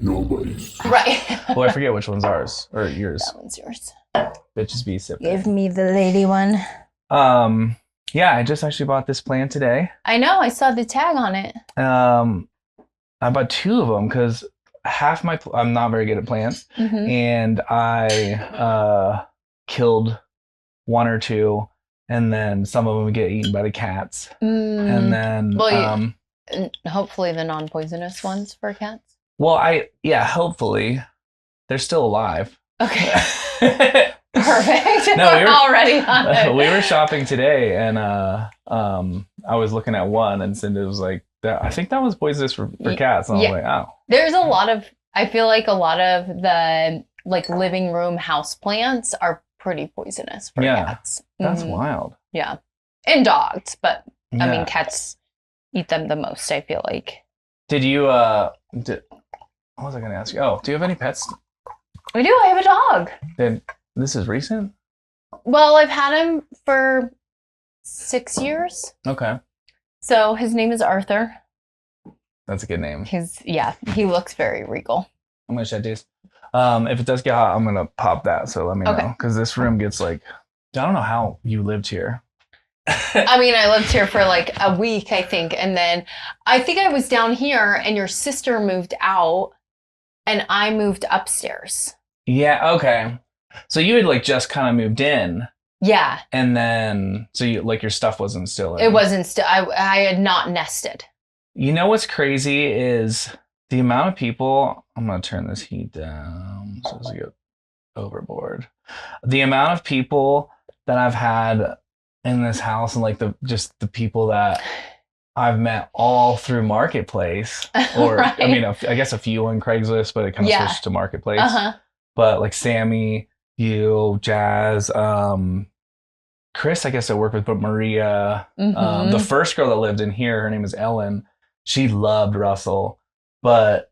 NOBODIES. Right. Well, I forget which one's ours or yours. That one's yours. Bitches be sipping. Give me the lady one. Yeah, I just actually bought this plant today. I know. I saw the tag on it. I bought 2 of them because half my I'm not very good at plants, and I killed 1 or 2, and then some of them get eaten by the cats, and then hopefully the non-poisonous ones for cats. Well, hopefully they're still alive. Okay. Perfect. No, We're already on it. We were shopping today, and I was looking at one, and Cindy was like, I think that was poisonous for cats. And I was like, oh. There's a lot of, I feel like a lot of the like living room house plants are pretty poisonous for cats. That's wild. Yeah. And dogs, but I mean, cats eat them the most, I feel like. Did you, what was I going to ask you? Oh, do you have any pets? I do. I have a dog. This is recent? Well, I've had him for 6 years. Okay. So his name is Arthur. That's a good name. He looks very regal. I'm going to shed these. If it does get hot, I'm going to pop that. So let me know. Because this room gets like, I don't know how you lived here. I mean, I lived here for like a week, I think. And then I think I was down here and your sister moved out and I moved upstairs. Yeah. Okay. So you had like just kind of moved in. Yeah. And then, so you like your stuff wasn't still in. It wasn't still, I had not nested. You know what's crazy is the amount of people, I'm going to turn this heat down so it doesn't get overboard. The amount of people that I've had in this house and like the people that I've met all through Marketplace or Right. I mean, I guess a few on Craigslist, but it kind of switched to Marketplace. But like Sammy, you, Jazz, Chris, I guess I work with, but Maria, the first girl that lived in here, her name is Ellen. She loved Russell, but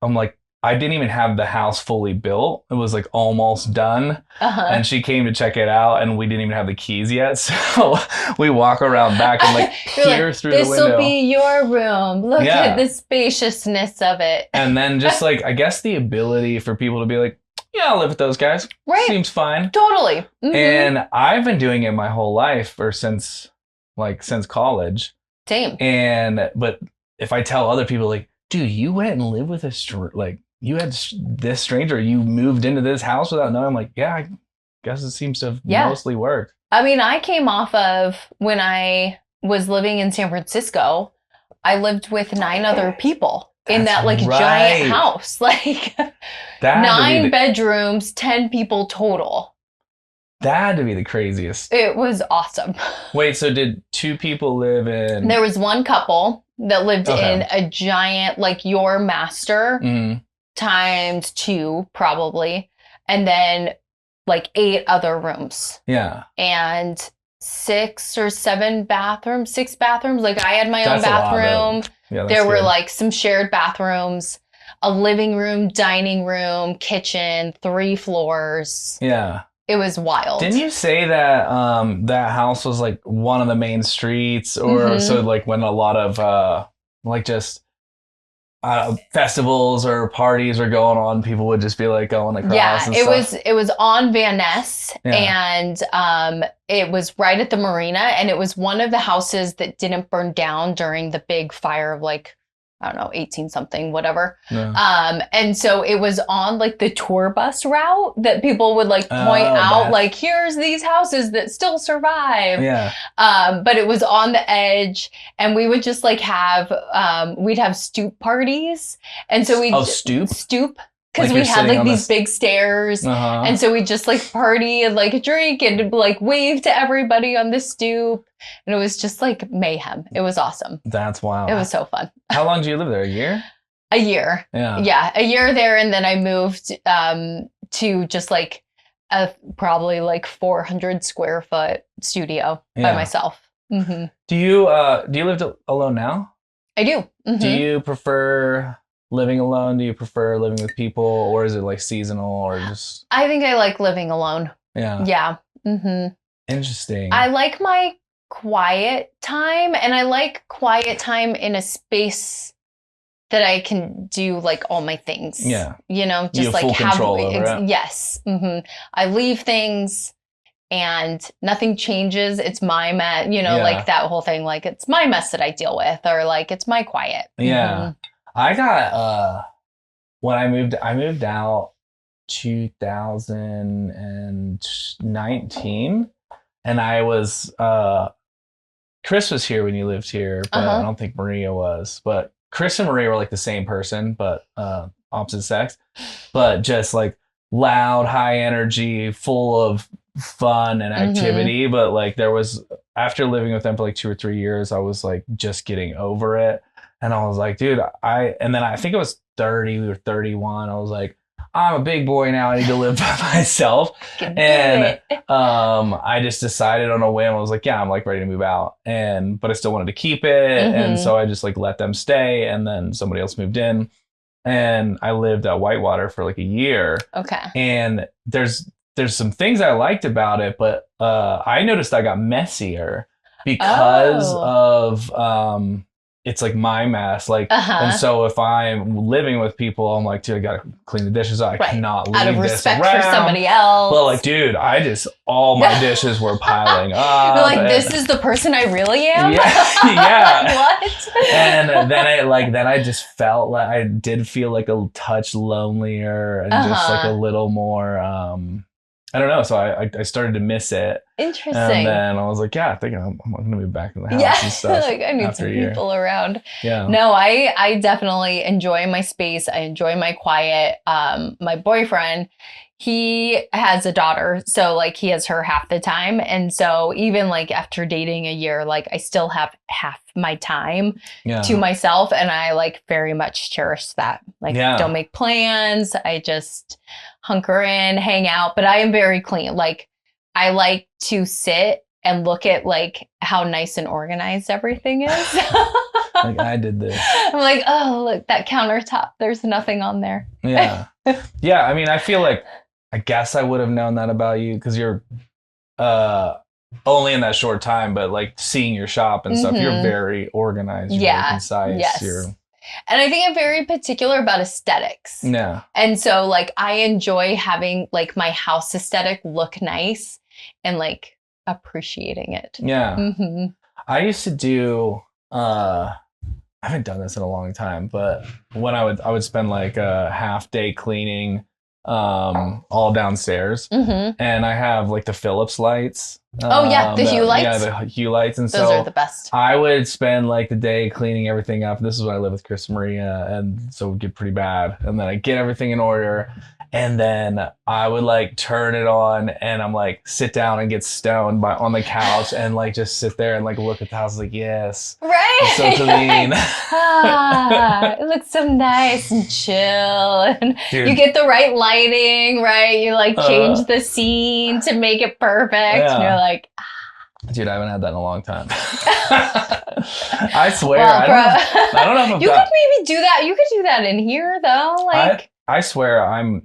I'm like, I didn't even have the house fully built. It was like almost done. And she came to check it out and we didn't even have the keys yet. So we walk around back and like peer through the window. This will be your room. Look at the spaciousness of it. And then just like, I guess the ability for people to be like, yeah, I'll live with those guys. Right. Seems fine. Totally. And I've been doing it my whole life or since college. Same. But if I tell other people like, dude, you went and lived with you had this stranger, you moved into this house without knowing. I'm like, yeah, I guess it seems to have mostly worked. I mean, I came off of when I was living in San Francisco, I lived with 9 other people in that like giant house, like 9 bedrooms, 10 people total. That had to be the craziest. It was awesome. Wait, so did 2 people live in? There was one couple that lived in a giant, like your master times 2 probably. And then like 8 other rooms. Yeah. And 6 or 7 bathrooms, 6 bathrooms. Like I had my own bathroom. There were like some shared bathrooms, a living room, dining room, kitchen, 3 floors. Yeah. It was wild. Didn't you say that that house was like one of the main streets or so like when a lot of like just festivals or parties were going on, people would just be like going across. Yeah, and it was on Van Ness and it was right at the marina and it was one of the houses that didn't burn down during the big fire of like, I don't know, 18 something, whatever. Yeah. And so it was on like the tour bus route that people would like point out, like, here's these houses that still survive. Yeah. But it was on the edge and we would just like have, we'd have stoop parties. And so we'd stoop. Because we had like these big stairs. And so we just like party and like drink and like wave to everybody on the stoop. And it was just like mayhem. It was awesome. That's wild. It was so fun. How long did you live there? A year? A year. Yeah. Yeah. A year there. And then I moved to just like a probably like 400 square foot studio by myself. Mm-hmm. Do you live alone now? I do. Mm-hmm. Do you prefer living alone? Do you prefer living with people or is it like seasonal or just? I think I like living alone. Yeah. Yeah. Mm-hmm. Interesting. I like my quiet time and I like quiet time in a space that I can do like all my things. Yeah. You know, you just have like full control over it. Yes. I leave things and nothing changes. It's my mess, you know, like that whole thing. Like it's my mess that I deal with, or like it's my quiet. Yeah. I got, when I moved out 2019, and I was, Chris was here when you lived here, but I don't think Maria was. But Chris and Maria were like the same person, but opposite sex. But just like loud, high energy, full of fun and activity. But like there was, after living with them for like 2 or 3 years, I was like just getting over it. And I was like, dude, and then I think it was 30, we were 31. I was like, I'm a big boy now. I need to live by myself. And I just decided on a whim. I was like, yeah, I'm like ready to move out. But I still wanted to keep it. And so I just like let them stay. And then somebody else moved in. And I lived at Whitewater for like a year. Okay. And there's some things I liked about it, but I noticed I got messier because of it's like my mess. Like, and so if I'm living with people, I'm like, dude, I gotta clean the dishes. I cannot leave out of this respect around. for somebody else. But like, dude, all my dishes were piling up. You're like, this is the person I really am. Yeah. What? And then I just felt like I did feel like a touch lonelier and just like a little more. I don't know. So I started to miss it. Interesting. And then I was like, yeah, I think I'm going to move back in the house and stuff. Like I need some people around. Yeah. No, I definitely enjoy my space. I enjoy my quiet. My boyfriend, he has a daughter. So like he has her half the time. And so even like after dating a year, like I still have half my time to myself. And I like very much cherish that. Like don't make plans. I just hunker in, hang out, but I am very clean. Like I like to sit and look at like how nice and organized everything is. Like I did this. I'm like, oh, look, that countertop. There's nothing on there. Yeah. Yeah. I mean, I feel like, I guess I would have known that about you because you're only in that short time, but like seeing your shop and stuff, you're very organized. You're very concise. Yes. And I think I'm very particular about aesthetics. Yeah. And so like I enjoy having like my house aesthetic look nice and like appreciating it. Yeah. I used to do I haven't done this in a long time, but when I would spend like a half day cleaning all downstairs, and I have like the Philips lights. The hue lights. Yeah, the hue lights, and those are the best. I would spend like the day cleaning everything up. This is when I live with Chris and Maria, and so it would get pretty bad. And then I get everything in order, and then I would like turn it on, and I'm like sit down and get stoned on the couch, and like just sit there and like look at the house, like yes, right, it's so clean. It looks so nice and chill, and Dude. You get the right lighting, right? You like change the scene to make it perfect. And you're like, dude, I haven't had that in a long time. I swear, I don't know if I've you could maybe do that. You could do that in here though. Like I swear I'm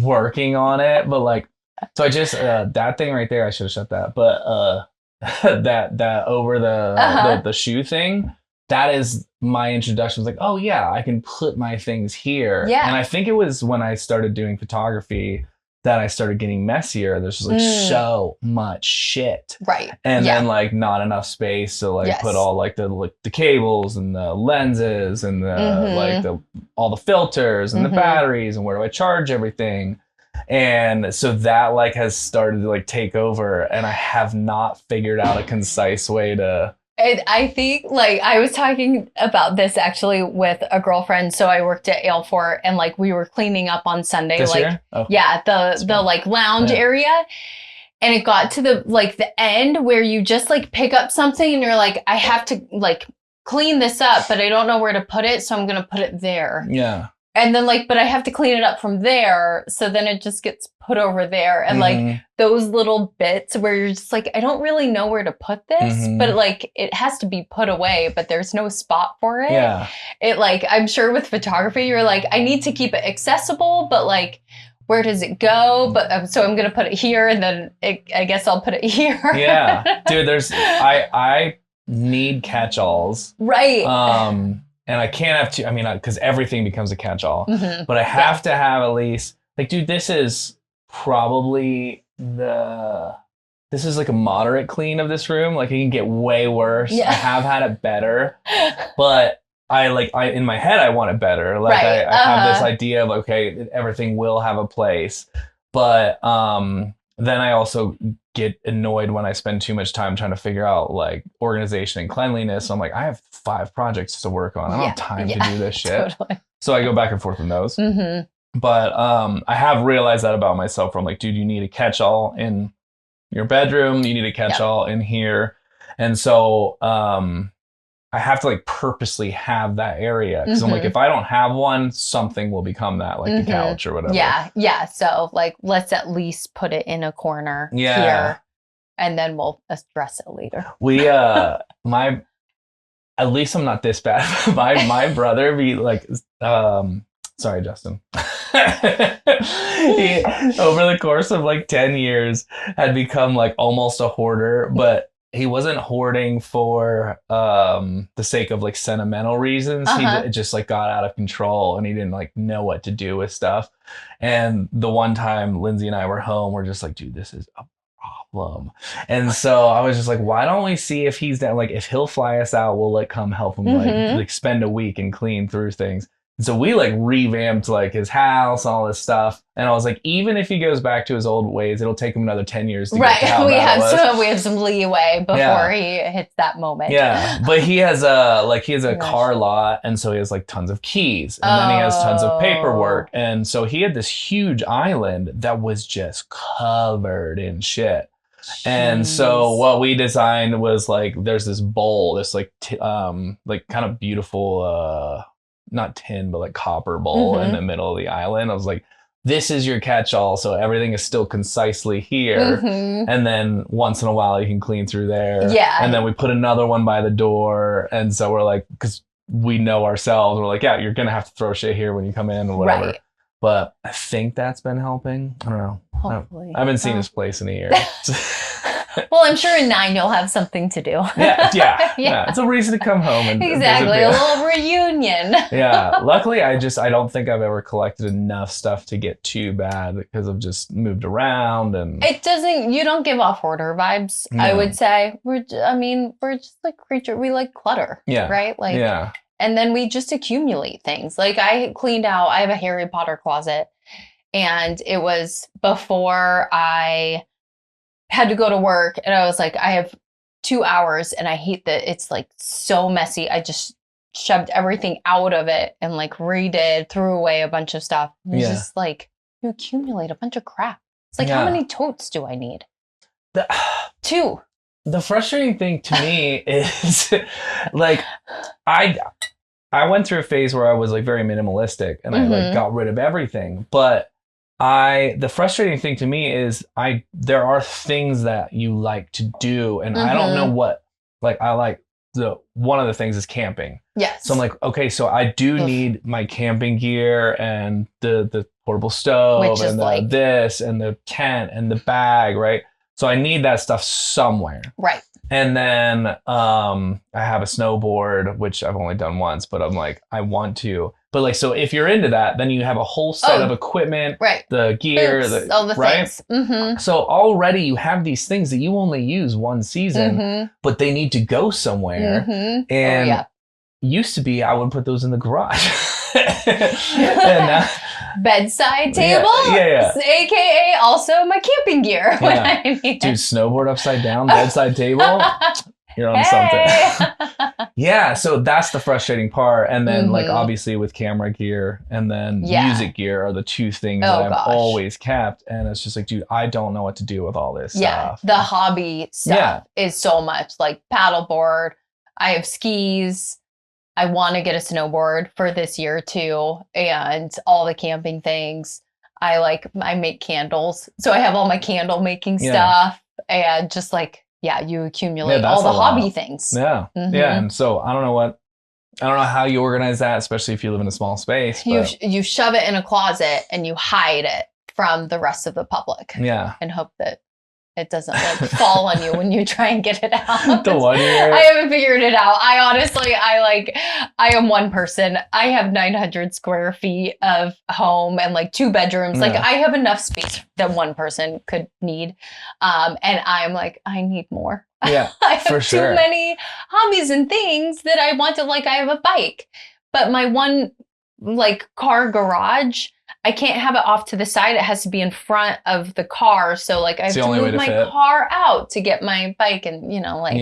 working on it, but like, so I just that thing right there, I should have shut that. But that over the shoe thing, that is my introduction. Was like, oh yeah, I can put my things here. Yeah. And I think it was when I started doing photography that I started getting messier. There's just like so much shit. Right. And then like not enough space to like put all like the cables and the lenses and the all the filters and the batteries and where do I charge everything. And so that like has started to like take over, and I have not figured out a concise way to. And I think like I was talking about this actually with a girlfriend. So I worked at Ailfort, and like we were cleaning up on Sunday, this like year? Oh. the like lounge area. And it got to the end where you just like pick up something and you're like, I have to like clean this up, but I don't know where to put it. So I'm going to put it there. Yeah. And then like, but I have to clean it up from there. So then it just gets put over there. And like those little bits where you're just like, I don't really know where to put this, but like it has to be put away, but there's no spot for it. Yeah. It like, I'm sure with photography, you're like, I need to keep it accessible, but like, where does it go? But so I'm going to put it here, and then I guess I'll put it here. Yeah. Dude, I need catch-alls. Right. And I can't have two, I mean, because everything becomes a catch-all, but I have to have at least, like, dude, this is probably this is like a moderate clean of this room. Like, it can get way worse. I have had it better, but I in my head, I want it better. Like, I have this idea of, okay, everything will have a place, but then I also get annoyed when I spend too much time trying to figure out like organization and cleanliness. I'm like, I have 5 projects to work on. I don't have time to do this shit. Totally. So I go back and forth with those. But I have realized that about myself. Where I'm like, dude, you need a catch-all in your bedroom. You need a catch-all in here. And so I have to like purposely have that area. Because I'm like, if I don't have one, something will become that, like the couch or whatever. Yeah. So like, let's at least put it in a corner here. And then we'll address it later. We, at least I'm not this bad. my brother be like, sorry, Justin. He, over the course of like 10 years, had become like almost a hoarder, but he wasn't hoarding for the sake of like sentimental reasons. He just like got out of control and he didn't like know what to do with stuff. And the one time Lindsay and I were home, we're just like, dude, this is a problem. And so I was just like, why don't we see if he's down? Like, if he'll fly us out, we'll like come help him like spend a week and clean through things. And so we like revamped like his house, all this stuff. And I was like, even if he goes back to his old ways, it'll take him another 10 years to get to how we have some leeway before he hits that moment. Yeah. But he has a car lot, and so he has like tons of keys. And then he has tons of paperwork. And so he had this huge island that was just covered in shit. Jeez. And so what we designed was like, there's this bowl, this like kind of beautiful not tin, but like copper bowl in the middle of the island. I was like, this is your catch-all, so everything is still concisely here. And then once in a while you can clean through there. Yeah. And then we put another one by the door. And so we're like, because we know ourselves, we're like, yeah, you're gonna have to throw shit here when you come in or whatever. Right. But I think that's been helping. I don't know. Hopefully. I haven't seen his place in a year. Well, I'm sure in 9 you'll have something to do. Yeah. It's a reason to come home and exactly a little reunion. Yeah. Luckily, I don't think I've ever collected enough stuff to get too bad because I've just moved around and you don't give off hoarder vibes. No. I would say we're just like we like clutter. Yeah. Right. Like yeah. And then we just accumulate things. Like I have a Harry Potter closet, and it was before I had to go to work, and I was like, I have 2 hours and I hate that it's like so messy. I just shoved everything out of it and like redid, threw away a bunch of stuff. It's just like, you accumulate a bunch of crap. It's like, how many totes do I need? 2. The frustrating thing to me is like, I went through a phase where I was like very minimalistic and I like got rid of everything, but the frustrating thing to me is there are things that you like to do, and I don't know what, like, I like one of the things is camping. Yes. So I'm like, okay, so I do need my camping gear and the portable stove and this and the tent and the bag, right? So I need that stuff somewhere. Right. And then I have a snowboard, which I've only done once, but I'm like, I want to. But like, so if you're into that, then you have a whole set of equipment, the gear, boots, all the things. So already you have these things that you only use one season, but they need to go somewhere. And used to be, I would put those in the garage. And bedside table, aka also my camping gear. When I need Dude, snowboard upside down, bedside table. You're on something. Yeah, so that's the frustrating part. And then like obviously with camera gear and then music gear are the 2 things that I've always kept. And it's just like, dude, I don't know what to do with all this stuff. The hobby stuff is so much, like paddleboard. I have skis. I want to get a snowboard for this year too. And all the camping things. I make candles. So I have all my candle making stuff and just like, you accumulate all the hobby things. Yeah. Yeah. And so I don't know how you organize that, especially if you live in a small space. You shove it in a closet and you hide it from the rest of the public. Yeah. And hope that it doesn't like fall on you when you try and get it out. The one year. I haven't figured it out. I honestly, I am one person. I have 900 square feet of home and like 2 bedrooms. Like I have enough space that one person could need. And I'm like, I need more. Yeah, I have for sure. too many hobbies and things that I want to, like, I have a bike, but my one like car garage, I can't have it off to the side. It has to be in front of the car. So like I have to move my car out to get my bike, and like,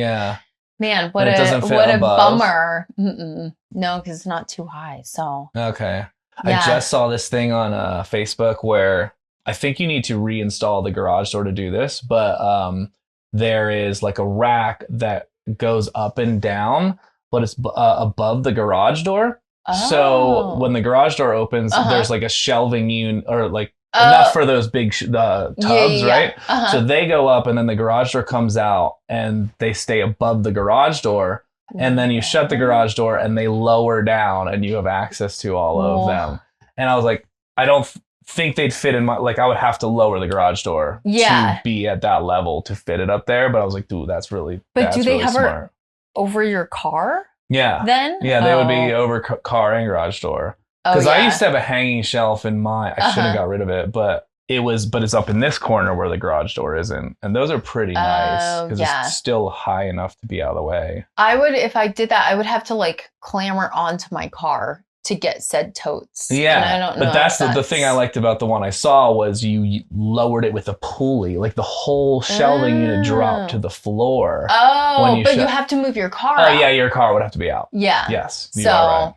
man, what a bummer. No, because it's not too high. So okay. Yeah. I just saw this thing on Facebook where I think you need to reinstall the garage door to do this, but there is like a rack that goes up and down, but it's above the garage door. Oh. So when the garage door opens, there's like a shelving unit, or like enough for those big tubs, right? So they go up, and then the garage door comes out, and they stay above the garage door. And then you shut the garage door, and they lower down, and you have access to all of them. And I was like, I don't think they'd fit in my, like, I would have to lower the garage door to be at that level to fit it up there. But I was like, dude, that's really, but do they hover smart. Over your car? Yeah. Then? Yeah, they would be over car and garage door. Because I used to have a hanging shelf in my, I should have got rid of it, but it's up in this corner where the garage door isn't. And those are pretty nice because it's still high enough to be out of the way. I would, if I did that, I would have to like clamber onto my car to get said totes. Yeah. And I don't know, but that's the thing I liked about the one I saw was you lowered it with a pulley, like the whole shelving unit dropped to the floor. Oh, but you have to move your car out. Yeah, your car would have to be out. Yeah. Yes. You are right.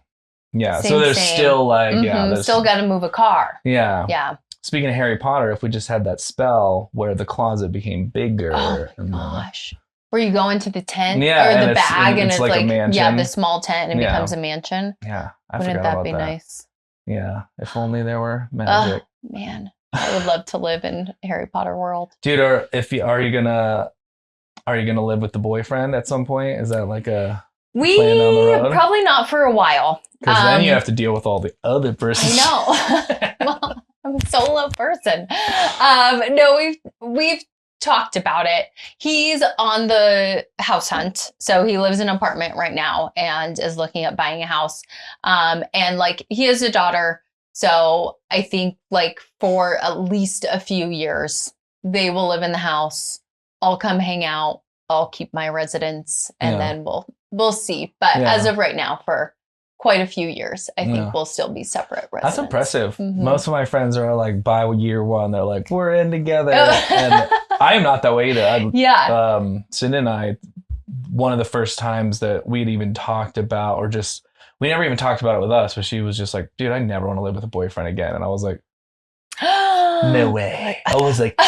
Yeah. So there's still like, there's still got to move a car. Yeah. Yeah. Speaking of Harry Potter, if we just had that spell where the closet became bigger. Oh my gosh. Where you go into the tent or the bag and it's like a mansion. The small tent and it becomes a mansion. Yeah. Wouldn't that be nice? Yeah. If only there were magic. Man, I would love to live in Harry Potter world. Dude, or are you gonna live with the boyfriend at some point? Is that like a plan down the road? Probably not for a while. Because then you have to deal with all the other persons. I know. Well, I'm a solo person. No, we've talked about it. He's on the house hunt. So he lives in an apartment right now and is looking at buying a house. And like he has a daughter. So I think like for at least a few years, they will live in the house. I'll come hang out. I'll keep my residence and then we'll see. But as of right now, for quite a few years, I think we'll still be separate residents. That's impressive. Mm-hmm. Most of my friends are like, by year one, they're like, we're in together. And I am not that way either. Cindy and I, one of the first times that we'd even talked about, or just, we never even talked about it with us, but she was just like, dude, I never want to live with a boyfriend again. And I was like, no way. I was like,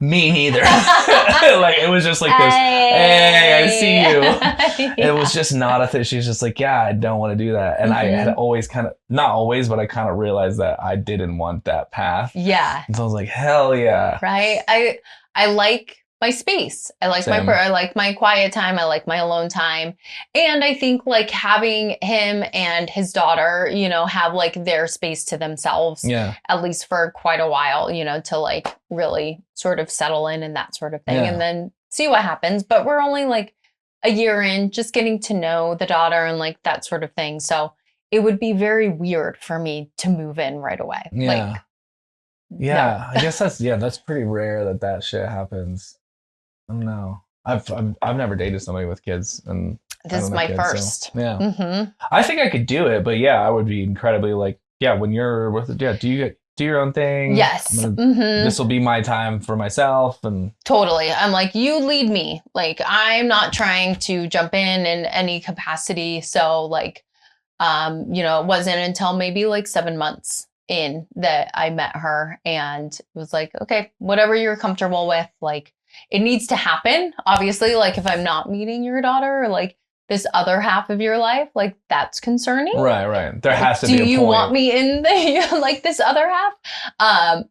me neither. Like it was just like this, hey, I see you. It was just not a thing. She's just like, yeah, I don't want to do that. And I had always not always, but I kind of realized that I didn't want that path. Yeah. And so I was like, hell yeah. Right. I like my space. I like I like my quiet time. I like my alone time. And I think like having him and his daughter, have like their space to themselves, at least for quite a while, to like really sort of settle in and that sort of thing. And then see what happens. But we're only like a year in, just getting to know the daughter and like that sort of thing. So it would be very weird for me to move in right away. Yeah. No. I guess that's pretty rare that shit happens. I don't know. I've never dated somebody with kids, and this is my first. So, yeah, I think I could do it, but I would be incredibly like, when you're with do you do your own thing? Yes, this will be my time for myself, and totally. I'm like, you lead me. Like, I'm not trying to jump in any capacity. So like, it wasn't until maybe like 7 months in that I met her, and it was like, okay, whatever you're comfortable with, like. It needs to happen. Obviously, like if I'm not meeting your daughter or like this other half of your life, like that's concerning. Right. There has to be a point. Do you want me in like this other half?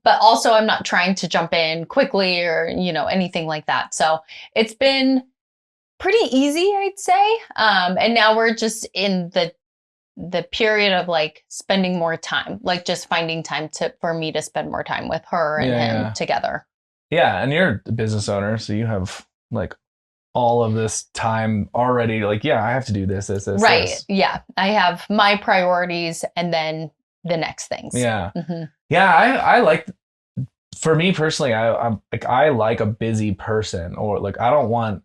But also I'm not trying to jump in quickly or, anything like that. So it's been pretty easy, I'd say. And now we're just in the period of like spending more time, like just finding time for me to spend more time with her and him together. Yeah, and you're a business owner, so you have like all of this time already. Like, yeah, I have to do this. Right. Yeah. I have my priorities and then the next things. Yeah. Yeah. I like, for me personally, I'm like, I like a busy person, or like, I don't want,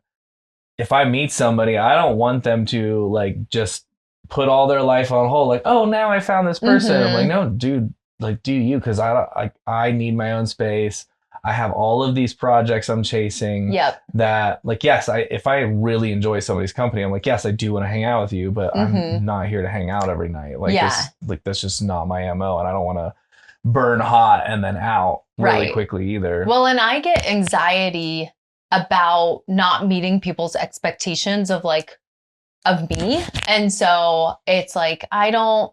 if I meet somebody, I don't want them to like just put all their life on hold. Like, oh, now I found this person. I'm like, no, dude, like, do you? Because I need my own space. I have all of these projects I'm chasing. Yep. That, like, yes, if I really enjoy somebody's company, I'm like, yes, I do want to hang out with you, but I'm not here to hang out every night. Like, that's just not my MO, and I don't want to burn hot and then out really quickly either. Well, and I get anxiety about not meeting people's expectations of me. And so it's like, I don't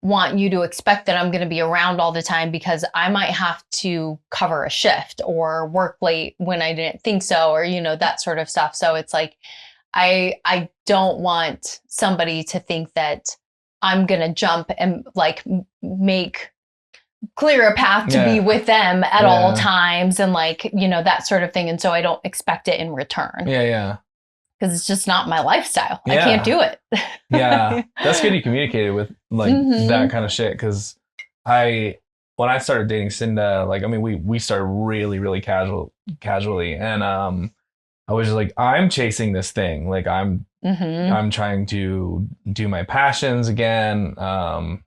want you to expect that I'm going to be around all the time, because I might have to cover a shift or work late when I didn't think so, or, that sort of stuff. So it's like, I don't want somebody to think that I'm going to jump and like make clear a path to be with them at all times, and like, that sort of thing. And so I don't expect it in return. Yeah. Because it's just not my lifestyle. I can't do it. Yeah. That's good you communicated with like that kind of shit. Because when I started dating Cinda, like, I mean, we started really, really casually. And I was just like, I'm chasing this thing. Like, I'm trying to do my passions again.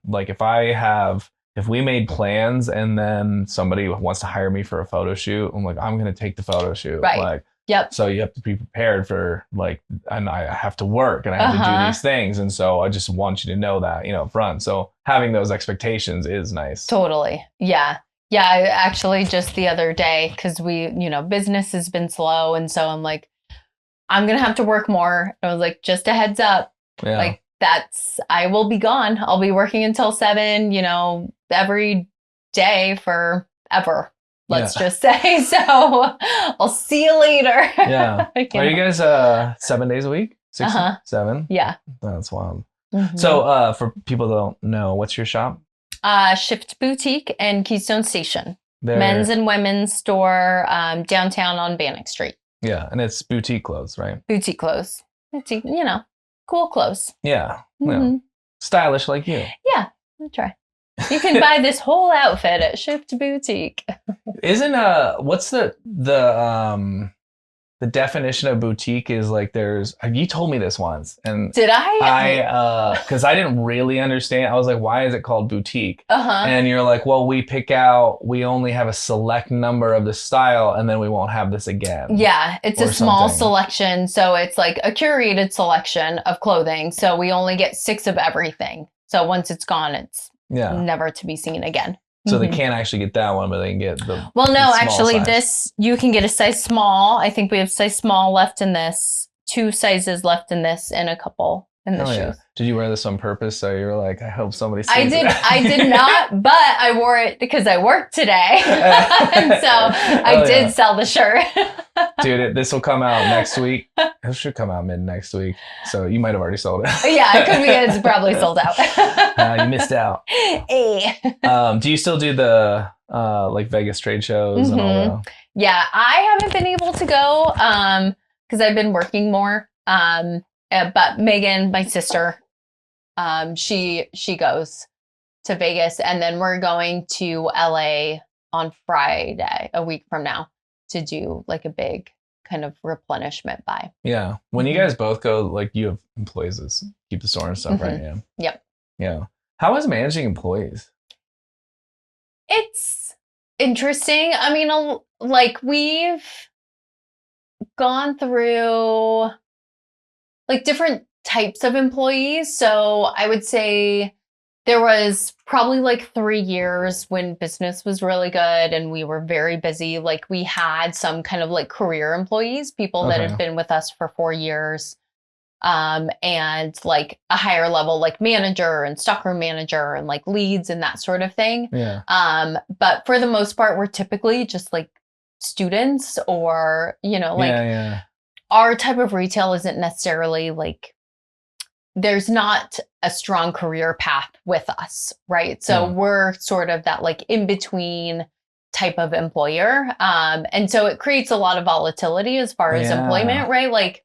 Like, if we made plans and then somebody wants to hire me for a photo shoot, I'm like, I'm going to take the photo shoot. Right. Like, yep. So you have to be prepared for like, and I have to work and I have to do these things. And so I just want you to know that, up front. So having those expectations is nice. Totally. Yeah. Yeah. I actually just the other day, because business has been slow. And so I'm like, I'm going to have to work more. I was like, just a heads up. Yeah. Like, I will be gone. I'll be working until 7, every day forever. Let's just say. So I'll see you later. Yeah. Are you guys 7 days a week? 6, 7? Yeah. That's wild. So for people that don't know, what's your shop? Shift Boutique and Keystone Station. Men's and women's store downtown on Bannock Street. Yeah. And it's boutique clothes, right? Boutique clothes. Boutique, cool clothes. Yeah. Stylish like you. Yeah. I'll try. You can buy this whole outfit at Shift Boutique. Isn't what's the definition of boutique is like you told me this once, and did I because I didn't really understand. I was like, why is it called boutique? And you're like, well, we only have a select number of the style, and then we won't have this again. Yeah, it's a small selection, so it's like a curated selection of clothing, so we only get 6 of everything. So once it's gone, it's never to be seen again. So they can't actually get that one, but they can get the Well, no, the actually size. This, you can get a size small. I think we have size small left in this, 2 sizes left in this, and a couple in the shoes. Yeah. Did you wear this on purpose? So you were like, I hope somebody sees it. I did not, but I wore it because I worked today. And so I did sell the shirt. Dude, this will come out next week. It should come out mid next week. So you might have already sold it. Yeah, it could be. It's probably sold out. You missed out. Hey. Do you still do the like Vegas trade shows and all that? Yeah, I haven't been able to go because I've been working more. But Megan, my sister, she goes to Vegas, and then we're going to LA on Friday, a week from now, to do like a big kind of replenishment buy. Yeah. When you guys both go, like, you have employees that keep the store and stuff, right? Yeah. Yep. Yeah. How is managing employees? It's interesting. I mean, like, we've gone through like different types of employees. So I would say there was probably like 3 years when business was really good and we were very busy. Like, we had some kind of like career employees, people that had been with us for 4 years, and like a higher level, like manager and stockroom manager and like leads and that sort of thing. Yeah. But for the most part, we're typically just like students, or, like our type of retail isn't necessarily like, there's not a strong career path with us, right? So we're sort of that like in between type of employer. And so it creates a lot of volatility as far as employment, right? Like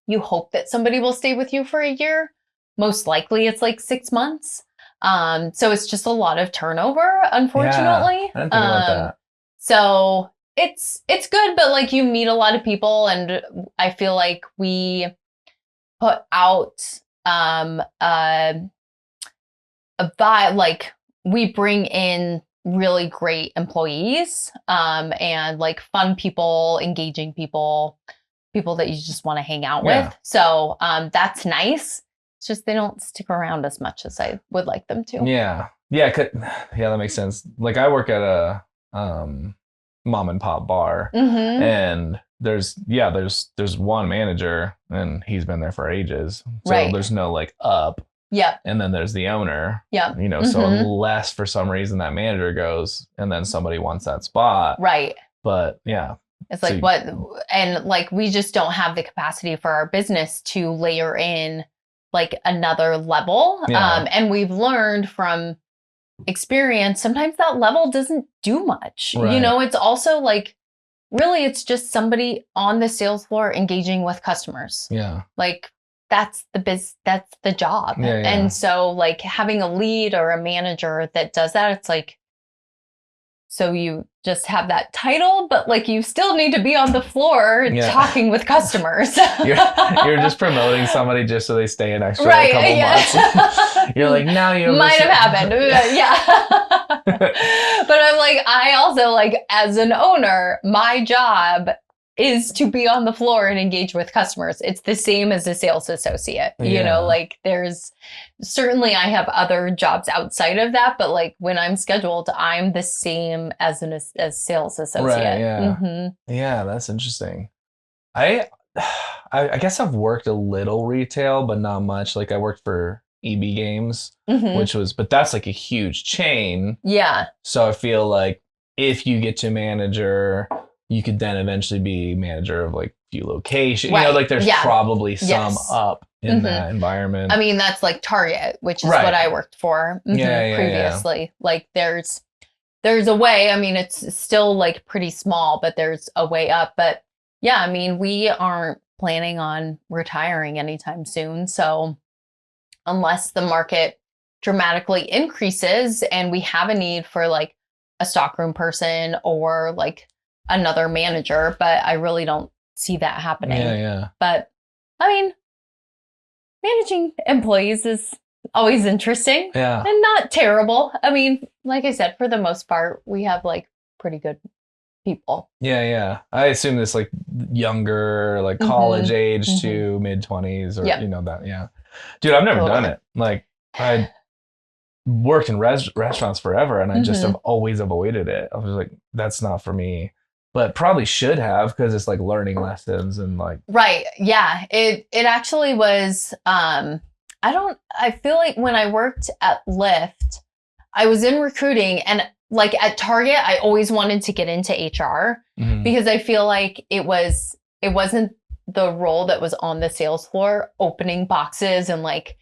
you hope that somebody will stay with you for a year. Most likely it's like 6 months. So it's just a lot of turnover, unfortunately. I didn't think about that. So it's good, but like you meet a lot of people, and I feel like we put out a vibe, like we bring in really great employees, and like fun people, engaging people that you just want to hang out with. So that's nice. It's just they don't stick around as much as I would like them to. Yeah, that makes sense. Like I work at a mom and pop bar, and there's one manager, and he's been there for ages. So there's no like up. Yeah. And then there's the owner. Yeah. You know, so unless for some reason that manager goes and then somebody wants that spot. Right. But yeah. It's like and like we just don't have the capacity for our business to layer in like another level. And we've learned from experience, sometimes that level doesn't do much. Right. You know, it's also like really it's just somebody on the sales floor engaging with customers. Yeah. Like that's the job. And so like having a lead or a manager that does that, it's like, so you just have that title, but like you still need to be on the floor talking with customers. you're just promoting somebody just so they stay an extra couple months. You're like, now you might have happened. But I'm like, I also like as an owner, my job is to be on the floor and engage with customers. It's the same as a sales associate. You know, like there's certainly I have other jobs outside of that, but like when I'm scheduled, I'm the same as sales associate. Right, yeah, that's interesting. I guess I've worked a little retail, but not much. Like I worked for EB Games, but that's like a huge chain. Yeah. So I feel like if you get to manager, you could then eventually be manager of like a few locations. Right. You know, like there's probably some up in that environment. I mean, that's like Target, which is what I worked for previously. Yeah. Like there's a way. I mean, it's still like pretty small, but there's a way up. But yeah, I mean, we aren't planning on retiring anytime soon. So unless the market dramatically increases and we have a need for like a stockroom person or like another manager, but I really don't see that happening. Yeah. But I mean, managing employees is always interesting and not terrible. I mean, like I said, for the most part, we have like pretty good people. Yeah. I assume this like younger, like college age to mid-20s or, you know, that. Yeah. Dude, I've never done it. Like I worked in restaurants forever and I just have always avoided it. I was like, that's not for me. But probably should have because it's like learning lessons and like. Right. Yeah. It actually was, I feel like when I worked at Lyft, I was in recruiting and like at Target, I always wanted to get into HR because I feel like it wasn't the role that was on the sales floor, opening boxes and like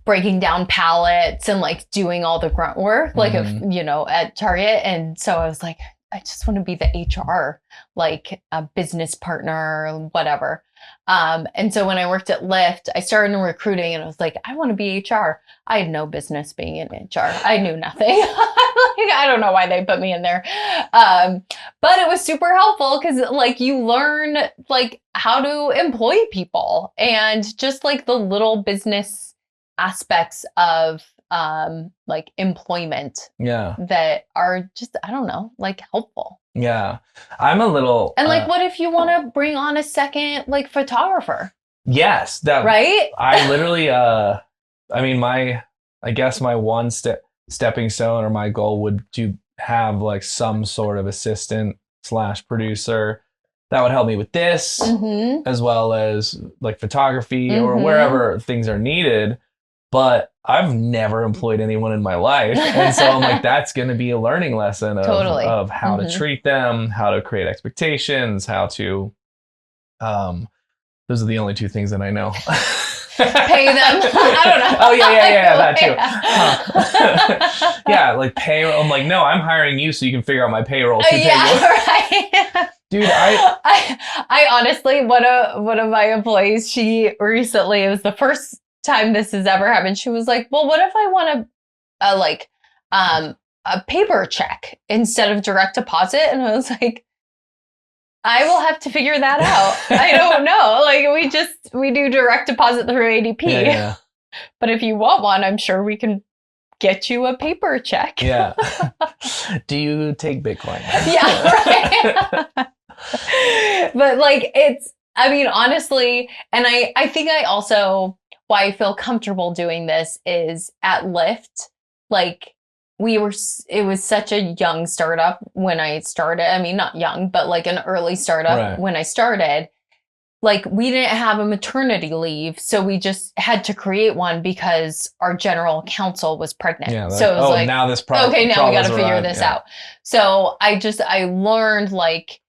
breaking down pallets and like doing all the grunt work, like, you know, at Target. And so I was like, I just want to be the HR, like a business partner, whatever. And so when I worked at Lyft, I started in recruiting and I was like, I want to be HR. I had no business being in HR. I knew nothing. Like, I don't know why they put me in there. But it was super helpful because like you learn like how to employ people and just like the little business aspects of like employment that are just, I don't know, like helpful. Yeah. I'm a little. And like, what if you want to bring on a second like photographer? Yes. That right. I literally, I mean, I guess my one stepping stone or my goal would to have like some sort of assistant / producer that would help me with this as well as like photography or wherever things are needed. But I've never employed anyone in my life. And so I'm like, that's going to be a learning lesson of how to treat them, how to create expectations, how to, those are the only two things that I know. pay them. I don't know. Oh yeah, that too. Huh. Yeah, like payroll. I'm like, no, I'm hiring you so you can figure out my payroll. Right. Dude, I honestly, one of my employees, she recently, it was the first time this has ever happened. She was like, well, what if I want a paper check instead of direct deposit? And I was like, I will have to figure that out. I don't know. Like we do direct deposit through ADP. Yeah. But if you want one, I'm sure we can get you a paper check. Yeah. Do you take Bitcoin? Yeah, right. But like I mean, honestly, and I think I also, why I feel comfortable doing this is at Lyft, like it was such a young startup when I started. I mean, not young, but like an early startup when I started. Like we didn't have a maternity leave, so we just had to create one because our general counsel was pregnant. Yeah, so it was like, now this problem. Okay, now we got to figure this out. So I learned, like,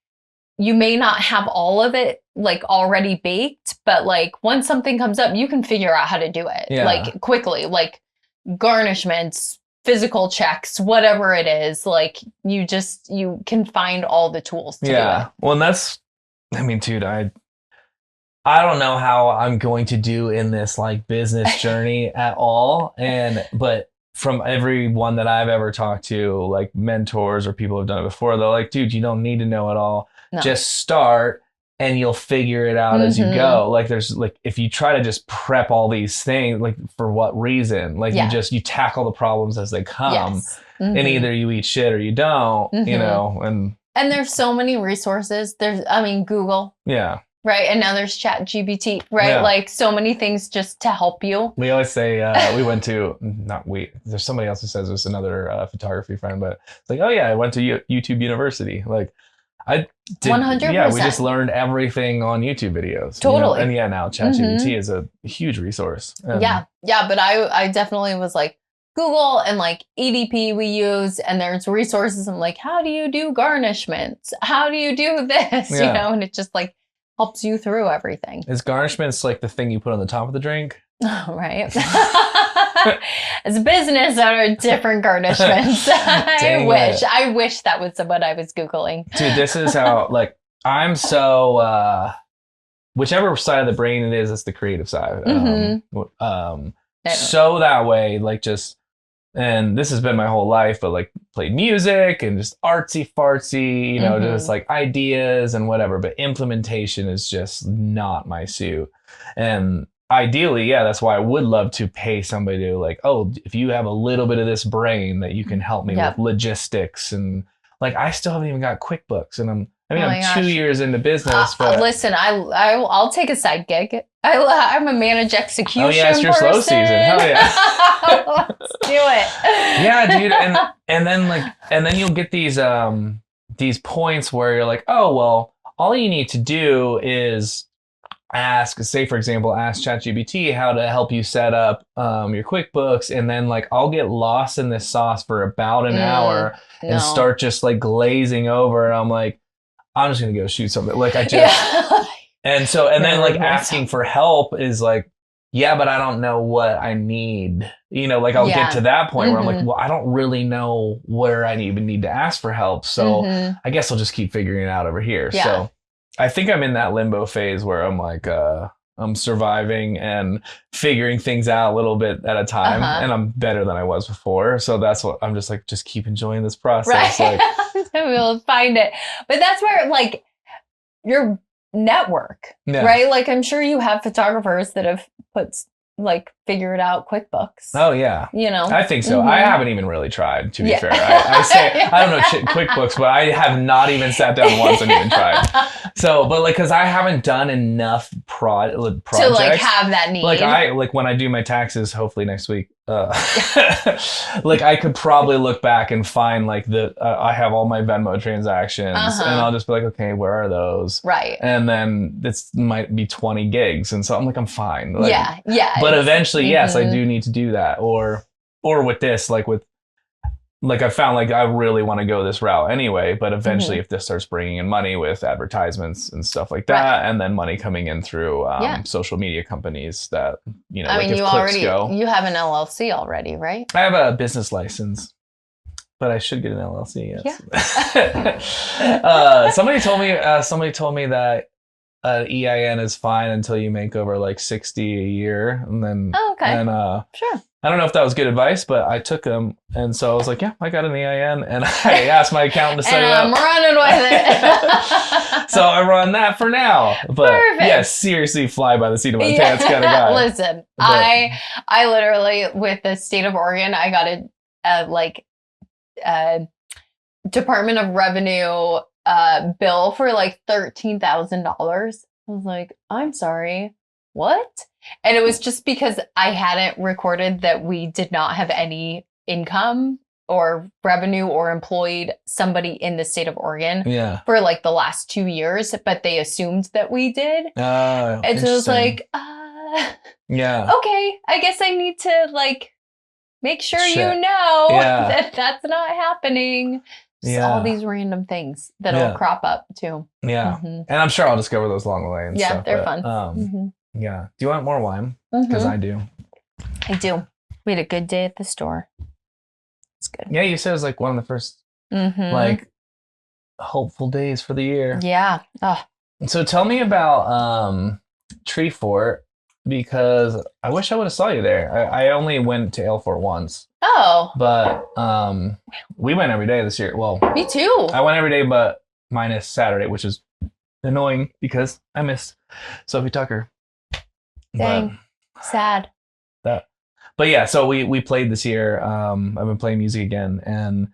you may not have all of it like already baked, but like once something comes up, you can figure out how to do it like quickly, like garnishments, physical checks, whatever it is. Like you can find all the tools to do it. Well, and that's, I mean, dude, I don't know how I'm going to do in this like business journey at all. But from everyone that I've ever talked to, like mentors or people who've done it before, they're like, dude, you don't need to know it all. No. Just start and you'll figure it out as you go. Like there's like, if you try to just prep all these things, like for what reason? Like you tackle the problems as they come and either you eat shit or you don't, you know, and there's so many resources. Google. Yeah. Right. And now there's ChatGPT, right? Yeah. Like so many things just to help you. We always say we went to, there's somebody else who says there's another photography friend, but it's like, oh yeah, I went to YouTube University. Like I did. 100%. Yeah, we just learned everything on YouTube videos. Totally. You know? And now ChatGPT is a huge resource. Yeah. But I definitely was like, Google and like ADP we use, and there's resources. I'm like, how do you do garnishments? How do you do this? You know, and it just like helps you through everything. Is garnishments like the thing you put on the top of the drink? Right. It's business or different garnishments. I wish that was what I was Googling. Dude, this is how, like, I'm so, whichever side of the brain it is, it's the creative side. So that way, like just, and this has been my whole life, but like played music and just artsy fartsy, you know, just like ideas and whatever, but implementation is just not my suit. And ideally, that's why I would love to pay somebody to like, oh, if you have a little bit of this brain that you can help me with logistics. And like, I still haven't even got QuickBooks, and I'm 2 years into business. But listen, I'll take a side gig. I'm a managed execution. Oh yeah, it's your slow season. Hell yeah. Let's do it. Yeah, dude. And then you'll get these points where you're like, oh well, all you need to do is ask ChatGPT how to help you set up your QuickBooks, and then like I'll get lost in this sauce for about an hour and start just like glazing over, and I'm like, I'm just gonna go shoot something. Like I just and then like asking for help is like, yeah, but I don't know what I need. You know, like I'll get to that point where I'm like, well, I don't really know where I even need to ask for help. So I guess I'll just keep figuring it out over here. Yeah. So I think I'm in that limbo phase where I'm like, I'm surviving and figuring things out a little bit at a time, and I'm better than I was before. So that's what I'm just like, just keep enjoying this process. Right. Like, we'll find it. But that's where like your network, right? Like I'm sure you have photographers that have figured out QuickBooks. Oh yeah. You know, I think so. I haven't even really tried, to be fair. I say, I don't know QuickBooks, but I have not even sat down once and even tried. So, but like, cause I haven't done enough projects to like have that need. Like when I do my taxes, hopefully next week, like I could probably look back and find like I have all my Venmo transactions, and I'll just be like, okay, where are those? Right. And then this might be 20 gigs. And so I'm like, I'm fine. Like, yeah. But eventually, yes, I do need to do that. Or with this, like with like I found like I really want to go this route anyway, but eventually if this starts bringing in money with advertisements and stuff like that, and then money coming in through social media companies that, you know, I like mean, if you have an LLC already, right? I have a business license, but I should get an LLC. Yes. Yeah. Somebody told me that EIN is fine until you make over like 60 a year, and then sure. I don't know if that was good advice, but I took them, and so I was like, yeah, I got an EIN, and I asked my accountant to set it up. I'm running with it. So I run that for now. But perfect. Yeah, seriously, fly by the seat of my pants kind of guy. Listen, I literally, with the state of Oregon, I got a Department of Revenue bill for like $13,000. I was like, I'm sorry, what? And it was just because I hadn't recorded that we did not have any income or revenue or employed somebody in the state of Oregon for like the last 2 years, but they assumed that we did. And so it was like, okay, I guess I need to like make sure you know that that's not happening. Just all these random things that'll crop up too. Yeah. And I'm sure I'll discover those along the way and stuff. They're fun. Yeah. Do you want more wine? Because I do. I do. We had a good day at the store. It's good. Yeah, you said it was like one of the first like hopeful days for the year. Yeah. So tell me about Tree Fort, because I wish I would have saw you there. I only went to Ale Fort once. Oh. But we went every day this year. Well, me too. I went every day but minus Saturday, which is annoying because I miss Sophie Tucker. Dang. Sad. But yeah, so we played this year. I've been playing music again, and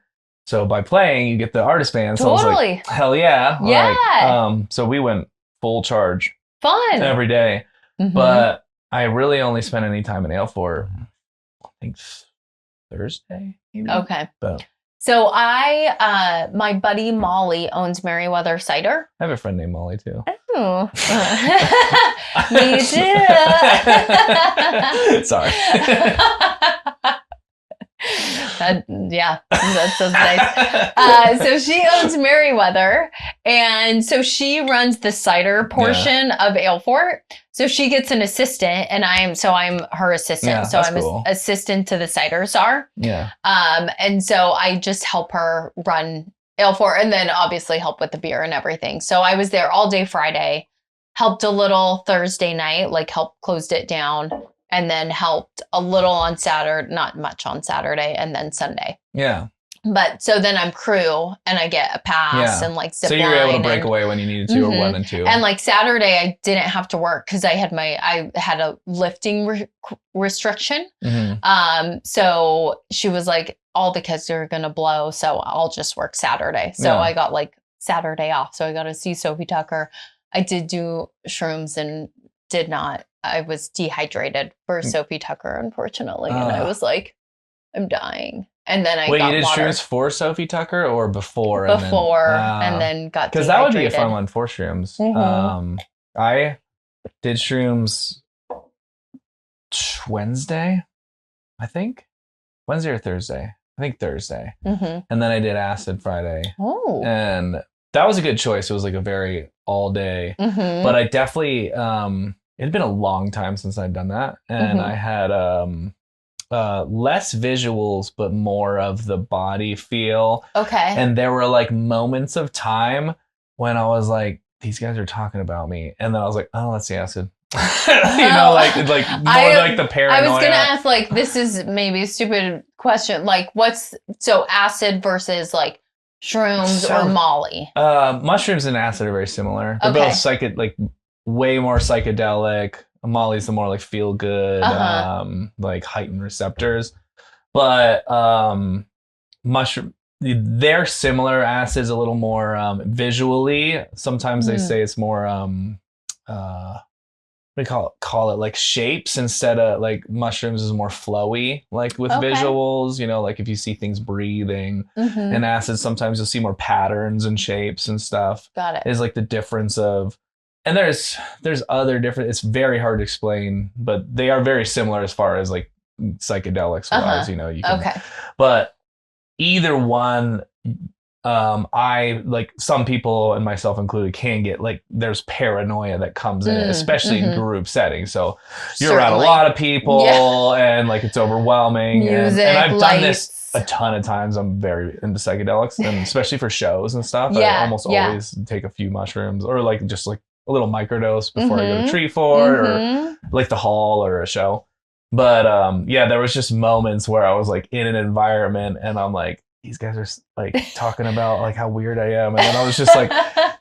so by playing you get the artist band. So I was like, hell yeah. Yeah. So we went full charge. Fun. Every day. But I really only spent any time in Ale Fort, I think Thursday, maybe. Okay. So my buddy Molly owns Meriwether Cider. I have a friend named Molly too. Oh. Me too. Sorry. That sounds nice. So she owns Meriwether, and so she runs the cider portion of Ale Fort. So she gets an assistant, and I'm her assistant. Yeah, so I'm cool. Assistant to the cider czar. Yeah. And so I just help her run Ale Fort, and then obviously help with the beer and everything. So I was there all day Friday, helped a little Thursday night, like helped closed it down. And then helped a little on Saturday, not much on Saturday, and then Sunday. Yeah. But so then I'm crew, and I get a pass and like zip line. So you were able to break away when you needed to or wanted to. And like Saturday, I didn't have to work because I had a lifting restriction. So she was like, all the kids are gonna blow, so I'll just work Saturday. So I got like Saturday off. So I got to see Sophie Tucker. I did do shrooms and did not. I was dehydrated for Sophie Tucker, unfortunately. And I was like, I'm dying. And then I got Wait, you did water. shrooms for Sophie Tucker or before? And then got dehydrated. Because that would be a fun one for shrooms. I did shrooms Wednesday, I think. Wednesday or Thursday? I think Thursday. And then I did acid Friday. Oh. And that was a good choice. It was like a very all day. But I definitely... it had been a long time since I'd done that. And I had less visuals, but more of the body feel. Okay. And there were like moments of time when I was like, these guys are talking about me. And then I was like, oh, that's the acid. You know, like more like the paranoia. I was going to ask, like, this is maybe a stupid question. Like, so acid versus like shrooms or Molly? Mushrooms and acid are very similar. They're both way more psychedelic. Molly's the more like feel good, like heightened receptors. But mushroom, they're similar. Acid's a little more visually. Sometimes they say it's more what do you call it like shapes instead of like mushrooms is more flowy, like with visuals, you know, like if you see things breathing. And acid, sometimes you'll see more patterns and shapes and stuff. Got it. Is like the difference of. And there's other different, it's very hard to explain, but they are very similar as far as like psychedelics wise, you know, you can, but either one, I like some people and myself included can get like there's paranoia that comes in it, especially in group settings. So you're around a lot of people and like it's overwhelming. Music, and I've lights. done this a ton of times. I'm very into psychedelics, and especially for shows and stuff. I almost always take a few mushrooms or like just like a little microdose before I go to Tree Fort or like the hall or a show. But there was just moments where I was like in an environment and I'm like, these guys are like talking about like how weird I am. And then I was just like,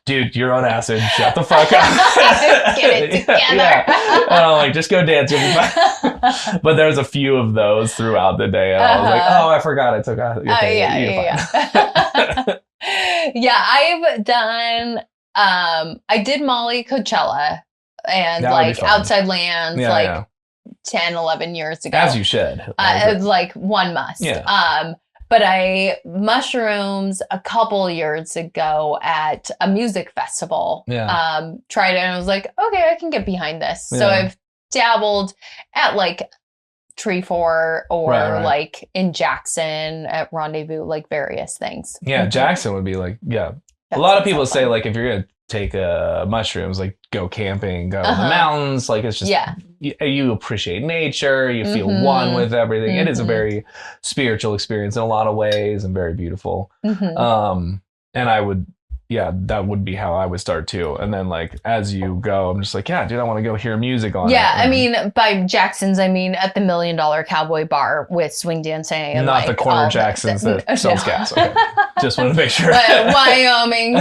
dude, you're on acid. Shut the fuck up. Get it together. And I'm like, just go dance. You'll be fine. But there's a few of those throughout the day. And I was like, oh, I forgot I took acid. I've done, I did Molly Coachella and like Outside Lands 10, 11 years ago. As you should. Like one must. But I mushrooms a couple years ago at a music festival. Tried it and I was like, okay, I can get behind this. So I've dabbled at like Tree Fort or like in Jackson at Rendezvous, like various things. Yeah, Jackson would be like, a lot of people say like if you're gonna take mushrooms, like go camping, go in the mountains, like it's just you appreciate nature, you feel one with everything. It is a very spiritual experience in a lot of ways and very beautiful. And I would that would be how I would start too. And then like as you go, I'm just like, dude, I want to go hear music on it. I mean, by Jackson's, I mean at the $1 Million Cowboy Bar with swing dancing. And not like the corner Jackson's that sells gas. Okay. Just want to make sure. But Wyoming,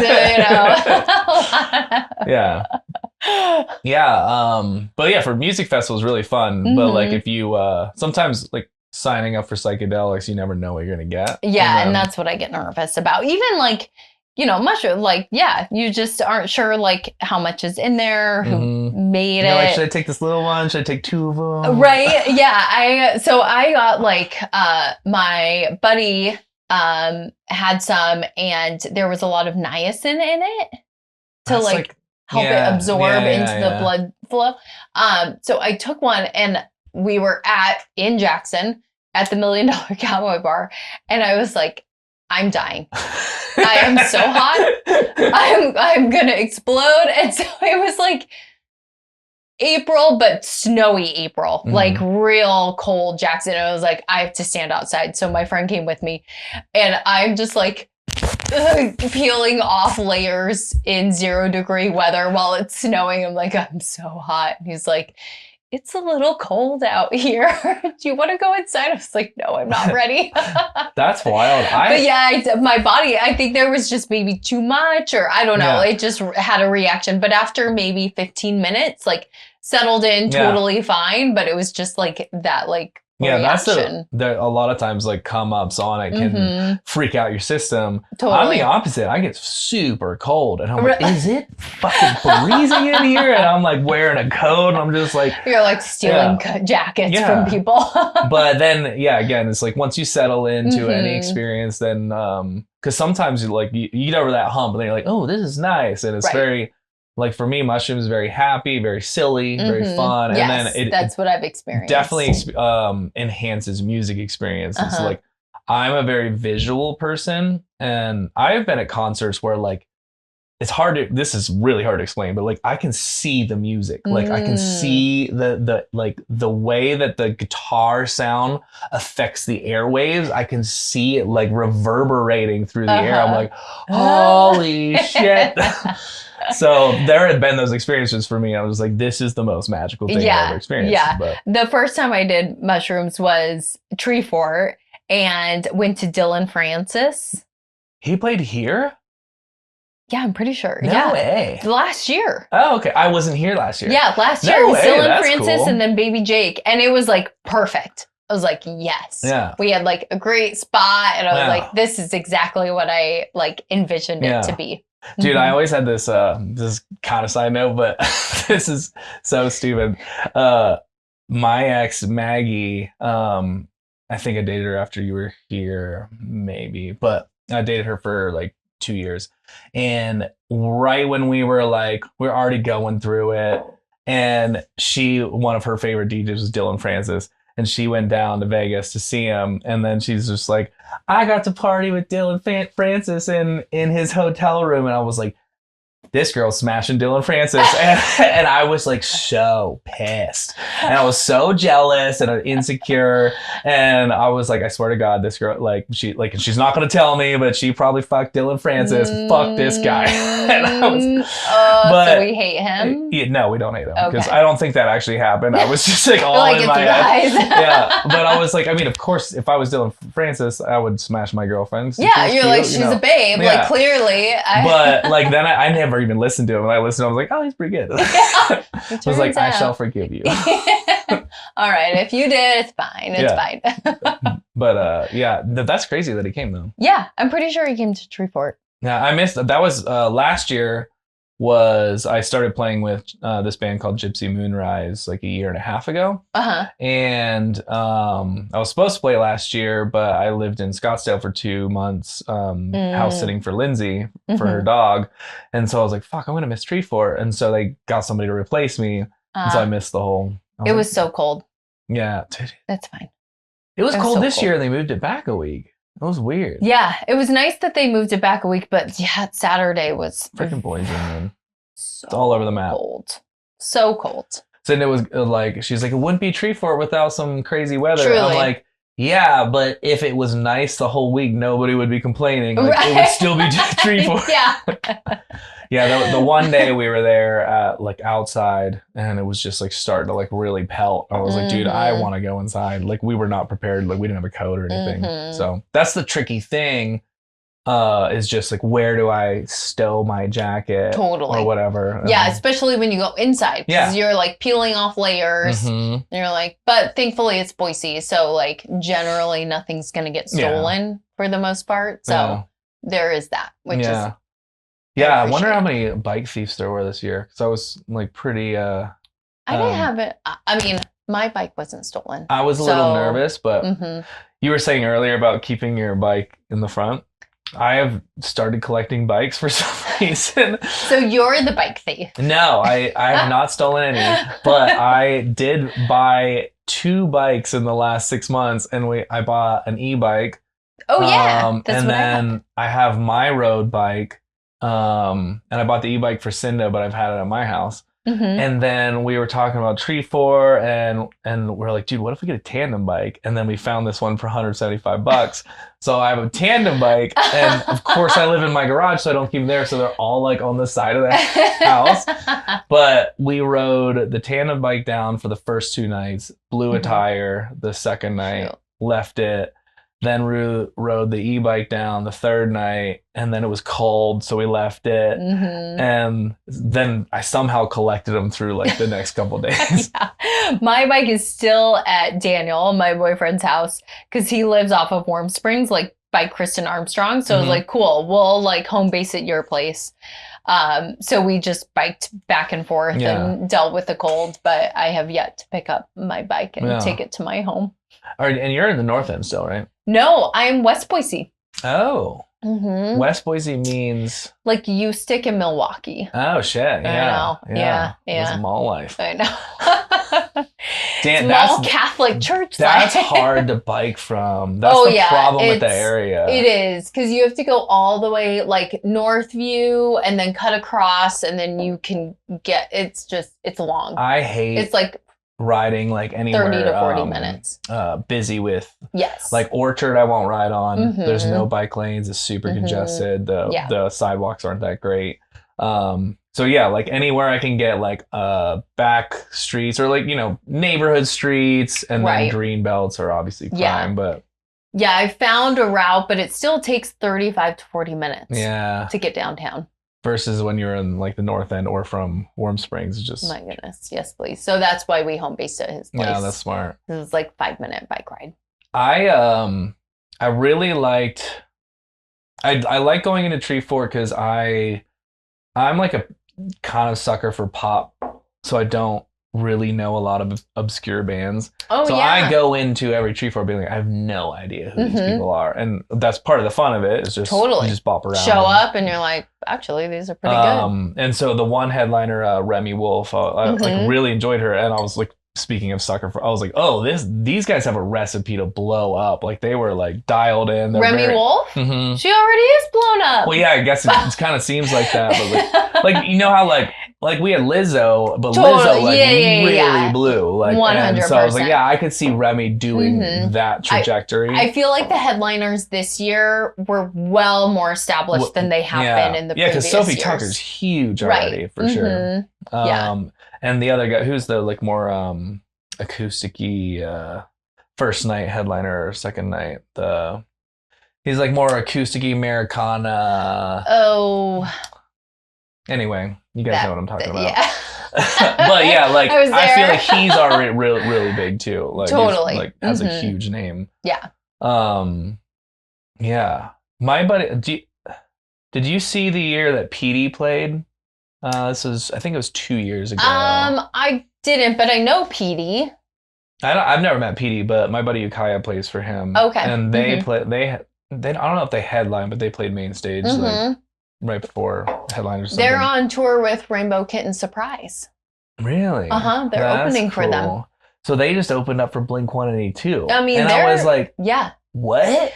but for music festivals, really fun. But like if you sometimes like signing up for psychedelics, you never know what you're gonna get. And that's what I get nervous about. Even like, mushroom, like, you just aren't sure like how much is in there, who made it. Like, should I take this little one? Should I take 2 of them? Right. Yeah. So I got like, my buddy, had some and there was a lot of niacin in it to like help it absorb into the blood flow. So I took one and we were in Jackson at the $1 Million Cowboy Bar. And I was like, I'm dying. I am so hot. I'm going to explode. And so it was like April, but snowy April, like real cold Jackson. And I was like, I have to stand outside. So my friend came with me and I'm just like peeling off layers in 0-degree weather while it's snowing. I'm like, I'm so hot. And he's like, it's a little cold out here. Do you want to go inside? I was like, no, I'm not ready. That's wild. But my body, I think there was just maybe too much or I don't know. It just had a reaction. But after maybe 15 minutes, like settled in totally fine. But it was just like that, like, reaction. That's a lot of times like come ups on it can freak out your system. Totally. I'm the opposite. I get super cold and I'm like, is it fucking freezing in here? And I'm like wearing a coat and I'm just like, you're like stealing jackets from people. But then again, it's like once you settle into any experience, then because sometimes you get over that hump and then you're like, oh, this is nice, and it's very. Like for me, mushrooms very happy, very silly, very fun, and then that's what I've experienced. Definitely enhances music experience. It's like I'm a very visual person, and I've been at concerts where like it's hard to. This is really hard to explain, but like I can see the music, like I can see the like the way that the guitar sound affects the airwaves. I can see it like reverberating through the air. I'm like, holy shit. So there had been those experiences for me. I was like, this is the most magical thing I've ever experienced. Yeah. But the first time I did mushrooms was Tree Fort and went to Dylan Francis. He played here? Yeah, I'm pretty sure. No way. Last year. Oh, okay. I wasn't here last year. Yeah, last year. It was Dylan Francis and then Baby Jake. And it was like perfect. I was like, yes. Yeah. We had like a great spot. And I was like, this is exactly what I like envisioned it to be. Dude, I always had this kind of side note, but this is so stupid. My ex, Maggie, I think I dated her after you were here, maybe, but I dated her for like 2 years. And right when we were already going through it, and one of her favorite DJs was Dylan Francis. and she went down to Vegas to see him. And then she's just like, I got to party with Dylan Francis in his hotel room. And I was like, this girl's smashing Dylan Francis. And I was like so pissed. And I was so jealous and insecure. And I was like, I swear to God, this girl, like, she's not going to tell me, but she probably fucked Dylan Francis. Fuck this guy. And I was, so we hate him? No, we don't hate him. Because I don't think that actually happened. I was just like all like in my head. Yeah. But I was like, I mean, of course, if I was Dylan Francis, I would smash my girrend. Yeah, you're cute, like, she's a babe. Yeah. Like, clearly. But like, then I never even listened to him. When I listened, I was like, oh, he's pretty good. Yeah, I was like, I shall forgive you. All right, if you did, it's fine. It's fine. But yeah, that's crazy that he came though. Yeah, I'm pretty sure he came to Treefort. Yeah, I missed that. That was last year. I started playing with this band called Gypsy Moonrise like a year and a half ago. And I was supposed to play last year, but I lived in Scottsdale for 2 months, house sitting for Lindsay for her dog. And so I was like, fuck, I'm going to miss Treefort. And so they got somebody to replace me. And so I missed the whole... It was so cold. Yeah. That's fine. It was cold this year and they moved it back a week. It was weird. Yeah, it was nice that they moved it back a week, but yeah, Saturday was freaking Boise, man. So it's all over the map. Cold. So cold. So it was like, she's like, it wouldn't be Treefort without some crazy weather. Truly. I'm like, yeah, but if it was nice the whole week, nobody would be complaining. Like, it would still be Treefort. Yeah. Yeah, the one day we were there like outside and it was just like starting to like really pelt. I was like, dude, I want to go inside. Like we were not prepared. Like we didn't have a coat or anything. So that's the tricky thing is just like, where do I stow my jacket or whatever? Yeah, especially when you go inside because you're like peeling off layers. And you're like, but thankfully it's Boise. So like generally nothing's going to get stolen for the most part. So there is that, which is... Yeah, I wonder how many bike thieves there were this year. Because I was like pretty... I didn't have it. I mean, my bike wasn't stolen. I was a little nervous, but you were saying earlier about keeping your bike in the front. I have started collecting bikes for some reason. So you're the bike thief. No, I have not stolen any. But I did buy 2 bikes in the last 6 months. And I bought an e-bike. Oh, yeah. And then I have my road bike. And I bought the e-bike for Cinda, but I've had it at my house. And then we were talking about Treefort and we're like, dude, what if we get a tandem bike? And then we found this one for $175. So I have a tandem bike. And of course I live in my garage, so I don't keep them there. So they're all like on the side of the house. But we rode the tandem bike down for the first 2 nights, blew a tire the second night, left it. Then rode the e-bike down the 3rd night, and then it was cold, so we left it. And then I somehow collected them through like the next couple days. My bike is still at Daniel, my boyfriend's house, because he lives off of Warm Springs, like by Kristen Armstrong. So I was like, cool, we'll like home base at your place. So we just biked back and forth and dealt with the cold, but I have yet to pick up my bike and take it to my home. All right, and you're in the North End still, right? No, I'm West Boise. Oh. West Boise means... like you stick in Milwaukee. Oh, shit. Yeah. I know. Yeah. It's mall life. I know. Damn, small Catholic church. That's hard to bike from. That's the problem with the area. It is, because you have to go all the way like Northview and then cut across and then you can get... it's long. I hate... it's like... riding like anywhere 30 to 40 minutes busy with yes like Orchard I won't ride on. There's no bike lanes, it's super congested, the sidewalks aren't that great, so yeah, like anywhere I can get like back streets or like, you know, neighborhood streets, and then green belts are obviously prime. But yeah, I found a route, but it still takes 35 to 40 minutes to get downtown. Versus when you're in like the North End or from Warm Springs, just... my goodness, yes, please. So that's why we home based at his place. Yeah, that's smart. It was like 5-minute bike ride. I really liked... I like going into Treefort because I'm like a kind of sucker for pop, so I don't really know a lot of obscure bands. So I go into every Treefort being like, I have no idea who these people are, and that's part of the fun of it. Is just you just bop around, show up, and you're like, actually, these are pretty good. And so the one headliner, Remy Wolf, I like really enjoyed her, and I was like speaking of sucker for, I was like, oh, these guys have a recipe to blow up. Like they were like dialed in. Remy Wolf? Mm-hmm. She already is blown up. Well, yeah, I guess it kind of seems like that. But like you know how like we had Lizzo, but Lizzo like really blew. Like 100%. And so I was like, yeah, I could see Remy doing that trajectory. I feel like the headliners this year were well more established than they have been in the previous years. Yeah, because Sophie Tucker's huge already, for sure. And the other guy, who's the like more acoustic-y first night headliner or second night? He's like more acoustic-y Americana. Oh. Anyway, you guys know what I'm talking about. Yeah. But yeah, like I feel like he's already really big too. Like totally. Like has a huge name. Yeah. Yeah. My buddy, did you see the year that Petey played? I think it was 2 years ago. I didn't, but I know Petey. I've never met Petey, but my buddy Ukiah plays for him. Okay. And they play. I don't know if they headline, but they played main stage like right before headliners. They're on tour with Rainbow Kitten Surprise. Really? They're opening for them. So they just opened up for Blink-182. I mean, and I was like, yeah. What?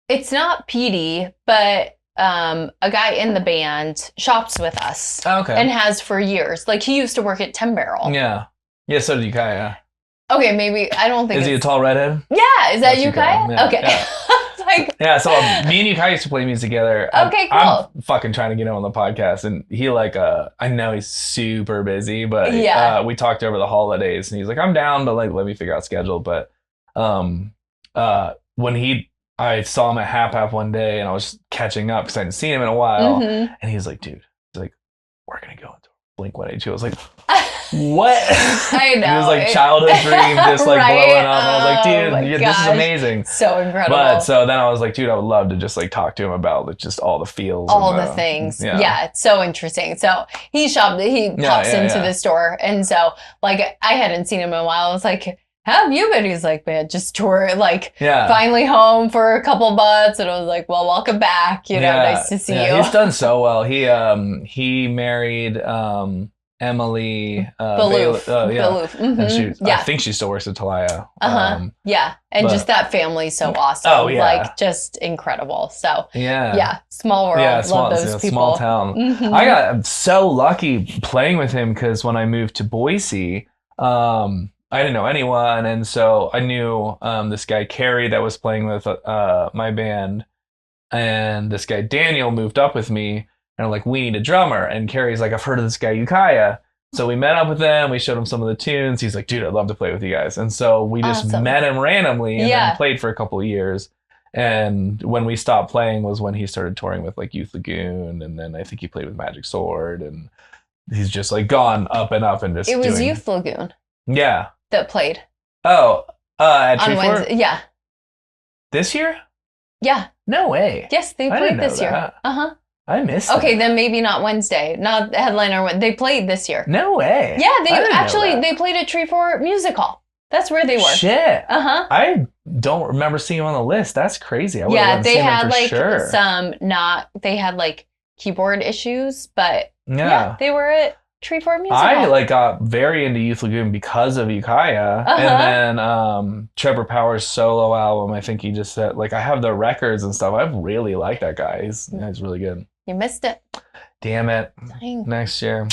It's not Petey, but a guy in the band shops with us. Okay. And has for years. Like he used to work at 10 Barrel. Yeah. Yeah, so did Ukiah. Okay, maybe I don't think Is he a tall redhead? Yeah, is that Ukiah? Yeah, okay. Yeah. Yeah, so me and Ukiah used to play music together. Okay, cool. I'm fucking trying to get him on the podcast, and he I know he's super busy, but we talked over the holidays, and he's like, I'm down, but like let me figure out schedule. But when I saw him at Hap one day, and I was catching up because I hadn't seen him in a while, and he's like, dude, we're gonna go into Blink-182. I was like, what? I know. It was like childhood dream just like blowing up. I was like, dude, this is amazing. So incredible. But so then I was like, dude, I would love to just like talk to him about like, just all the feels. All the things. Yeah. It's so interesting. So he pops into the store. And so like I hadn't seen him in a while. I was like, how have you been? He's like, man, just tour, finally home for a couple months. And I was like, well, welcome back. Nice to see you. He's done so well. He married Emily Baloof. And I think she still works at Talaya. And just that family's so awesome. Oh yeah, like just incredible. So small world. Yeah, love those people. Small town. I got so lucky playing with him because when I moved to Boise, I didn't know anyone, and so I knew this guy Carrie that was playing with my band, and this guy Daniel moved up with me. And I'm like, we need a drummer. And Carrie's like, I've heard of this guy, Ukiah. So we met up with them. We showed him some of the tunes. He's like, dude, I'd love to play with you guys. And so we just met him randomly and then played for a couple of years. And when we stopped playing was when he started touring with like Youth Lagoon. And then I think he played with Magic Sword. And he's just like gone up and up and just It was Youth Lagoon. Yeah. That played. Oh, at on Wednesday. Yeah. This year? Yeah. No way. Yes, they played this year. I missed Okay, then maybe not Wednesday. Not the headliner. They played this year. No way. Yeah, they played at Tree Fort Music Hall. That's where they were. Shit. I don't remember seeing them on the list. That's crazy. They had they had like keyboard issues, but they were at Tree Fort Music Hall. I got very into Youth Lagoon because of Ukiah. And then Trevor Power's solo album, I think he just said, I have the records and stuff. I really like that guy. He's really good. You missed it. Damn it. Dang. Next year.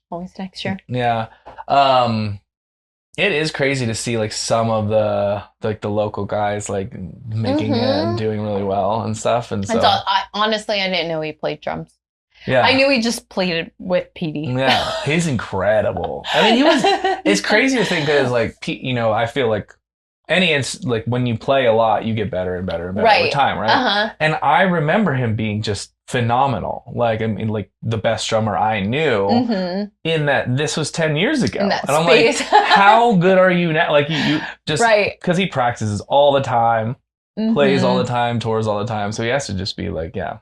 Always next year. Yeah. It is crazy to see some of the local guys making it and doing really well and stuff. And so honestly, I didn't know he played drums. Yeah. I knew he just played it with Petey. Yeah, he's incredible. I mean, it's crazy to think that I feel like when you play a lot, you get better and better and better over time, right? And I remember him being just phenomenal. The best drummer I knew in that this was 10 years ago. And I'm like, how good are you now? You just, because he practices all the time, plays all the time, tours all the time. So he has to just be yeah.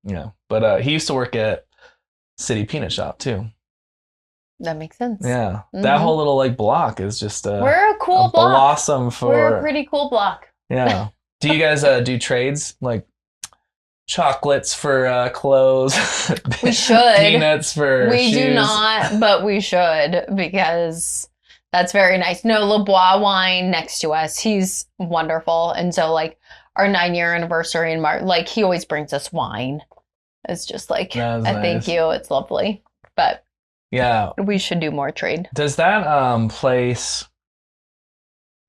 Yeah, but he used to work at City Peanut Shop too. That makes sense. Yeah, that whole little block is just we're a cool block. Blossom for. We're a pretty cool block. Yeah. Do you guys do trades chocolates for clothes. We should. Peanuts for We shoes. do not, but we should, because that's very nice. No, LeBois wine next to us. He's wonderful. And so like our 9-year anniversary in March, like he always brings us wine. It's just like a nice. Thank you. It's lovely. But yeah, we should do more trade. Does that place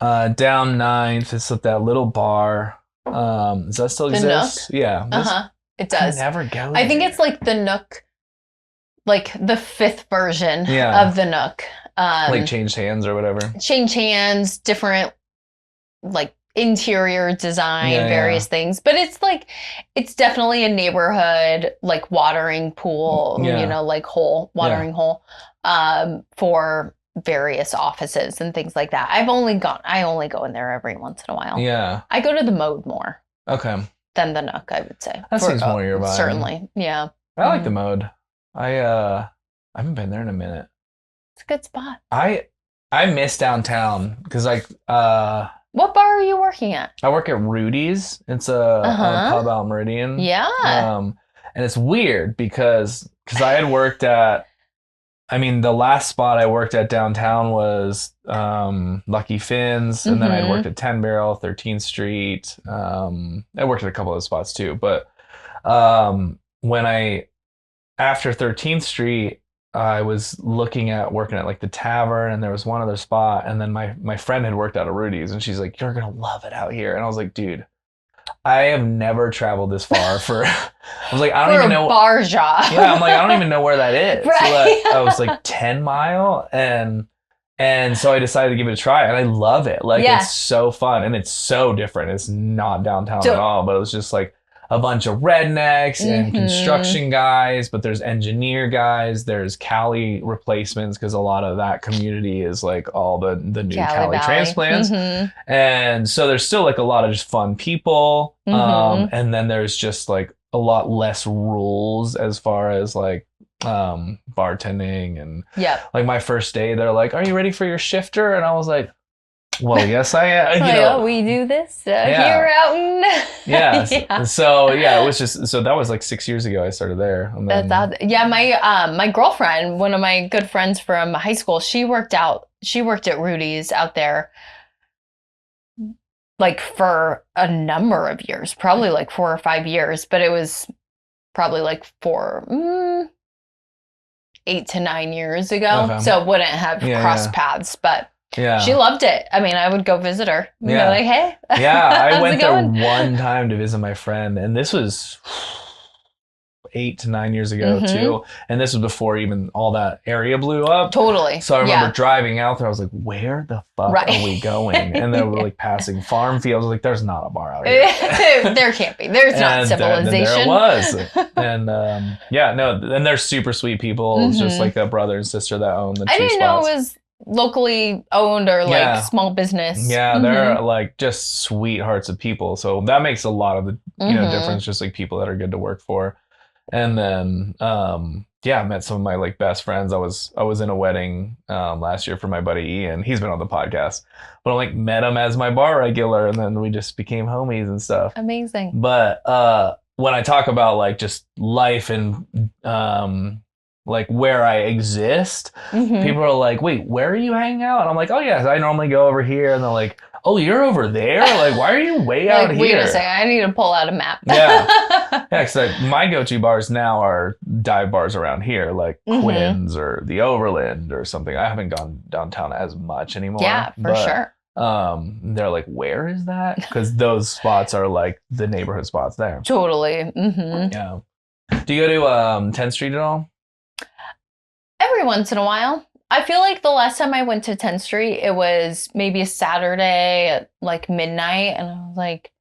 down 9th, it's at that little bar, does that still exist? Nook? Yeah. It does. I never go I think there. it's like the Nook, like the 5th version of the Nook. Like changed hands or whatever. Change hands, different like interior design, various things. But it's like, it's definitely a neighborhood, like watering pool, like watering hole for various offices and things like that. I only go in there every once in a while. Yeah. I go to the Mode more. Okay. Than the Nook, I would say. That seems more your vibe. Certainly. Yeah. I like the Mode. I haven't been there in a minute. It's a good spot. I miss downtown because like what bar are you working at? I work at Rudy's. It's a pub out in Meridian. Yeah. And it's weird because I had worked at, I mean, the last spot I worked at downtown was Lucky Finn's, and then I'd worked at 10 Barrel, 13th Street. I worked at a couple of spots too, but after 13th Street, I was looking at working at like the Tavern, and there was one other spot, and then my friend had worked out at Rudy's, and she's like, "You're gonna love it out here," and I was like, "Dude, I have never traveled this far for." I was like, "I don't even know bar job." Yeah, I'm like, I don't even know where that is. Right. So I was like 10 Mile, and so I decided to give it a try, and I love it. Like it's so fun, and it's so different. It's not downtown at all, but it was just like a bunch of rednecks and construction guys, but there's engineer guys, there's Cali replacements, because a lot of that community is like all the new Cali transplants. And so there's still like a lot of just fun people. And then there's just like a lot less rules as far as like bartending. And like my first day, they're like, "Are you ready for your shifter?" And I was like, "Well, yes, I am." We do this here out in... So it was just, so that was like 6 years ago I started there. And then... my girlfriend, one of my good friends from high school, she worked at Rudy's out there like for a number of years, probably like 4 or 5 years, but it was probably like 8 to 9 years ago. Okay. So it wouldn't have crossed paths, but she loved it. I mean, I would go visit her. Be like, "Hey." I went there one time to visit my friend, and this was 8 to 9 years ago too. And this was before even all that area blew up. Totally. So I remember driving out there. I was like, "Where the fuck are we going?" And then we're like passing farm fields. I was like, "There's not a bar out here." There can't be. There's not civilization. There was. And and they're super sweet people. It's just like a brother and sister that own the two spots. I didn't know it was locally owned or like small business. They're like just sweethearts of people, so that makes a lot of the difference, just like people that are good to work for. And then I met some of my like best friends. I was in a wedding last year for my buddy Ian. He's been on the podcast, but I like met him as my bar regular, and then we just became homies and stuff. Amazing. But when I talk about like just life and like where I exist, people are like, "Wait, where are you hanging out?" And I'm like, "Oh yeah, I normally go over here." And they're like, "Oh, you're over there? Like, why are you way out here?" Wait a second, I need to pull out a map. Because my go-to bars now are dive bars around here, like Quinn's or the Overland or something. I haven't gone downtown as much anymore. Yeah, for sure. They're like, "Where is that?" Because those spots are like the neighborhood spots there. Totally. Yeah. Do you go to 10th Street at all? Every once in a while. I feel like the last time I went to 10th Street, it was maybe a Saturday at like midnight. And I was like,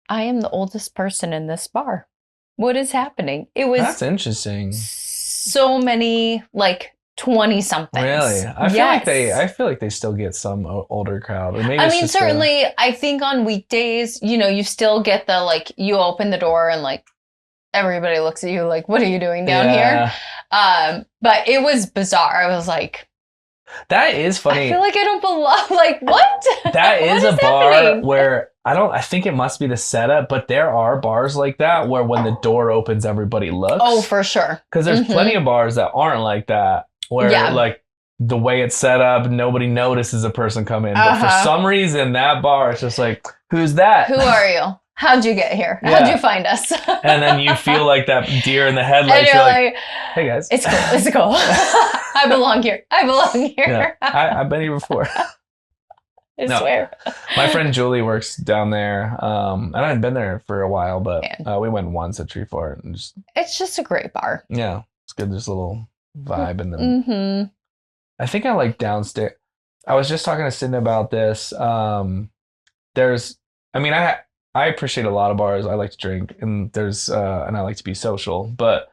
"I am the oldest person in this bar. What is happening?" It was... That's interesting. So many like 20-somethings. Really? I feel like they still get some older crowd. Or maybe I mean, certainly, I think on weekdays, you still get the like, you open the door and like, everybody looks at you like, "What are you doing down here?" But it was bizarre. I was like, That is funny. I feel like I don't belong. Like, what? That is a bar happening? where I think it must be the setup, but there are bars like that where when the door opens, everybody looks. Oh, for sure. Because there's plenty of bars that aren't like that, where like the way it's set up, nobody notices a person come in. But for some reason, that bar, it's just like, who's that? Who are you? How'd you get here? How'd you find us? And then you feel like that deer in the headlights. You're like, hey guys. It's cool. It's cool. I belong here. I belong here. Yeah, I've been here before. I swear. My friend Julie works down there. And I hadn't been there for a while, but we went once at Treefort. And it's just a great bar. Yeah, it's good. There's a little vibe. And then I think I like downstairs. I was just talking to Sydney about this. I appreciate a lot of bars. I like to drink, and and I like to be social, but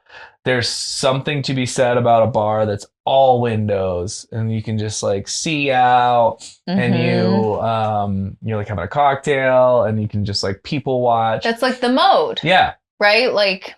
there's something to be said about a bar that's all windows and you can just like see out and you're like having a cocktail and you can just like people watch. That's like the mode. Yeah. Right? Like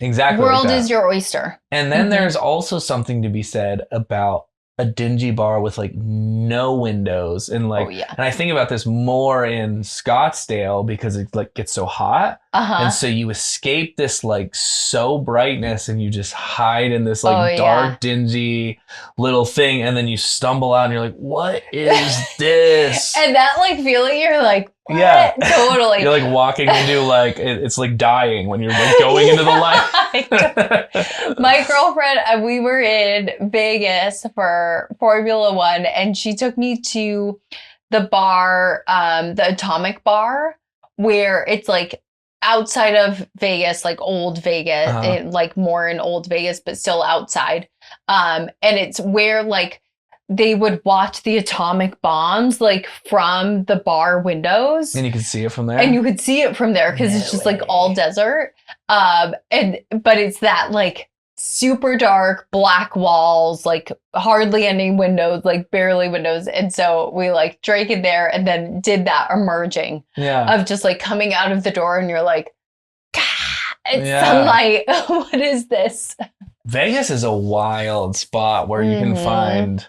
exactly. World is your oyster. And then there's also something to be said about a dingy bar with like no windows and like and I think about this more in Scottsdale because it like gets so hot and so you escape this like so brightness and you just hide in this like dark dingy little thing and then you stumble out and you're like, what is this? And that like feeling, you're like, what? Yeah, totally. You're like walking into like it's like dying when you're like going into the light. My girlfriend, we were in Vegas for Formula One, and she took me to the bar, the Atomic Bar, where it's like outside of Vegas, like old Vegas, like more in old Vegas, but still outside. And it's where like they would watch the atomic bombs like from the bar windows. And you could see it from there? And you could see it from there because it's just like all desert. But it's that like super dark black walls, like hardly any windows, like barely windows. And so we like drank in there and then did that emerging of just like coming out of the door and you're like, it's sunlight. What is this? Vegas is a wild spot where you can find...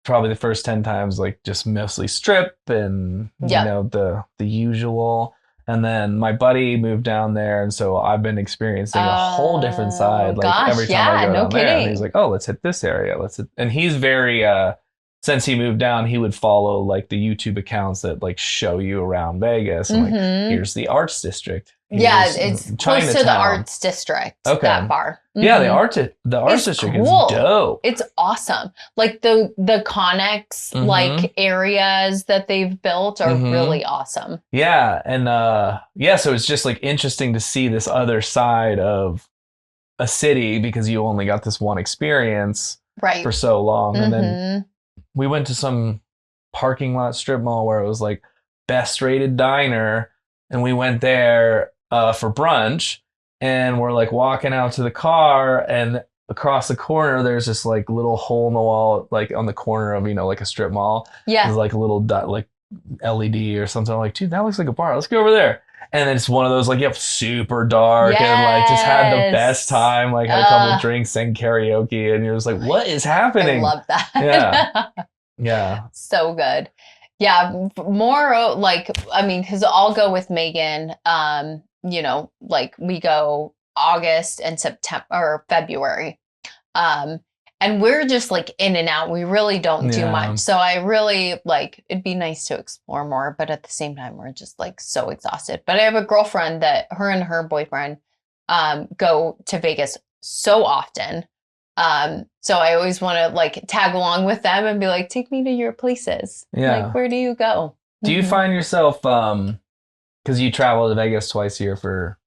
probably the first 10 times like just mostly strip and you know the usual, and then my buddy moved down there and so I've been experiencing a whole different side like every time I go down there and he's like, oh, let's hit this area, and he's very since he moved down he would follow like the YouTube accounts that like show you around Vegas and like here's the arts district. It's close to the arts district. That bar. Yeah, the arts district is dope. It's awesome. Like the Connex like areas that they've built are really awesome. Yeah, and so it's just like interesting to see this other side of a city because you only got this one experience for so long, and then we went to some parking lot strip mall where it was like best rated diner, and we went there for brunch, and we're like walking out to the car, and across the corner there's this like little hole in the wall, like on the corner of like a strip mall. There's like a little like LED or something. I'm like, dude, that looks like a bar. Let's go over there. And then it's one of those like super dark and like just had the best time. Like had a couple of drinks, sang karaoke, and you're just like, what is happening? I love that. Yeah, yeah, so good. Yeah, more like because I'll go with Megan. Like we go August and September or February. And we're just like in and out. We really don't do much. So I really it'd be nice to explore more, but at the same time, we're just like so exhausted. But I have a girlfriend that her and her boyfriend go to Vegas so often. So I always want to like tag along with them and be like, take me to your places. Yeah. Like, where do you go? Do you find yourself, because you travel to Vegas twice a year for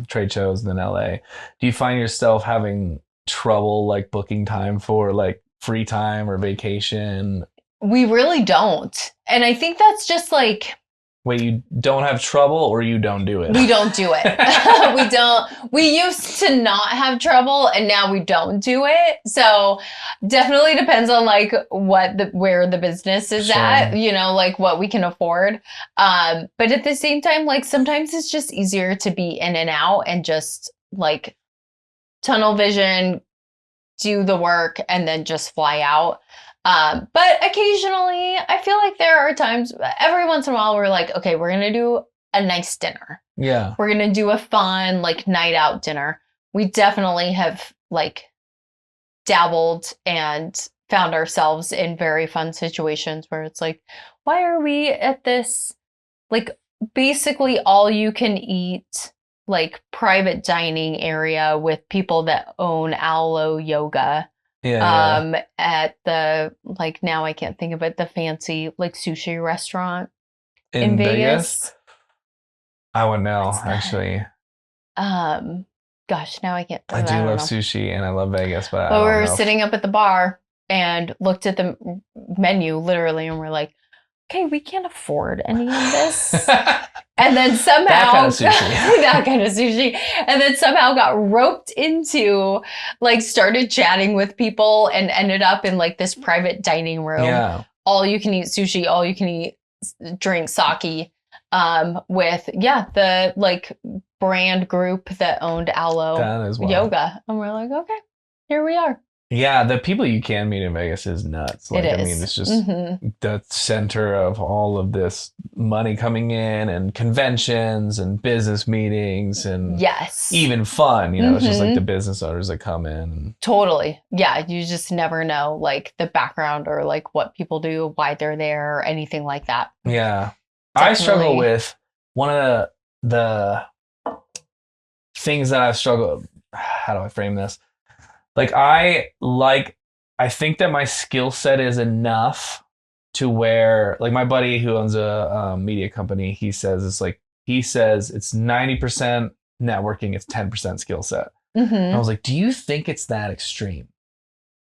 trade shows and then LA, do you find yourself having trouble like booking time for like free time or vacation? We really don't. And I think that's just like... Wait, you don't have trouble or you don't do it? We don't do it. We don't. We used to not have trouble and now we don't do it. So definitely depends on like where the business is at, like what we can afford. But at the same time, like sometimes it's just easier to be in and out and just like tunnel vision, do the work and then just fly out. But occasionally I feel like there are times, every once in a while, we're like, okay, we're going to do a nice dinner. Yeah. We're going to do a fun, like, night out dinner. We definitely have, like, dabbled and found ourselves in very fun situations where it's like, why are we at this, like, basically all you can eat, like, private dining area with people that own Aloe Yoga. At the, like, now I can't think of it, the fancy, like, sushi restaurant in Vegas. I wouldn't know, actually. Gosh, now I can't. I do love sushi and I love Vegas, but we were sitting up at the bar and looked at the menu literally, and we're like, okay, we can't afford any of this. And then somehow that kind of sushi, and then somehow got roped into, like, started chatting with people and ended up in, like, this private dining room. Yeah. All you can eat sushi, all you can eat drink sake. With the, like, brand group that owned Aloe Yoga. And we're like, okay, here we are. Yeah, the people you can meet in Vegas is nuts. Like, I mean, it's just the center of all of this money coming in, and conventions and business meetings, and even fun, it's just like the business owners that come in. Totally. Yeah, you just never know, like, the background or, like, what people do, why they're there, or anything like that. Yeah. Definitely. I struggle with one of the things that I've struggled. How do I frame this? Like, I think that my skill set is enough to where, like, my buddy who owns a media company, he says it's 90% networking, it's 10% skill set. And I was like, do you think it's that extreme?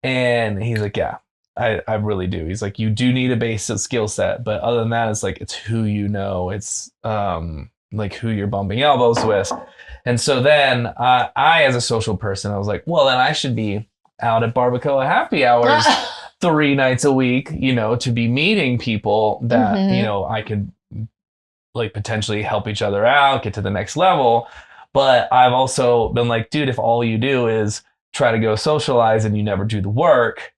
And he's like, yeah. I really do. He's like, you do need a basic skill set, but other than that, it's like, it's who you know, it's like who you're bumping elbows with. And so then I, as a social person, I was like, well, then I should be out at Barbacoa happy hours 3 nights a week, to be meeting people that, I could, like, potentially help each other out, get to the next level. But I've also been like, dude, if all you do is try to go socialize and you never do the work,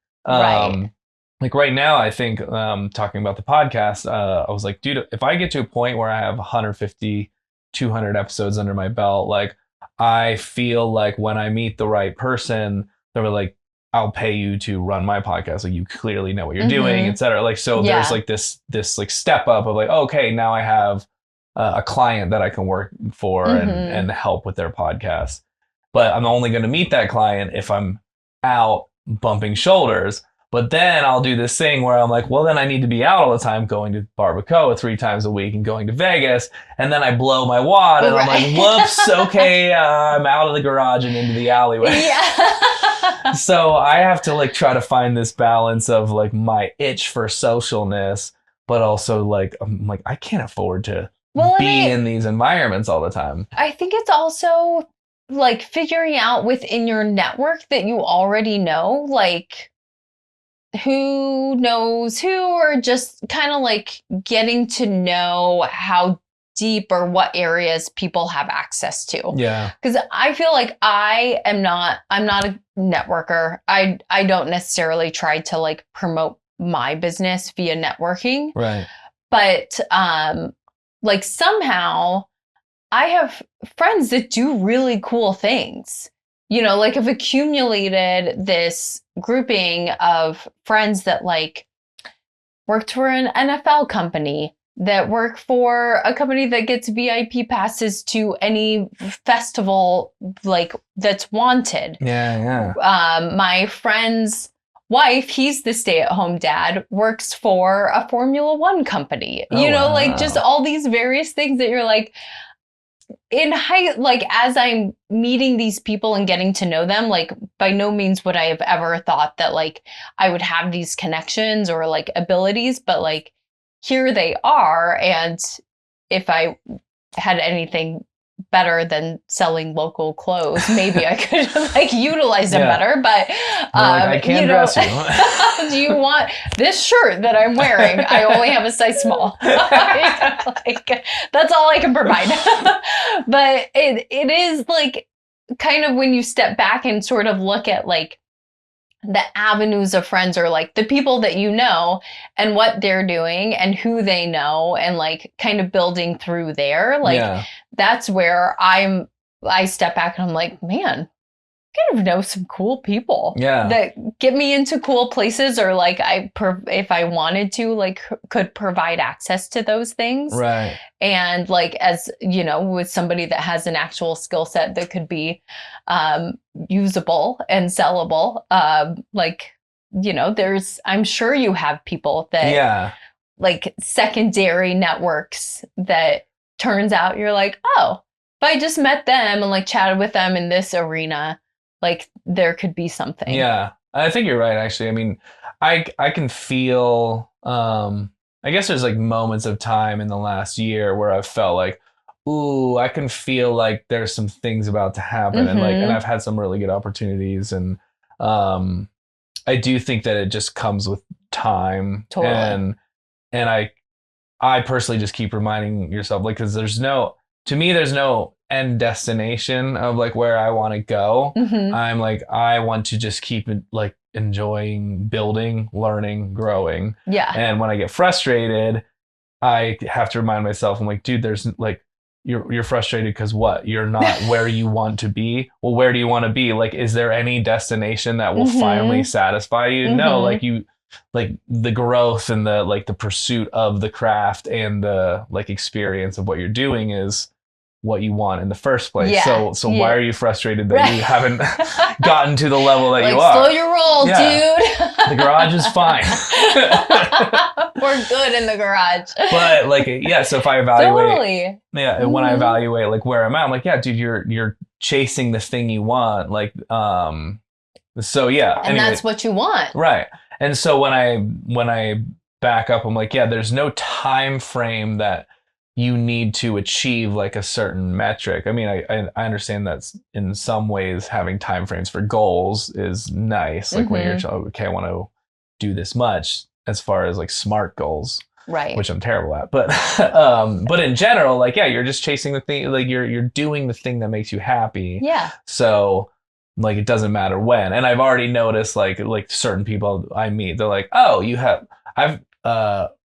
like right now, I think, talking about the podcast, I was like, dude, if I get to a point where I have 150, 200 episodes under my belt, like, I feel like when I meet the right person, they're like, I'll pay you to run my podcast. Like, you clearly know what you're doing, et cetera. Like, so there's like this like step up of like, okay, now I have a client that I can work for and help with their podcast. But I'm only going to meet that client if I'm out bumping shoulders. But then I'll do this thing where I'm like, well, then I need to be out all the time, going to Barbacoa 3 times a week and going to Vegas. And then I blow my wad and I'm like, whoops, okay, I'm out of the garage and into the alleyway. Yeah. So I have to, like, try to find this balance of, like, my itch for socialness, but also, like, I'm like, I can't afford to be in these environments all the time. I think it's also, like, figuring out within your network that you already know, like, who knows who, or just kind of, like, getting to know how deep or what areas people have access to. Yeah. Because I feel like I'm not a networker. I don't necessarily try to, like, promote my business via networking. Right. But like, somehow I have friends that do really cool things. Like, I've accumulated this grouping of friends that, like, worked for an NFL company, that work for a company that gets VIP passes to any festival, like, that's wanted. Yeah. My friend's wife, he's the stay-at-home dad, works for a Formula One company. Wow. Like, just all these various things that you're like, like, as I'm meeting these people and getting to know them, like, by no means would I have ever thought that, like, I would have these connections or, like, abilities, but, like, here they are. And if I had anything better than selling local clothes, maybe I could, like, utilize them better. But I can't dress you. Do you want this shirt that I'm wearing? I only have a size small. Like, that's all I can provide. But it is, like, kind of, when you step back and sort of look at, like, the avenues of friends are like the people that you know and what they're doing and who they know and like kind of building through there. Like that's where I step back and I'm like, man, I kind of know some cool people that get me into cool places, or like if I wanted to, like could provide access to those things. Right. And like, as you know, with somebody that has an actual skill set that could be usable and sellable, like, you know, I'm sure you have people that like secondary networks that turns out you're like, oh, if I just met them and like chatted with them in this arena, like there could be something. Yeah, I think you're right, actually. I mean, I can feel, I guess there's like moments of time in the last year where I've felt like, ooh, I can feel like there's some things about to happen. And like, and I've had some really good opportunities. And I do think that it just comes with time. Totally. And I personally just keep reminding yourself, like, because there's no end destination of like where I want to go. I'm like, I want to just keep like enjoying building, learning, growing. Yeah. And when I get frustrated, I have to remind myself, I'm like, dude, there's like, you're frustrated because what? You're not where you want to be. Well, where do you want to be? Like, is there any destination that will finally satisfy you? No, like like the growth and the like the pursuit of the craft and the like experience of what you're doing is what you want in the first place. Yeah. So why are you frustrated that you haven't gotten to the level that like, you are? Slow your roll, dude. The garage is fine. We're good in the garage. But like, so if I evaluate, when I evaluate like where I'm at, I'm like, yeah, dude, you're chasing the thing you want. Like, so yeah. And that's what you want. Right. And so when I back up, I'm like, yeah, there's no time frame that you need to achieve like a certain metric. I mean, I understand that in some ways having timeframes for goals is nice. Like when you're okay, I want to do this much as far as like SMART goals, right? Which I'm terrible at. But in general, like, yeah, you're just chasing the thing. Like you're doing the thing that makes you happy. Yeah. So like it doesn't matter when. And I've already noticed like certain people I meet, they're like, oh, I've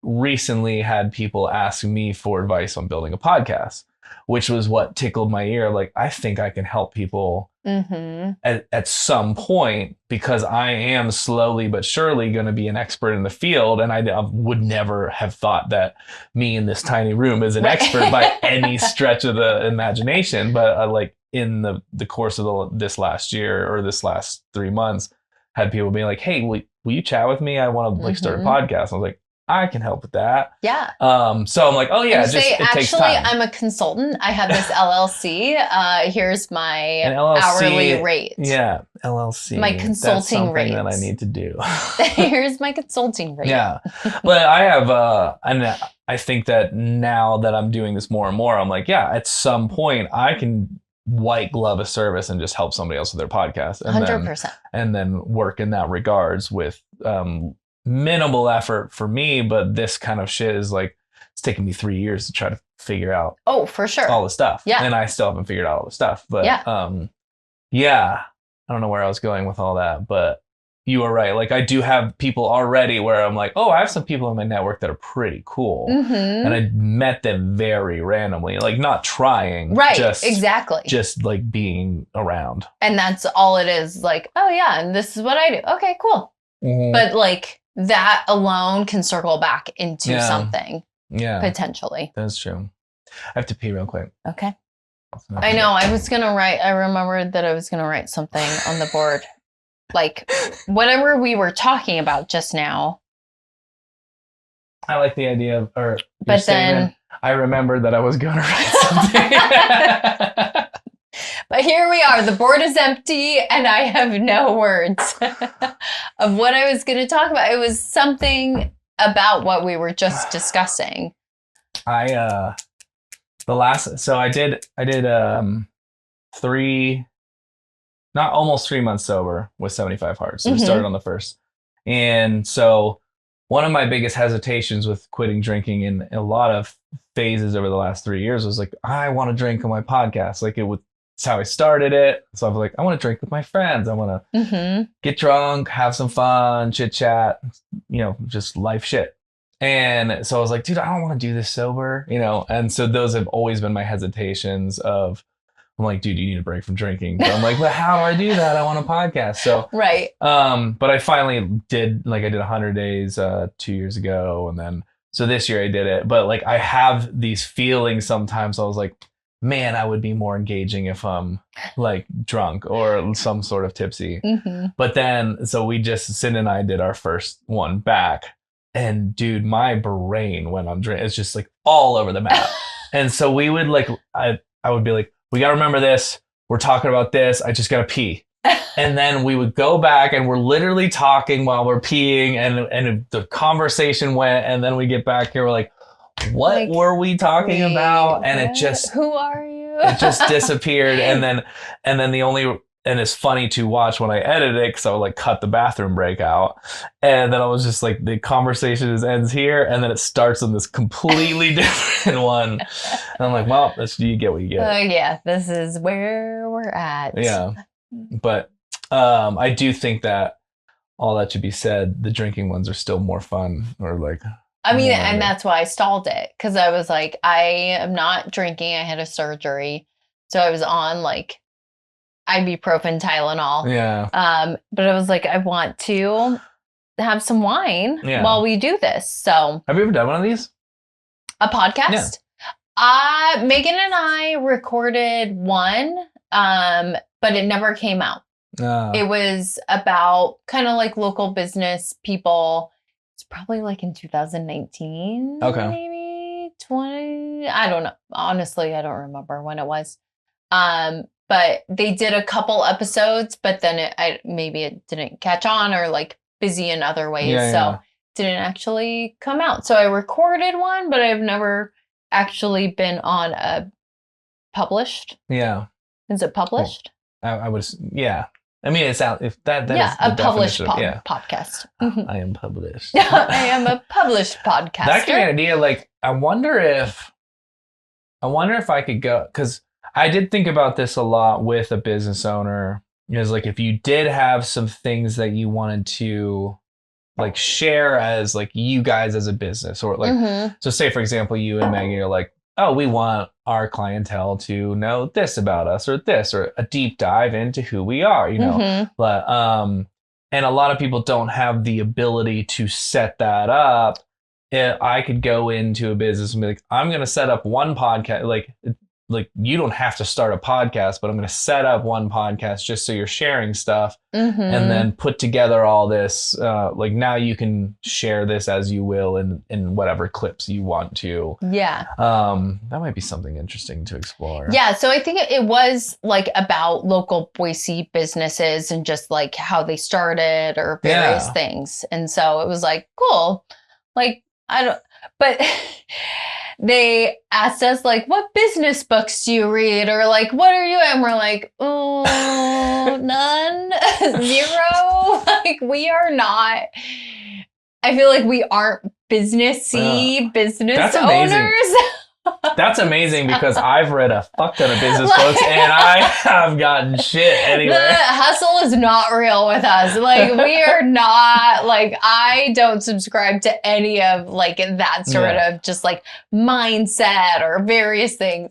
recently had people ask me for advice on building a podcast, which was what tickled my ear. Like, I think I can help people at some point, because I am slowly but surely going to be an expert in the field. And I would never have thought that me in this tiny room is an expert by any stretch of the imagination. But like in the course of this last year or this last 3 months, had people being like, hey, will you chat with me? I want to like start a podcast. I was like, I can help with that. Yeah. So I'm like, oh yeah, it takes time. I'm a consultant. I have this LLC. Here's my hourly rate. Yeah, LLC. My consulting rate. That I need to do. Here's my consulting rate. Yeah, but I have, and I think that now that I'm doing this more and more, I'm like, yeah, at some point I can white glove a service and just help somebody else with their podcast. 100%. And then work in that regards with minimal effort for me, but this kind of shit is like, it's taken me 3 years to try to figure out for sure all the stuff. Yeah. And I still haven't figured out all the stuff. But yeah, I don't know where I was going with all that, but you are right. Like I do have people already where I'm like, oh, I have some people in my network that are pretty cool. And I met them very randomly, like not trying. Right, exactly. Just like being around. And that's all it is. Like, oh yeah, and this is what I do. Okay, cool. But like, that alone can circle back into something. Yeah. Potentially. That's true. I have to pee real quick. Okay. I know. I remembered that I was going to write something on the board. Like whatever we were talking about just now. I like the idea of, but then I remembered that I was going to write something. But here we are. The board is empty and I have no words of what I was going to talk about. It was something about what we were just discussing. I did almost 3 months sober with 75 Hard. So we started on the 1st. And so one of my biggest hesitations with quitting drinking in a lot of phases over the last 3 years was like, I want to drink on my podcast. Like That's how I started it. So I was like, I want to drink with my friends. I want to get drunk, have some fun, chit chat, just life shit. And so I was like, dude, I don't want to do this sober, And so those have always been my hesitations of, I'm like, dude, you need a break from drinking. But I'm like, but how do I do that? I want a podcast. So, right. But I finally did, I did 100 days 2 years ago. And then, so this year I did it. But like, I have these feelings sometimes. I was like, man, I would be more engaging if I'm like drunk or some sort of tipsy. But then, so Sin and I did our first one back. And dude, my brain when I'm drinking, it's just like all over the map. And so we would I would be like, we got to remember this. We're talking about this. I just got to pee. And then we would go back and we're literally talking while we're peeing and the conversation went. And then we get back here. We're like, what were we talking about? And it just, who are you? It just disappeared. And then and it's funny to watch when I edit it because I would cut the bathroom break out. And then I was just like, the conversation ends here. And then it starts on this completely different one. And I'm like, well, you get what you get. Oh, yeah. This is where we're at. Yeah. But I do think that all that should be said, the drinking ones are still more fun and that's why I stalled it. Because I was like, I am not drinking. I had a surgery. So I was on ibuprofen, Tylenol. Yeah. But I was like, I want to have some wine while we do this. So have you ever done one of these? A podcast? Yeah. Megan and I recorded one, but it never came out. It was about kind of local business people. It's probably in 2019. Okay. Maybe 20. I don't know. Honestly, I don't remember when it was. But they did a couple episodes, but then maybe it didn't catch on or busy in other ways. So didn't actually come out. So I recorded one, but I've never actually been on a published. Yeah. Is it published? Well, I would, yeah. I mean, it's out. If that is a published podcast. I am published. I am a published podcaster. That kind of idea, I wonder if I could go, because I did think about this a lot with a business owner. Is if you did have some things that you wanted to share as you guys as a business, or so say for example, you and Megan are like, oh, we want our clientele to know this about us or this, or a deep dive into who we are, but and a lot of people don't have the ability to set that up. I could go into a business and be like, I'm going to set up one podcast, you don't have to start a podcast, but I'm going to set up one podcast just so you're sharing stuff and then put together all this. Now you can share this as you will in whatever clips you want to. Yeah. That might be something interesting to explore. Yeah. So I think it was about local Boise businesses and just how they started or various things. And so it was cool. But they asked us what business books do you read, or what are you, and we're like, oh, none. 0. We are not, I feel we aren't businessy business owners. That's amazing because I've read a fuck ton of business books and I have gotten shit anyway. The hustle is not real with us. We are not I don't subscribe to any of that sort of just mindset or various things.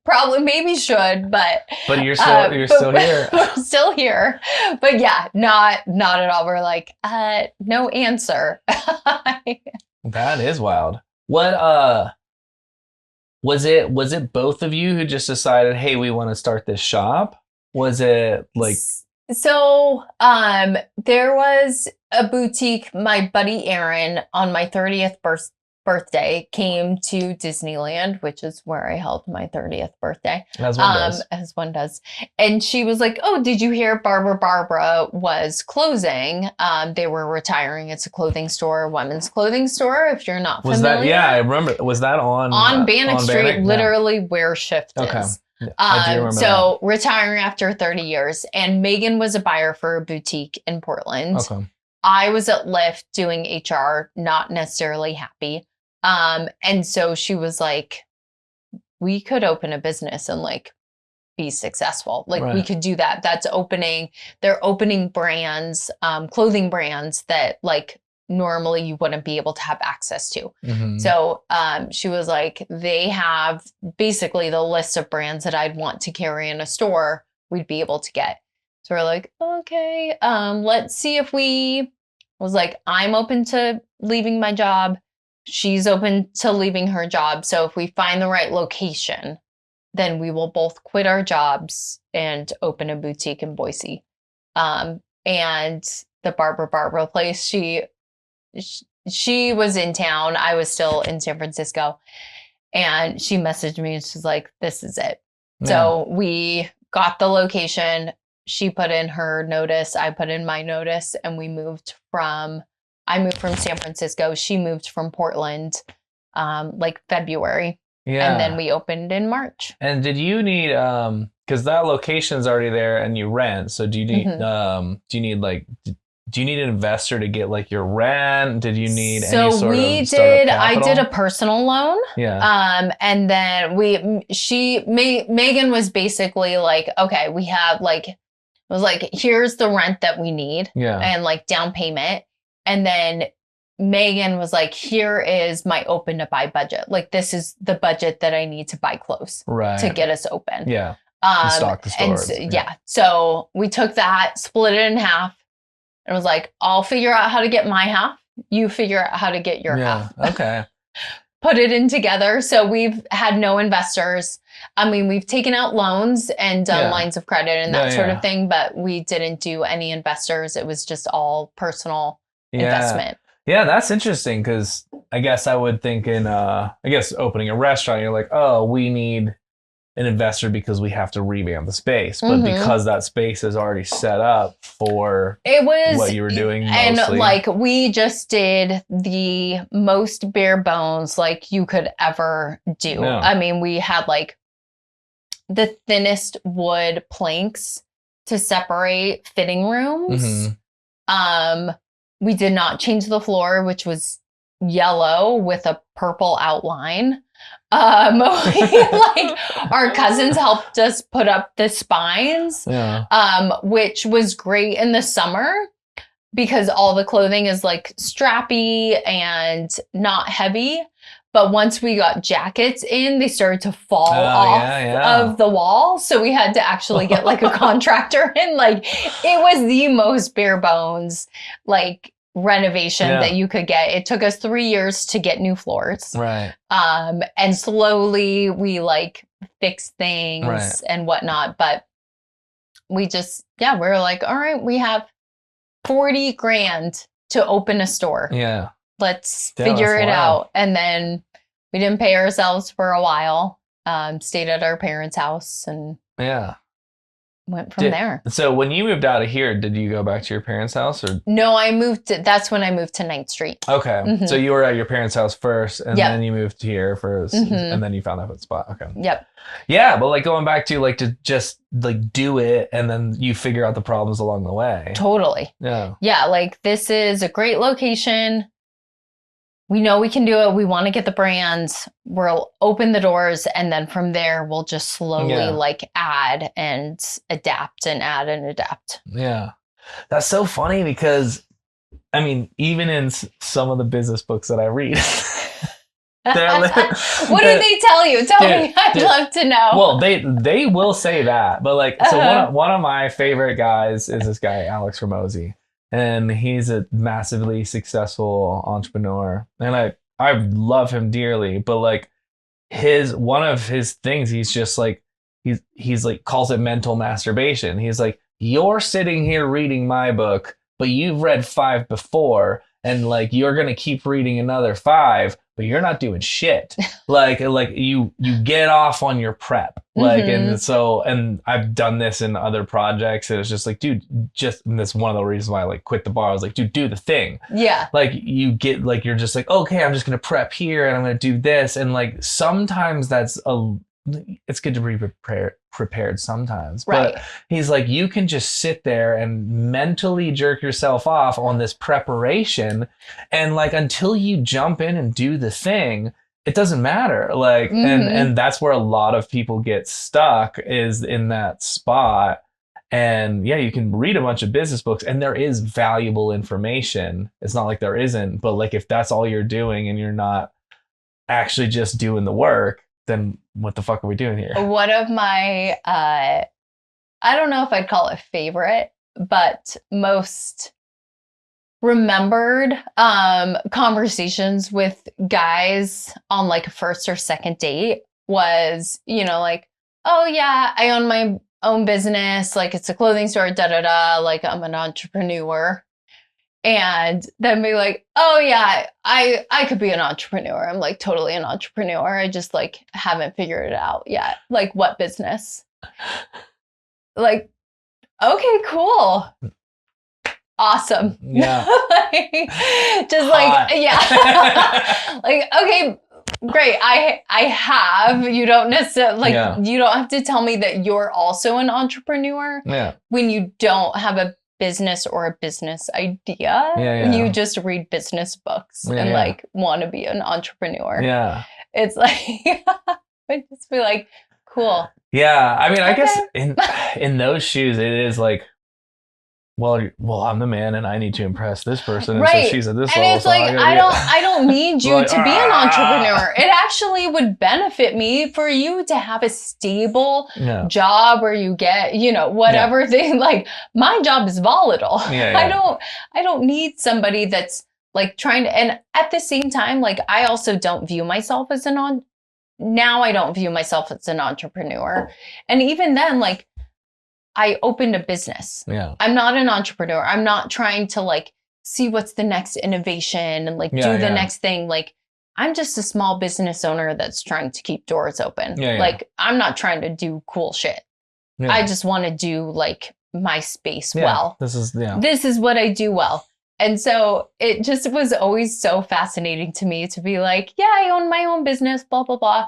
Probably maybe should, but you're still here. We're still here. But yeah, not at all. We're no answer. That is wild. What was it both of you who just decided, hey, we want to start this shop? Was it So there was a boutique. My buddy Aaron on my 30th birthday came to Disneyland, which is where I held my 30th birthday. As one does. As one does. And she was like, oh, did you hear Barbara was closing? They were retiring. It's a clothing store, women's clothing store, if you're not familiar. Was that, yeah, I remember. Was that on Bannock Street, literally where Shift is. Yeah, I do remember so that. Retiring after 30 years. And Megan was a buyer for a boutique in Portland. Okay. I was at Lyft doing HR, not necessarily happy. And so she was like, we could open a business and be successful. Like we could do that. They're opening brands, clothing brands that like normally you wouldn't be able to have access to. So she was like, they have basically the list of brands that I'd want to carry in a store we'd be able to get. So we're like, okay, let's see if I was like, I'm open to leaving my job. She's open to leaving her job. So if we find the right location, then we will both quit our jobs and open a boutique in Boise. And the Barbara place, she was in town. I was still in San Francisco. And she messaged me and she's like, this is it. Yeah. So we got the location. She put in her notice. I put in my notice, and I moved from San Francisco. She moved from Portland, like February. Yeah. And then we opened in March. And did you need, because that location's already there and you rent. So do you need, do you need an investor to get like your rent? Did you need any sort of startup capital? I did a personal loan. Yeah. And then Megan was basically like, okay, we have like, it was like, here's the rent that we need. Yeah. And like down payment. And then Megan was like, here is my open to buy budget. Like, this is the budget that I need to buy clothes to get us open. Yeah. Stock the stores. Yeah. So we took that, split it in half, and was like, I'll figure out how to get my half. You figure out how to get your half. Okay. Put it in together. So we've had no investors. I mean, we've taken out loans and done lines of credit and that sort of thing, but we didn't do any investors. It was just all personal investment. Yeah, that's interesting, because I guess I would think opening a restaurant, you're like, oh, we need an investor because we have to revamp the space. But because that space is already set up for what you were doing mostly. And like, we just did the most bare bones like you could ever do. Yeah. I mean, we had like the thinnest wood planks to separate fitting rooms. We did not change the floor, which was yellow with a purple outline. Like our cousins helped us put up the spines, which was great in the summer because all the clothing is like strappy and not heavy. But once we got jackets in, they started to fall off of the wall. So we had to actually get like a contractor in. Like, it was the most bare bones, like, renovation that you could get. It took us 3 years to get new floors. Right. And slowly we like fixed things and whatnot. But we just, we're like, all right, we have 40 grand to open a store. Yeah. Let's figure it out. And then we didn't pay ourselves for a while. Stayed at our parents' house and went from there. So when you moved out of here, did you go back to your parents' house? Or no, that's when I moved to 9th Street. Okay. So you were at your parents' house first, and then you moved here first, and then you found that spot. Okay. Yep. Yeah, but like going back to like to just like do it, and then you figure out the problems along the way. Totally. Yeah. Yeah, like this is a great location. We know we can do it. We want to get the brands. We'll open the doors. And then from there, we'll just slowly like add and adapt and add and adapt. Yeah. That's so funny because, I mean, even in some of the business books that I read, what do they tell you? Tell me. I'd love to know. Well, they will say that. But like, so one of my favorite guys is this guy, Alex Ramosi. And he's a massively successful entrepreneur. And I love him dearly. But like one of his things, he's just like, he's like calls it mental masturbation. He's like, you're sitting here reading my book, but you've read 5 before. And like, you're going to keep reading another 5, but you're not doing shit. like you get off on your prep. Like, and I've done this in other projects. And it's just like, dude, and that's one of the reasons why I like quit the bar. I was like, dude, do the thing. Yeah. Like you get like, you're just like, okay, I'm just going to prep here and I'm going to do this. And like, sometimes it's good to be prepared sometimes. Right. But he's like, you can just sit there and mentally jerk yourself off on this preparation. And like, until you jump in and do the thing, it doesn't matter. Like, and that's where a lot of people get stuck, is in that spot. And yeah, you can read a bunch of business books and there is valuable information. It's not like there isn't, but like if that's all you're doing and you're not actually just doing the work, then what the fuck are we doing here? One of my, I don't know if I'd call it favorite, but most remembered conversations with guys on like a first or second date was, you know, like, oh yeah, I own my own business, like it's a clothing store, like I'm an entrepreneur. And then be like, oh yeah, I could be an entrepreneur. I'm like totally an entrepreneur. I just like haven't figured it out yet. Like what business? Like, okay, cool. Awesome. Yeah. Just like, yeah. Like, okay, great. I have, you don't necessarily like, you don't have to tell me that you're also an entrepreneur when you don't have a business or a business idea. You just read business books and like want to be an entrepreneur. Yeah. It's like, I just be like, cool. Yeah. I mean, I guess in those shoes, it is like, well, I'm the man and I need to impress this person. And so she's at this level. And it's like, I don't need you to be an entrepreneur. It actually would benefit me for you to have a stable job where you get, you know, whatever thing. Like my job is volatile. I don't need somebody that's like trying to, and at the same time, like I also don't view myself as now I don't view myself as an entrepreneur. And even then, like, I opened a business. I'm not an entrepreneur. I'm not trying to like see what's the next innovation and like do the next thing. Like I'm just a small business owner that's trying to keep doors open. Like I'm not trying to do cool shit. I just want to do like my space well. This is what I do well. And so it just was always so fascinating to me to be like, yeah, I own my own business, blah, blah, blah.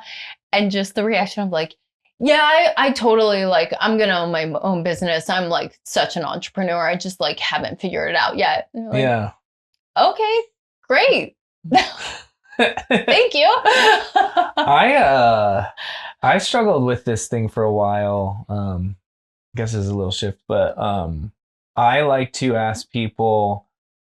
And just the reaction of like, yeah, I totally like, I'm going to own my own business. I'm like such an entrepreneur. I just like haven't figured it out yet. Like, okay, great. Thank you. I struggled with this thing for a while. I guess it's a little shift, but I like to ask people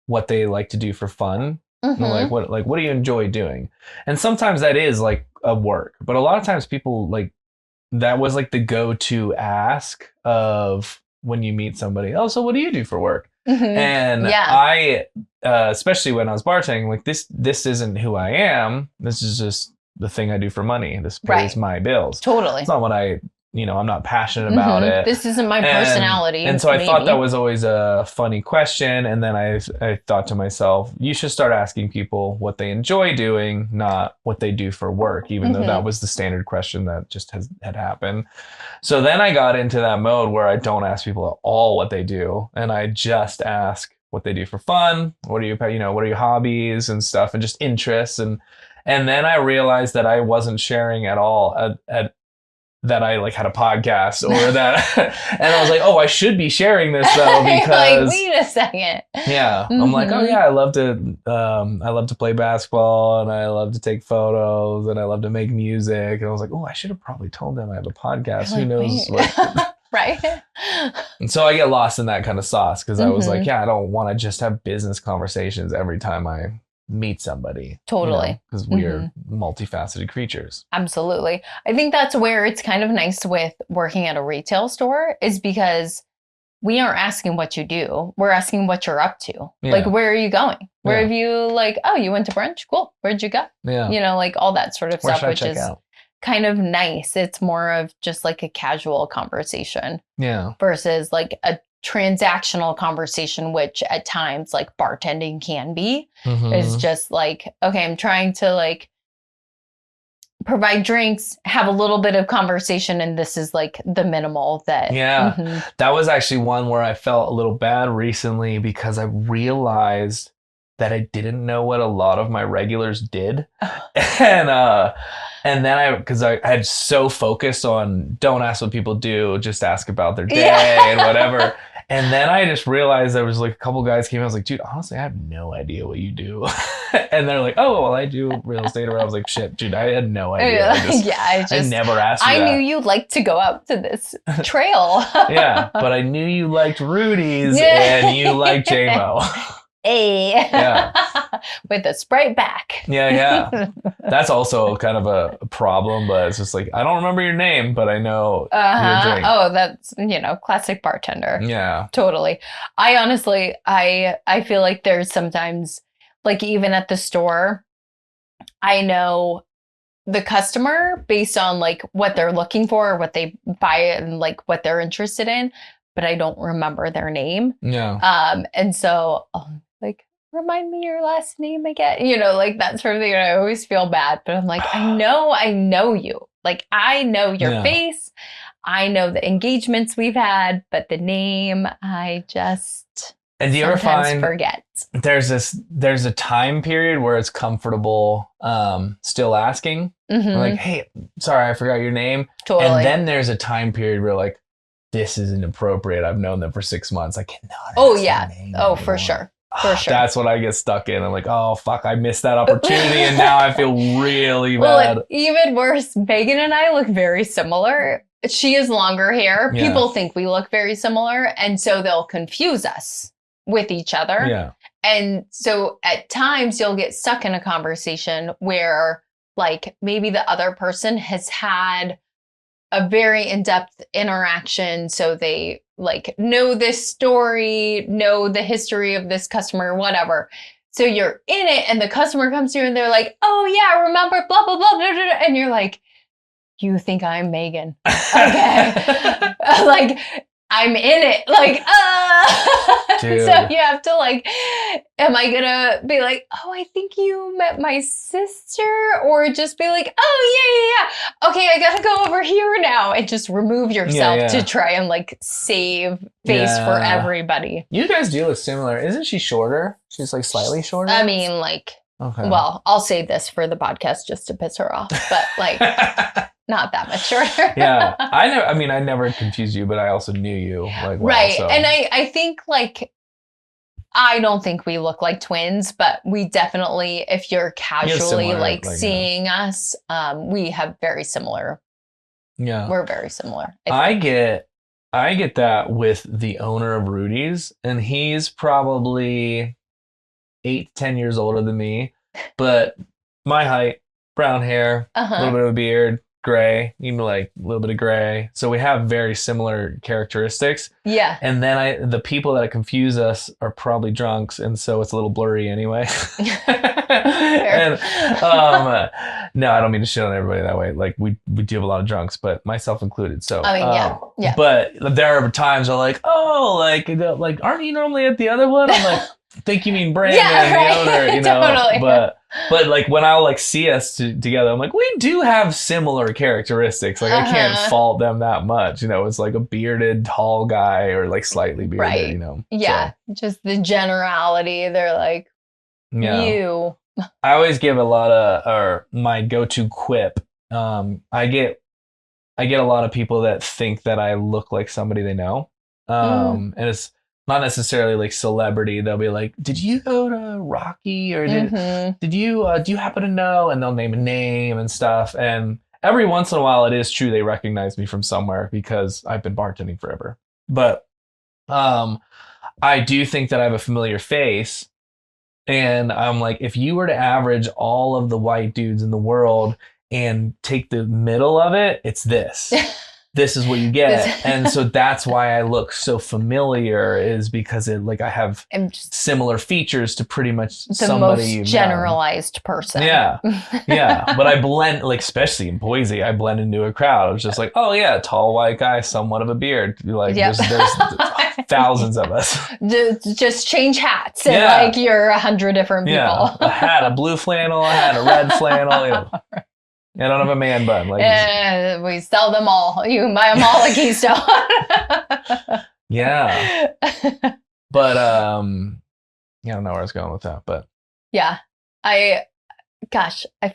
what they like to do for fun. Like what do you enjoy doing? And sometimes that is like a work, but a lot of times people like, that was like the go-to ask of when you meet somebody. Oh, so what do you do for work? And I, especially when I was bartending, like this isn't who I am. This is just the thing I do for money. This pays my bills. Totally. It's not what I'm not passionate about it. This isn't my personality. And so I thought that was always a funny question. And then I thought to myself, you should start asking people what they enjoy doing, not what they do for work, even though that was the standard question that just had happened. So then I got into that mode where I don't ask people at all what they do. And I just ask what they do for fun. What are your hobbies and stuff, and just interests. And then I realized that I wasn't sharing at all that I like had a podcast or that, and I was like, oh, I should be sharing this though, because like, wait a second. I'm like, oh yeah, I love to play basketball and I love to take photos and I love to make music. And I was like, oh, I should have probably told them I have a podcast. Who knows what? Right. And so I get lost in that kind of sauce because I was like, yeah, I don't want to just have business conversations every time I meet somebody. Totally. Because we are multifaceted creatures. Absolutely. I think that's where it's kind of nice with working at a retail store, is because we aren't asking what you do. We're asking what you're up to. Like, where are you going? Where have you, like, oh, you went to brunch? Cool. Where'd you go? You know, like all that sort of stuff, which is kind of nice. It's more of just like a casual conversation. Versus like a transactional conversation, which at times like bartending can be, is just like, okay, I'm trying to like provide drinks, have a little bit of conversation, and this is like the minimal that that was actually one where I felt a little bad recently because I realized that I didn't know what a lot of my regulars did. And then because I had so focused on don't ask what people do, just ask about their day and whatever. And then I just realized there was like a couple guys came. I was like, dude, honestly, I have no idea what you do. And they're like, oh, well, I do real estate. Or I was like, shit, dude, I had no idea. I never asked you I that. knew you liked to go out to this trail. Yeah, but I knew you liked Rudy's and you liked JMO. Hey. Yeah. With a Sprite back. Yeah. That's also kind of a problem, but it's just like, I don't remember your name, but I know your drink. Oh, that's, classic bartender. Yeah. Totally. I honestly, I feel like there's sometimes, like even at the store, I know the customer based on like what they're looking for, what they buy and like what they're interested in, but I don't remember their name. Yeah. And so like, remind me your last name again, like that sort of thing. And I always feel bad, but I'm like, I know you. Like, I know your face. I know the engagements we've had, but the name, I just and do you ever find forget. There's a time period where it's comfortable still asking. Like, hey, sorry, I forgot your name. Totally. And then there's a time period where like, this is inappropriate. I've known them for 6 months. I cannot. Oh yeah. Oh, for sure. For sure. That's what I get stuck in. I'm like, oh, fuck, I missed that opportunity. And now I feel really bad. Well, even worse, Megan and I look very similar. She has longer hair. Yeah. People think we look very similar. And so they'll confuse us with each other. Yeah. And so at times you'll get stuck in a conversation where like maybe the other person has had a very in-depth interaction. So they like know this story, know the history of this customer, whatever. So you're in it and the customer comes to you and they're like, oh yeah, remember blah, blah, blah, blah, blah. And you're like, you think I'm Megan. Okay. Like, I'm in it. Like, So you have to like, am I gonna be like, oh, I think you met my sister? Or just be like, oh, yeah. Okay, I gotta go over here now. And just remove yourself to try and like save face for everybody. You guys do look similar. Isn't she shorter? She's like slightly shorter? I mean, like, well, I'll save this for the podcast just to piss her off. But like... Not that much shorter. Yeah. I never confused you, but I also knew you like well. Right. So. And I think like, I don't think we look like twins, but we definitely, if you're casually like seeing us, we have very similar. Yeah. We're very similar. I get that with the owner of Rudy's, and he's probably 8 to 10 years older than me, but my height, brown hair, a little bit of a beard. Gray, even like a little bit of gray. So we have very similar characteristics. Yeah. And then the people that confuse us are probably drunks, and so it's a little blurry anyway. And no, I don't mean to shit on everybody that way. Like we do have a lot of drunks, but myself included. So I mean, yeah. But there are times where like, oh, like aren't you normally at the other one? I'm like, think you mean Brandon, the owner, you know. Totally. But like when I'll like see us together, I'm like, we do have similar characteristics. Like I can't fault them that much. You know, it's like a bearded tall guy or like slightly bearded, you know. Yeah. So. Just the generality. They're like, you. I always give a lot of, or my go-to quip. I get a lot of people that think that I look like somebody they know. And it's not necessarily like celebrity. They'll be like, did you go to Rocky or did you, do you happen to know? And they'll name a name and stuff. And every once in a while it is true. They recognize me from somewhere because I've been bartending forever. But I do think that I have a familiar face. And I'm like, if you were to average all of the white dudes in the world and take the middle of it, it's this. This is what you get. And so that's why I look so familiar, is because I have similar features to pretty much somebody you've known. Generalized person. Yeah. Yeah. But I blend, like, especially in Boise, I blend into a crowd. It's just like, oh yeah, tall white guy, somewhat of a beard. Like there's thousands of us. Just change hats and like you're 100 different people. Yeah. A hat, a blue flannel, a hat, a red flannel, you know. I don't have a man bun. Like we sell them all. You can buy them all at Keystone. Yeah. But I don't know where I was going with that. But yeah, I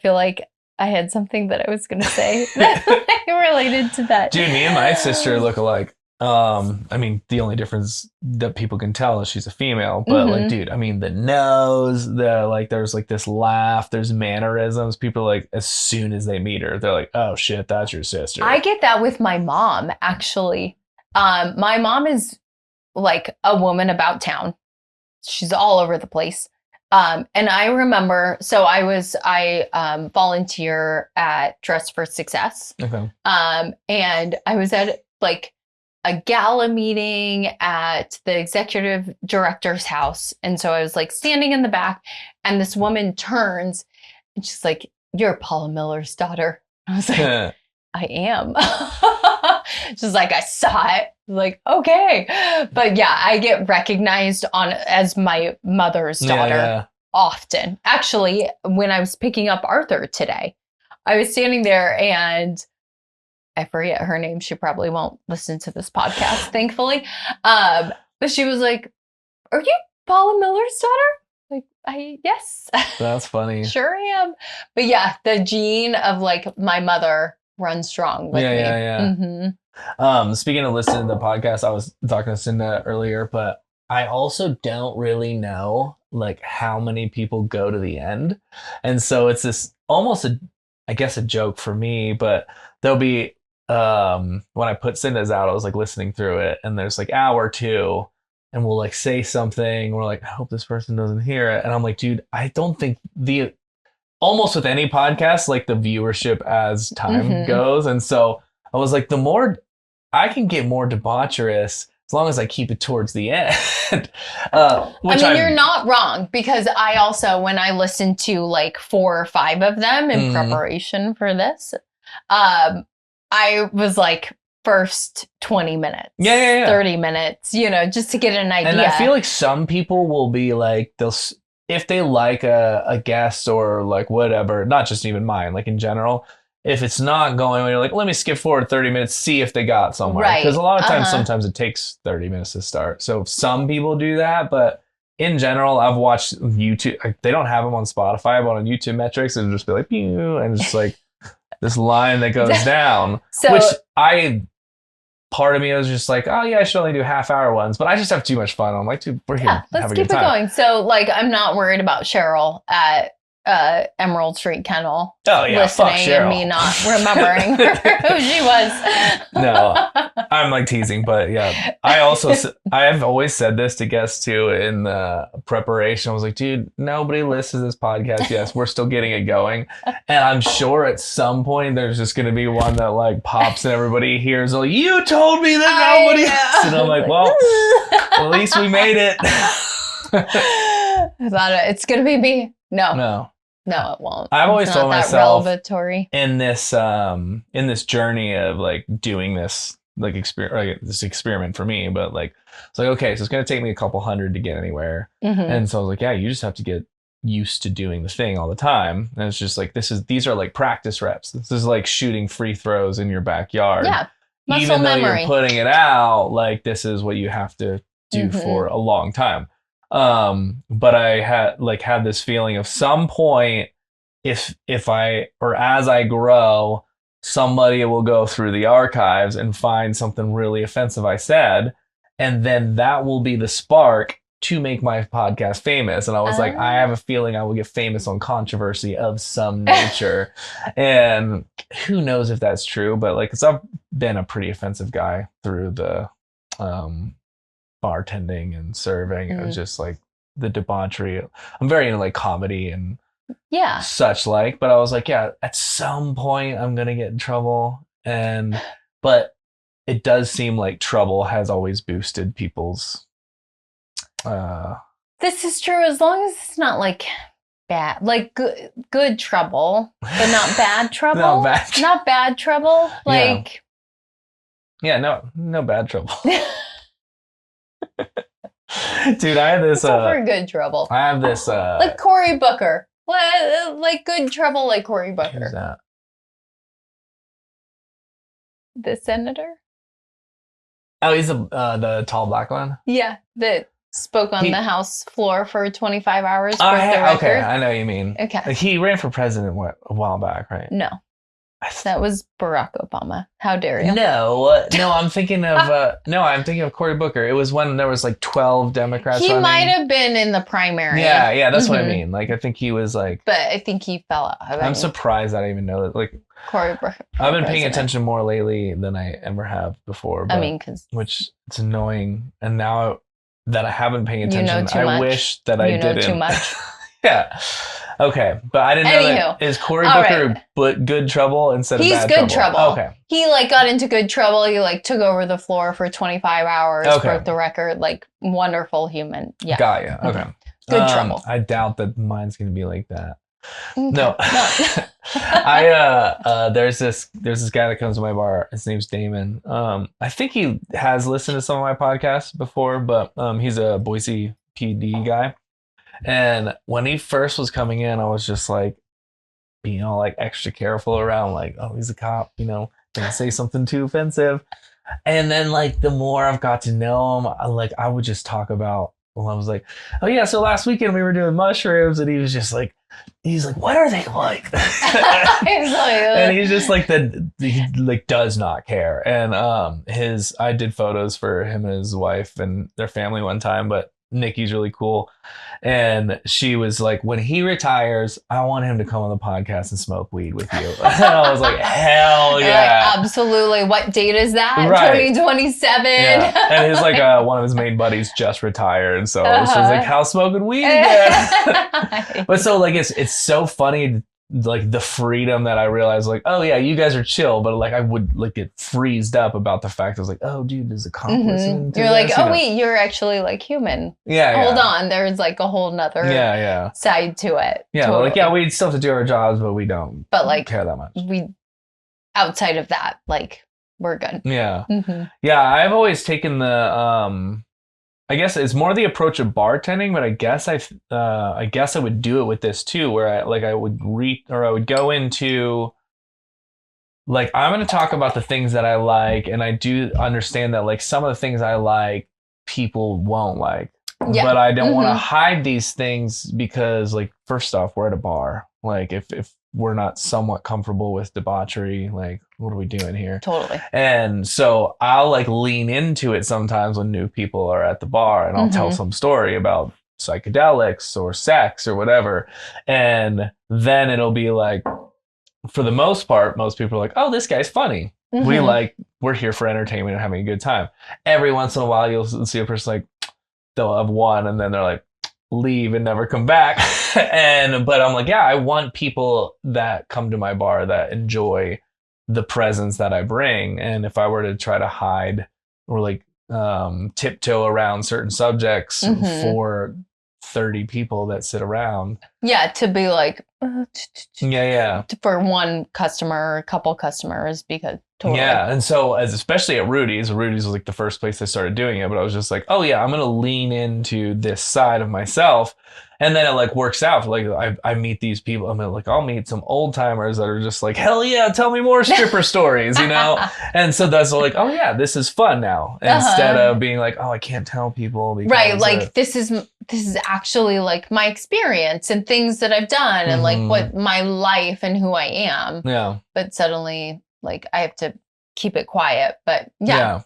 feel like I had something that I was going to say that related to that. Dude, me and my sister look alike. I mean, the only difference that people can tell is she's a female, but like, dude, I mean, the nose, there's like this laugh, there's mannerisms. People like, as soon as they meet her, they're like, oh shit, that's your sister. I get that with my mom, actually. My mom is like a woman about town. She's all over the place. And I remember, so I volunteer at Dress for Success. Okay. And I was at like a gala meeting at the executive director's house. And so I was like standing in the back, and this woman turns and she's like, "You're Paula Miller's daughter." I was like, I am. She's like, "I saw it." Like, okay. But yeah, I get recognized as my mother's daughter often. Actually, when I was picking up Arthur today, I was standing there and I forget her name. She probably won't listen to this podcast, thankfully. But she was like, "Are you Paula Miller's daughter?" Like, yes. That's funny. Sure am. But yeah, the gene of like my mother runs strong with me. Yeah. Mm-hmm. Speaking of listening to the podcast, I was talking to Cinda earlier, but I also don't really know like how many people go to the end. And so it's this almost I guess a joke for me, but there'll be when I put Cinda's out, I was like listening through it, and there's like hour 2, and we'll like say something, we're like, I hope this person doesn't hear it. And I'm like, dude, I don't think almost with any podcast, like the viewership as time goes. And so I was like, the more I can get more debaucherous as long as I keep it towards the end. You're not wrong, because I also, when I listened to like 4 or 5 of them in preparation for this, I was like, first 20 minutes, 30 minutes, just to get an idea. And I feel like some people will be like, if they like a guest or like whatever, not just even mine, like in general, if it's not going, you're like, let me skip forward 30 minutes, see if they got somewhere. Right. Because a lot of times, sometimes it takes 30 minutes to start. So some people do that, but in general, I've watched YouTube. They don't have them on Spotify, but on YouTube metrics, it'll just be like, pew, and it's just like this line that goes down. Which part of me was just like, oh yeah, I should only do half-hour ones, but I just have too much fun. I'm like, dude, we're here. Let's keep it going. So like, I'm not worried about Cheryl at Emerald Street Kennel listening and me not remembering who she was. No, I'm like teasing, but yeah, I have always said this to guests too in the preparation. I was like, dude, nobody listens to this podcast. Yes, we're still getting it going, and I'm sure at some point there's just going to be one that like pops and everybody hears, like, you told me that nobody listens. And I'm like, well, at least we made it. I thought it's going to be me. No, it won't. I've always told myself in this journey of like doing this like this experiment for me, but like it's like, okay, so it's gonna take me a couple hundred to get anywhere. And so I was like, yeah, you just have to get used to doing the thing all the time. And it's just like these are like practice reps. This is like shooting free throws in your backyard. Yeah. Muscle Even though memory. You're putting it out, like this is what you have to do for a long time. But I had this feeling of some point, if I, or as I grow, somebody will go through the archives and find something really offensive I said, and then that will be the spark to make my podcast famous. And I was like, I have a feeling I will get famous on controversy of some nature. And who knows if that's true, but like, 'cause I've been a pretty offensive guy through the, bartending and serving. It was just like the debauchery. I'm very into like comedy and such like, but I was like, yeah, at some point I'm gonna get in trouble. But it does seem like trouble has always boosted people's this is true, as long as it's not like bad, like good trouble, but not bad trouble. Not bad trouble. Like no bad trouble. Dude, I had this for good trouble. I have this like Cory Booker. Like good trouble, like Cory Booker. Who's that? The senator? Oh, he's the tall black one? Yeah, that spoke on the House floor for 25 hours. Okay, I know what you mean. Okay. He ran for president a while back, right? No. That was Barack Obama. How dare you? No, I'm thinking of Cory Booker. It was when there was like 12 Democrats running. He might have been in the primary. Yeah, that's what I mean. Like, I think he was like... But I think he fell out. I'm surprised that I even know that. Like, Cory Booker. I've been paying attention more lately than I ever have before. But, which it's annoying. And now that I haven't paying attention, I wish that I didn't. You know too much. Yeah. Okay, but I didn't know that. Is Cory Booker good trouble instead of bad trouble? He's good trouble. Okay. He like got into good trouble. He like took over the floor for 25 hours, broke the record. Like wonderful human. Yeah. Got you. Okay. Good trouble. I doubt that mine's gonna be like that. Okay. No. There's this guy that comes to my bar. His name's Damon. I think he has listened to some of my podcasts before, but he's a Boise PD guy. And when he first was coming in, I was just like being all like extra careful around, like, oh, he's a cop, don't say something too offensive. And then like the more I've got to know him, I would just talk about, I was like, oh yeah, so last weekend we were doing mushrooms, and he's like, what are they like? And he's just like he like does not care. And I did photos for him and his wife and their family one time, but Nikki's really cool. And she was like, when he retires, I want him to come on the podcast and smoke weed with you. And I was like, hell yeah. Like, absolutely. What date is that? Right. 2027. Yeah. And his like one of his main buddies just retired. So it was like, how's smoking weed again? But so like it's so funny, like the freedom that I realized, like, oh yeah, you guys are chill, but like I would like get freezed up about the fact I was like, oh dude, there's a cop listening to You're like, oh wait, you're actually like human. Yeah. Hold on, there's like a whole nother side to it. Yeah, totally. Like we still have to do our jobs, but we don't care that much. We outside of that, like we're good. Yeah. Yeah, I've always taken the I guess it's more the approach of bartending, but I guess I would do it with this too, where I would go into like, I'm going to talk about the things that I like, and I do understand that like some of the things I like people won't like, but I don't want to hide these things because like, first off, we're at a bar. Like if we're not somewhat comfortable with debauchery, like what are we doing here? Totally. And so I'll like lean into it sometimes when new people are at the bar, and I'll tell some story about psychedelics or sex or whatever. And then it'll be like, for the most part, most people are like, oh, this guy's funny. We're here for entertainment and having a good time. Every once in a while, you'll see a person like, they'll have one and then they're like, leave and never come back. But I'm like, yeah, I want people that come to my bar that enjoy the presence that I bring. And if I were to try to hide or like tiptoe around certain subjects for 30 people that sit around. Yeah, to be like, for one customer or a couple customers, because totally. Yeah, and so especially at Rudy's was like the first place I started doing it, but I was just like, oh yeah, I'm gonna lean into this side of myself, and then it like works out. Like I meet these people. I'll meet some old timers that are just like, hell yeah, tell me more stripper stories, And so that's like, oh yeah, this is fun now, instead of being like, oh, I can't tell people because right, like this is actually like my experience and things that I've done and like what my life and who I am. Yeah. But suddenly like I have to keep it quiet, but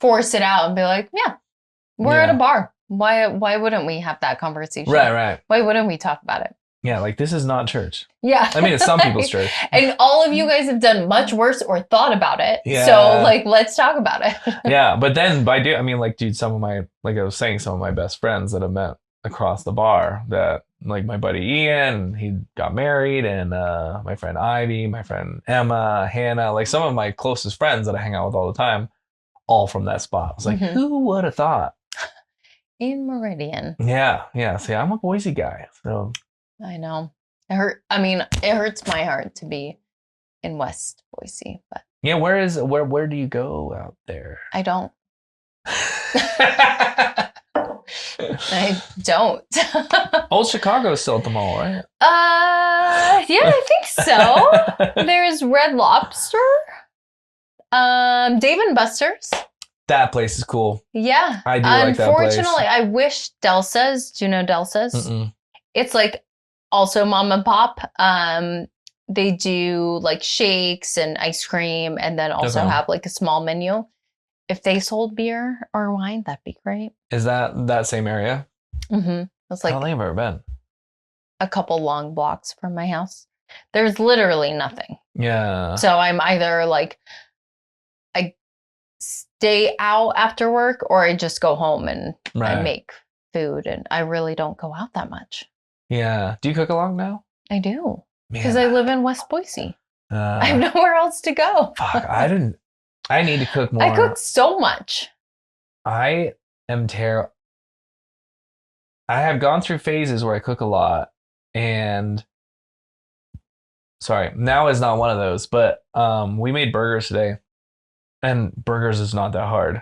force it out and be like, yeah, we're at a bar. Why wouldn't we have that conversation? Right. Why wouldn't we talk about it? Yeah, like this is not church. Yeah. I mean, it's some people's church. And all of you guys have done much worse or thought about it. Yeah. So like, let's talk about it. Yeah. But then dude, some of my, like I was saying, some of my best friends that I've met across the bar, that like my buddy Ian, he got married, and my friend Ivy, my friend Emma, Hannah, like some of my closest friends that I hang out with all the time, all from that spot. I was like, who would have thought? In Meridian. Yeah. See, I'm a Boise guy, so. I know. It hurts my heart to be in West Boise, but. Yeah, where do you go out there? I don't. I don't. Old Chicago's still at the mall, right? Yeah, I think so. There's Red Lobster. Dave and Buster's. That place is cool. Yeah. I do like that place. Unfortunately, I wish Delsa's. Do you know Delsa's? It's like also mom and pop. they do like shakes and ice cream, and then also have like a small menu. If they sold beer or wine, that'd be great. Is that same area? Mm-hmm. It's like I don't think I've ever been. A couple long blocks from my house. There's literally nothing. Yeah. So I'm either like, I stay out after work, or I just go home and I make food, and I really don't go out that much. Yeah. Do you cook along now? I do. Because I live in West Boise. I have nowhere else to go. Fuck, I need to cook more. I cook so much. I am terrible. I have gone through phases where I cook a lot, and sorry, now is not one of those, but we made burgers today. And burgers is not that hard.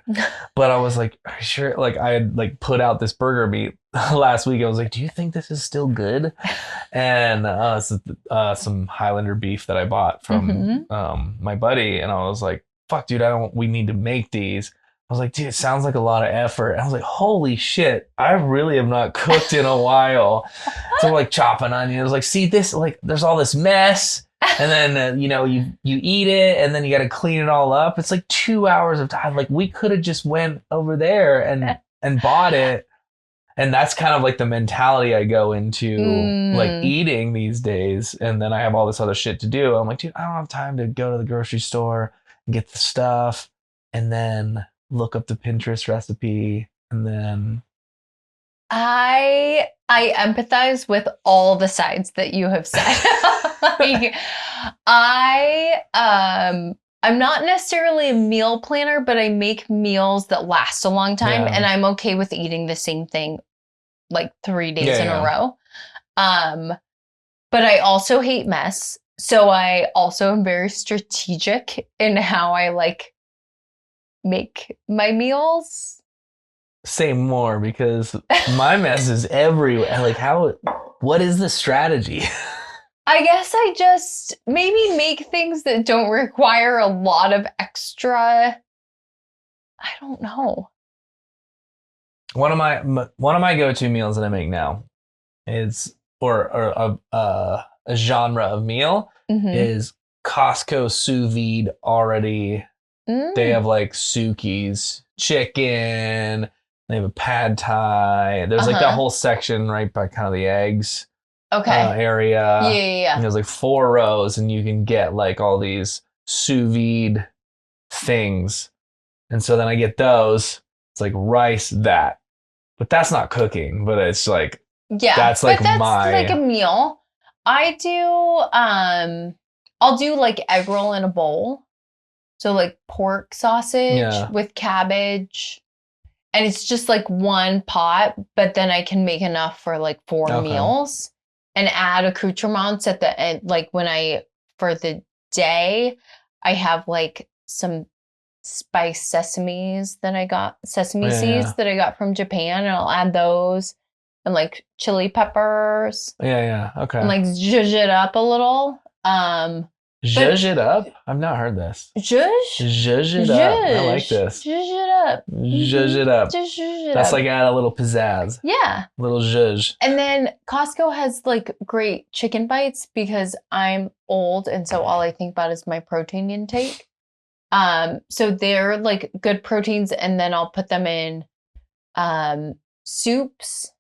But I was like, sure, like I had like put out this burger meat last week. I was like, do you think this is still good? And some Highlander beef that I bought from my buddy. And I was like, fuck, dude, we need to make these. I was like, dude, it sounds like a lot of effort. And I was like, holy shit, I really have not cooked in a while. So we're like chopping onions. I was like, see this, like there's all this mess. And then, you eat it, and then you got to clean it all up. It's like 2 hours of time. Like we could have just went over there and bought it. And that's kind of like the mentality I go into like eating these days. And then I have all this other shit to do. I'm like, dude, I don't have time to go to the grocery store and get the stuff and then look up the Pinterest recipe. And then I empathize with all the sides that you have said. Like, I'm not necessarily a meal planner, but I make meals that last a long time, and I'm okay with eating the same thing like 3 days in a row. But I also hate mess, so I also am very strategic in how I like make my meals. Say more, because my mess is everywhere. Like what is the strategy? I guess I just maybe make things that don't require a lot of extra. I don't know. One of my go-to meals that I make now is, or a genre of meal is Costco sous vide already. They have like Suki's chicken. They have a pad thai. There's like that whole section right by kind of the eggs area. Yeah. And there's like 4 rows, and you can get like all these sous vide things. And so then I get those. It's like rice, but that's not cooking. But it's like that's like like a meal. I do. I'll do like egg roll in a bowl. So like pork sausage with cabbage. And it's just like one pot, but then I can make enough for like 4 meals and add accoutrements at the end. Like for the day, I have like some spiced sesame seeds that I got from Japan, and I'll add those and like chili peppers. Yeah. Okay. And like zhuzh it up a little. Zhuzh it up? I've not heard this. Zhuzh it up. I like this. Zhuzh it up. Zhuzh it up. That's like add a little pizzazz. Yeah. A little zhuzh. And then Costco has like great chicken bites, because I'm old, and so all I think about is my protein intake. So they're like good proteins, and then I'll put them in soups,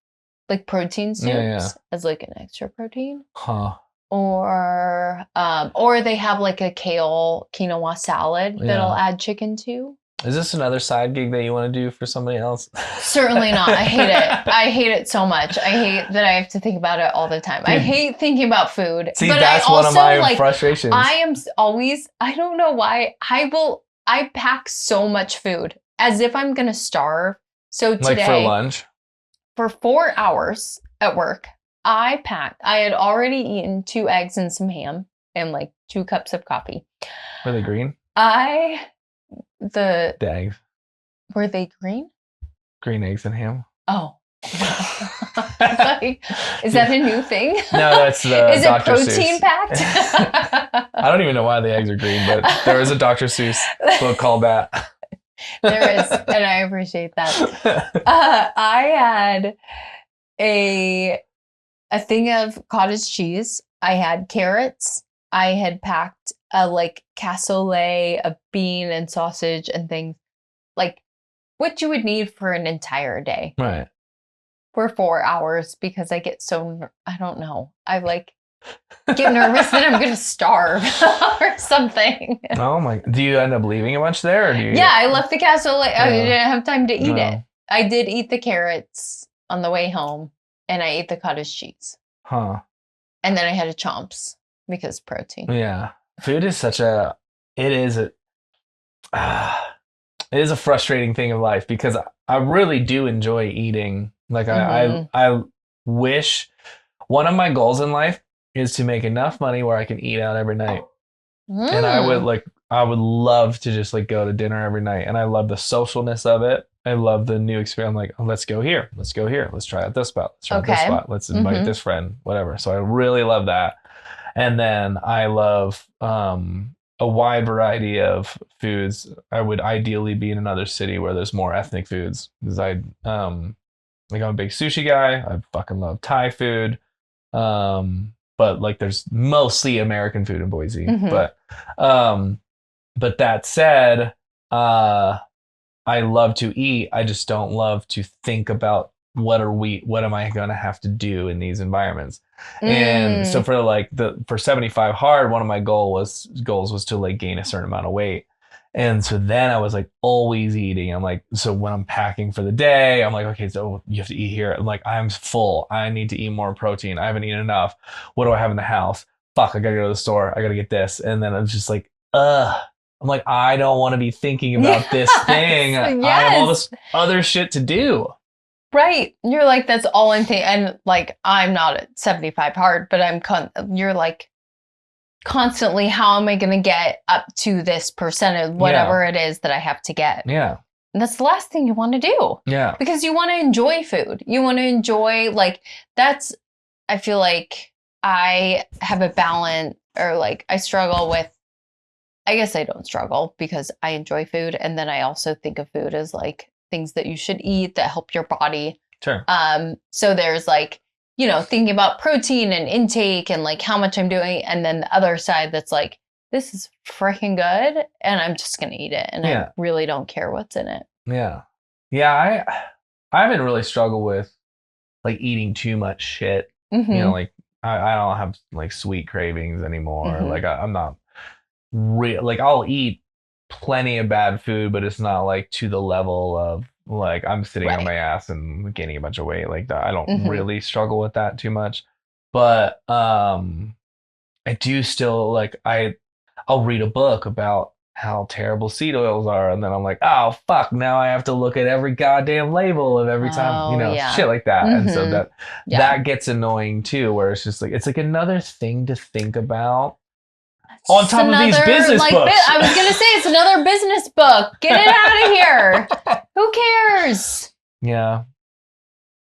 like protein soups as like an extra protein. Or they have like a kale quinoa salad that I'll add chicken to. Is this another side gig that you want to do for somebody else? Certainly not. I hate it. I hate it so much. I hate that I have to think about it all the time. Dude, I hate thinking about food. See, but that's one of my frustrations. I am always, I don't know why, I pack so much food as if I'm going to starve. So today, like for lunch? For 4 hours at work, I had already eaten 2 eggs and some ham and like 2 cups of coffee. Were they green? The eggs. Were they green? Green eggs and ham. Oh. Like, is that a new thing? No, that's the Is Dr. it protein Seuss. packed? I don't even know why the eggs are green, but there is a Dr. Seuss book called that. There is, and I appreciate that. I had a thing of cottage cheese. I had carrots. I had packed a like cassoulet, a bean and sausage and things like what you would need for an entire day. Right. For 4 hours because I get I don't know. I like get nervous that I'm going to starve or something. Oh my, do you end up leaving a bunch there? Or do you? Yeah, I left the cassoulet. I didn't have time to eat it. I did eat the carrots on the way home and I ate the cottage cheese. Huh. And then I had a chomps because protein. Yeah. Food is it is a frustrating thing of life because I really do enjoy eating. Like I wish one of my goals in life is to make enough money where I can eat out every night. And I would love to just like go to dinner every night. And I love the socialness of it. I love the new experience. I'm like, oh, let's go here. Let's go here. Let's try out this spot. Let's try out this spot. Let's invite this friend, whatever. So I really love that. And then I love a wide variety of foods. I would ideally be in another city where there's more ethnic foods because I'm a big sushi guy. I fucking love Thai food. But like there's mostly American food in Boise. But that said, I love to eat. I just don't love to think about what am I going to have to do in these environments. And so for 75 hard, one of my goals was to like gain a certain amount of weight. And so then I was like always eating. I'm like, so when I'm packing for the day, I'm like, okay, so you have to eat here. I'm like, I'm full. I need to eat more protein. I haven't eaten enough. What do I have in the house? Fuck, I gotta go to the store. I gotta get this. And then I'm just like, I'm like, I don't want to be thinking about this thing. Yes. I have all this other shit to do. Right. You're like, that's all I'm thinking. And like, I'm not at 75 hard, but you're like constantly, how am I going to get up to this percentage, whatever it is that I have to get? Yeah. And that's the last thing you want to do. Yeah. Because you want to enjoy food. You want to enjoy I feel like I have a balance or like I struggle with, I guess I don't struggle because I enjoy food. And then I also think of food as like things that you should eat that help your body. Sure. So there's like, thinking about protein and intake and like how much I'm doing. And then the other side that's like, this is freaking good and I'm just going to eat it. And I really don't care what's in it. Yeah. Yeah. I haven't really struggled with like eating too much shit. Like I don't have like sweet cravings anymore. Like I'm not like I'll eat plenty of bad food, but it's not like to the level of like I'm sitting on my ass and gaining a bunch of weight like that. I don't really struggle with that too much, but I do still like I'll read a book about how terrible seed oils are, and then I'm like, oh fuck, now I have to look at every goddamn label of every time, shit like that. And so that gets annoying too, where it's just like it's like another thing to think about. On top of these business books. I was going to say, it's another business book. Get it out of here. Who cares? Yeah.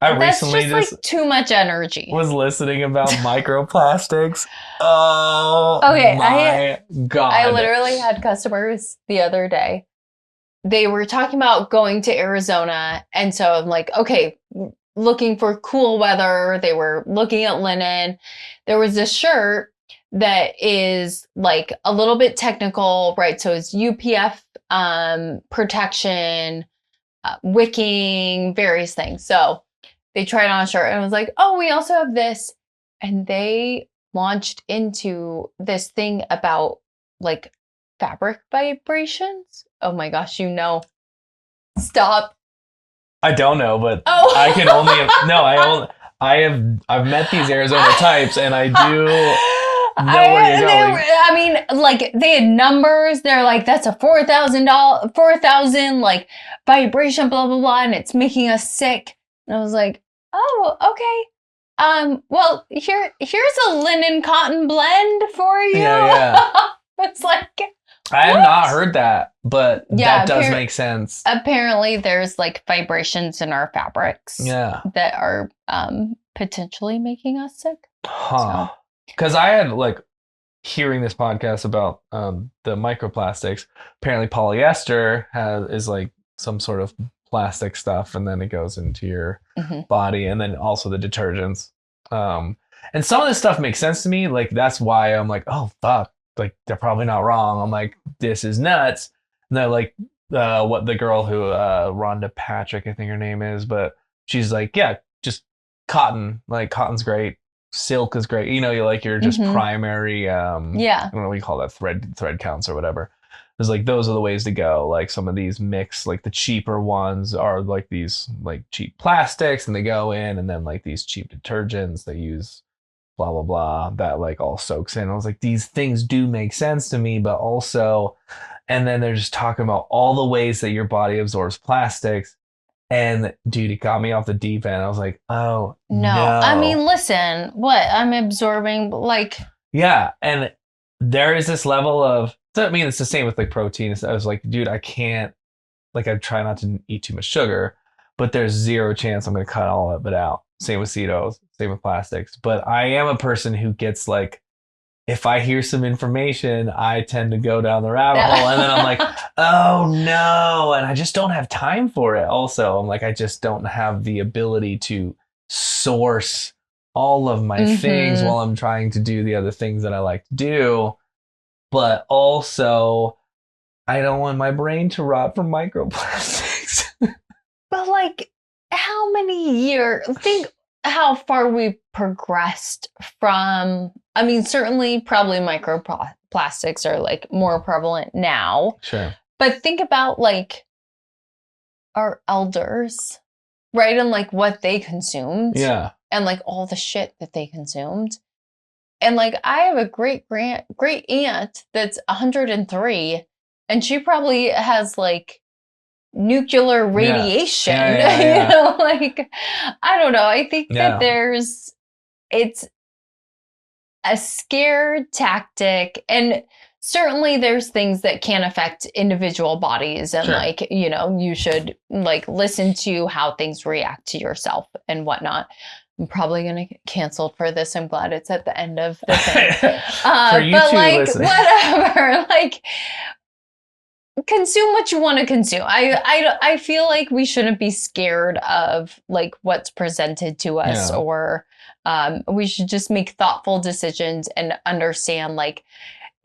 That's recently just like too much energy. Was listening about microplastics. Oh, okay, my God. I literally had customers the other day. They were talking about going to Arizona. And so I'm like, okay, looking for cool weather. They were looking at linen. There was this shirt that is like a little bit technical, right? So it's UPF protection, wicking, various things. So they tried on a shirt and I was like, oh, we also have this. And they launched into this thing about like fabric vibrations. Oh my gosh, stop. I don't know, but I can only, I've met these Arizona types and I do know where you're going. I mean, like they had numbers. They're like, that's a $4,000 like vibration, blah, blah, blah. And it's making us sick. And I was like, oh, okay. Well, here's a linen cotton blend for you. Yeah. It's like, I have not heard that, but that does make sense. Apparently there's like vibrations in our fabrics that are potentially making us sick. Huh. Because I had like hearing this podcast about the microplastics. Apparently polyester is like some sort of plastic stuff, and then it goes into your body, and then also the detergents. And some of this stuff makes sense to me. Like, that's why I'm like, oh, fuck. Like, they're probably not wrong. I'm like, this is nuts. And they're like, what the girl who, Rhonda Patrick, I think her name is, but she's like, yeah, just cotton. Like, cotton's great. Silk is great. You know, you're like, you're just primary, I don't know what you call that, thread counts or whatever. It's like, those are the ways to go. Like, some of these mix, like the cheaper ones are like these like cheap plastics, and they go in, and then like these cheap detergents they use, blah blah blah, that like all soaks in. I was like, these things do make sense to me, but also, and then they're just talking about all the ways that your body absorbs plastics. And dude, it got me off the deep end. I was like, oh no. I mean, listen, what I'm absorbing, like, yeah, and there is this level of, I mean, it's the same with like protein. I was like, dude, I can't, like, I try not to eat too much sugar, but there's zero chance I'm going to cut all of it out. Same with seed oils, same with plastics. But I am a person who gets like, if I hear some information, I tend to go down the rabbit hole, and then I'm like, oh no. And I just don't have time for it. Also, I'm like, I just don't have the ability to source all of my things while I'm trying to do the other things that I like to do. But also, I don't want my brain to rot from microplastics. But like, how many years? Think how far we've progressed from. I mean, certainly, probably microplastics are like more prevalent now. Sure. But think about like our elders, right? And like what they consumed. Yeah. And like all the shit that they consumed. And like, I have a great aunt that's 103, and she probably has like nuclear radiation. Yeah. You know, like, I don't know. I think that it's a scare tactic, and certainly there's things that can affect individual bodies, and like, you know, you should like listen to how things react to yourself and whatnot. I'm probably going to get canceled for this. I'm glad it's at the end of the thing. For you but like, listening. whatever, like, consume what you want to consume. I feel like we shouldn't be scared of like what's presented to us, or we should just make thoughtful decisions and understand like,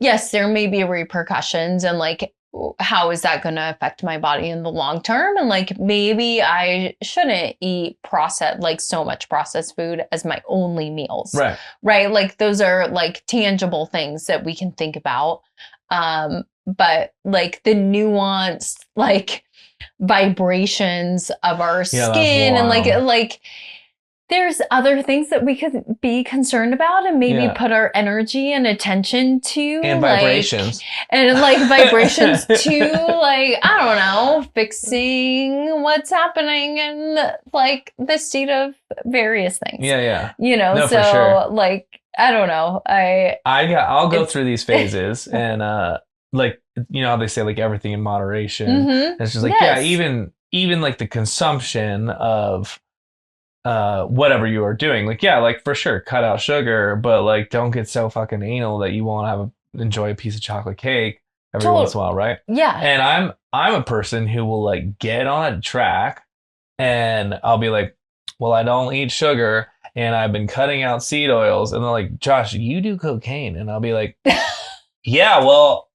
yes, there may be repercussions, and like, how is that going to affect my body in the long term? And like, maybe I shouldn't eat like so much processed food as my only meals. Right. Like, those are like tangible things that we can think about. But like the nuanced like vibrations of our skin, and like there's other things that we could be concerned about and maybe put our energy and attention to. And vibrations. And like vibrations to like, I don't know, fixing what's happening in like the state of various things. Yeah. You know, no, so for sure. like, I don't know. I'll go through these phases and like, you know how they say like everything in moderation. It's just like, even like the consumption of whatever you are doing, like, like for sure cut out sugar, but like don't get so fucking anal that you won't enjoy a piece of chocolate cake every once in a while, right? And I'm a person who will like get on a track and I'll be like, well, I don't eat sugar and I've been cutting out seed oils, and they're like, Josh, you do cocaine, and I'll be like, yeah, well,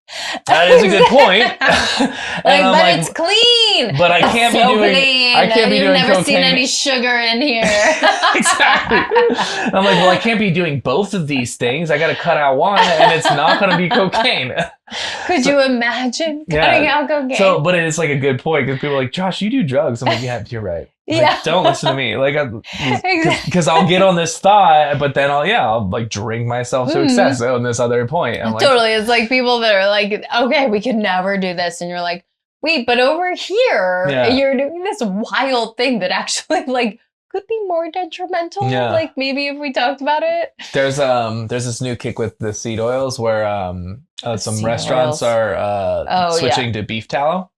that is a good point. But it's clean. But I can't be doing. Clean. I can't be You've doing never cocaine. seen any sugar in here. Exactly. I'm like, well, I can't be doing both of these things. I got to cut out one, and it's not going to be cocaine. Could you imagine cutting out cocaine? So, but it's like a good point, because people are like, Josh, you do drugs. I'm like, yeah, you're right. Like, don't listen to me. Like, because I'll get on this thought, but then I'll like drink myself to excess on this other point. I'm like, totally. It's like people that are like, okay, we could never do this. And you're like, wait, but over here, you're doing this wild thing that actually like could be more detrimental. Like, maybe if we talked about it. There's this new kick with the seed oils where some restaurants are switching to beef tallow.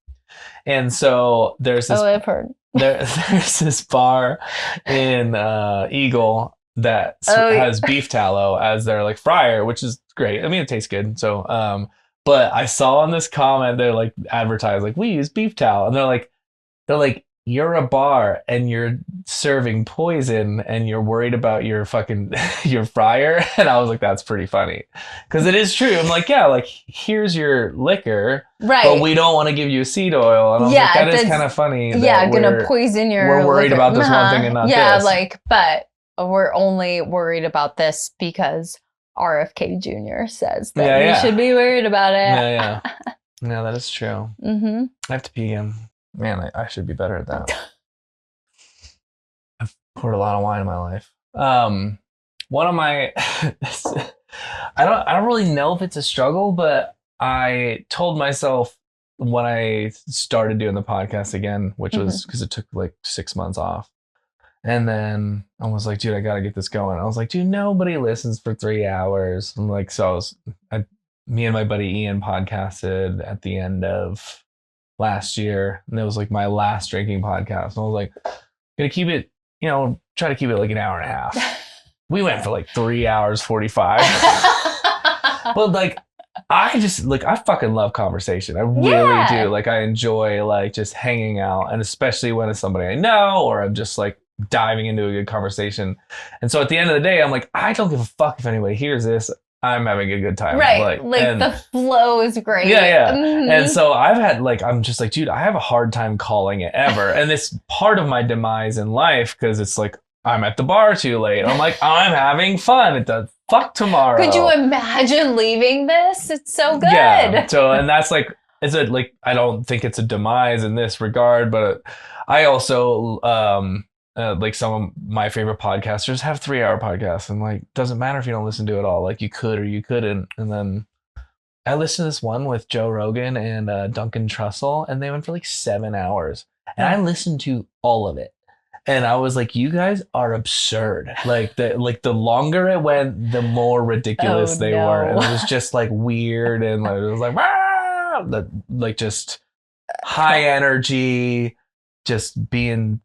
And so there's this. Oh, I've heard. There's this bar in Eagle that has beef tallow as their like fryer, which is great. I mean, it tastes good. So, but I saw in this comment, they're like advertised, like, we use beef tallow, and they're like, you're a bar and you're serving poison and you're worried about your fucking your fryer. And I was like, that's pretty funny, because it is true. I'm like, yeah, like here's your liquor, right, but we don't want to give you seed oil. And I was like, that is kind of funny. Yeah, gonna poison your we're worried liquor. about this one thing and not this. Like, but we're only worried about this because RFK Jr. says that we should be worried about it. Yeah, that is true. I have to pee again. Man, I should be better at that. I've poured a lot of wine in my life. One of my, I don't really know if it's a struggle, but I told myself when I started doing the podcast again, which was because it took like 6 months off. And then I was like, dude, I got to get this going. I was like, dude, nobody listens for 3 hours. I'm like, so me and my buddy Ian podcasted at the end of last year. And it was like my last drinking podcast. And I was like, gonna keep it, try to keep it like an hour and a half. We went for like 3 hours, 45. But like, I fucking love conversation. I really do. Like, I enjoy like just hanging out, and especially when it's somebody I know, or I'm just like diving into a good conversation. And so at the end of the day, I'm like, I don't give a fuck if anybody hears this. I'm having a good time. Right. Like the flow is great. Yeah. And so I'm just like, dude, I have a hard time calling it ever. And it's part of my demise in life, because it's like, I'm at the bar too late. I'm like, I'm having fun. It does. Fuck tomorrow. Could you imagine leaving this? It's so good. Yeah. So, and that's like, I don't think it's a demise in this regard, but I also, like some of my favorite podcasters have 3-hour podcasts, and like, doesn't matter if you don't listen to it all. Like, you could or you couldn't. And then I listened to this one with Joe Rogan and Duncan Trussell, and they went for like 7 hours, and I listened to all of it. And I was like, you guys are absurd. Like the longer it went, the more ridiculous they were. And it was just like weird, and like, it was like just high energy, just being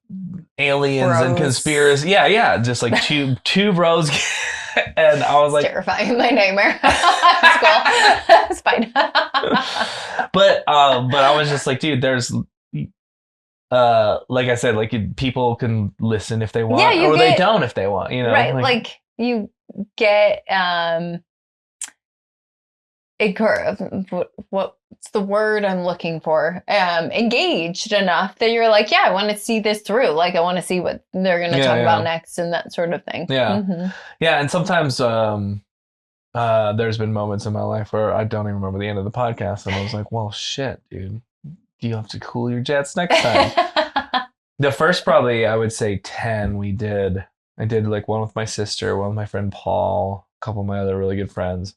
aliens and conspiracy. Yeah. Just like two bros. And I was like, terrifying. My nightmare. It's cool. It's fine. But I was just like, dude, there's like I said, like people can listen if they want, they don't if they want, right? Like you get what's the word I'm looking for? Engaged enough that you're like, yeah, I want to see this through. Like, I want to see what they're going to talk about next, and that sort of thing. Yeah, yeah. And sometimes there's been moments in my life where I don't even remember the end of the podcast, and I was like, well, shit, dude. You have to cool your jets next time. The first, probably, I would say 10 I did like one with my sister, one with my friend Paul, a couple of my other really good friends.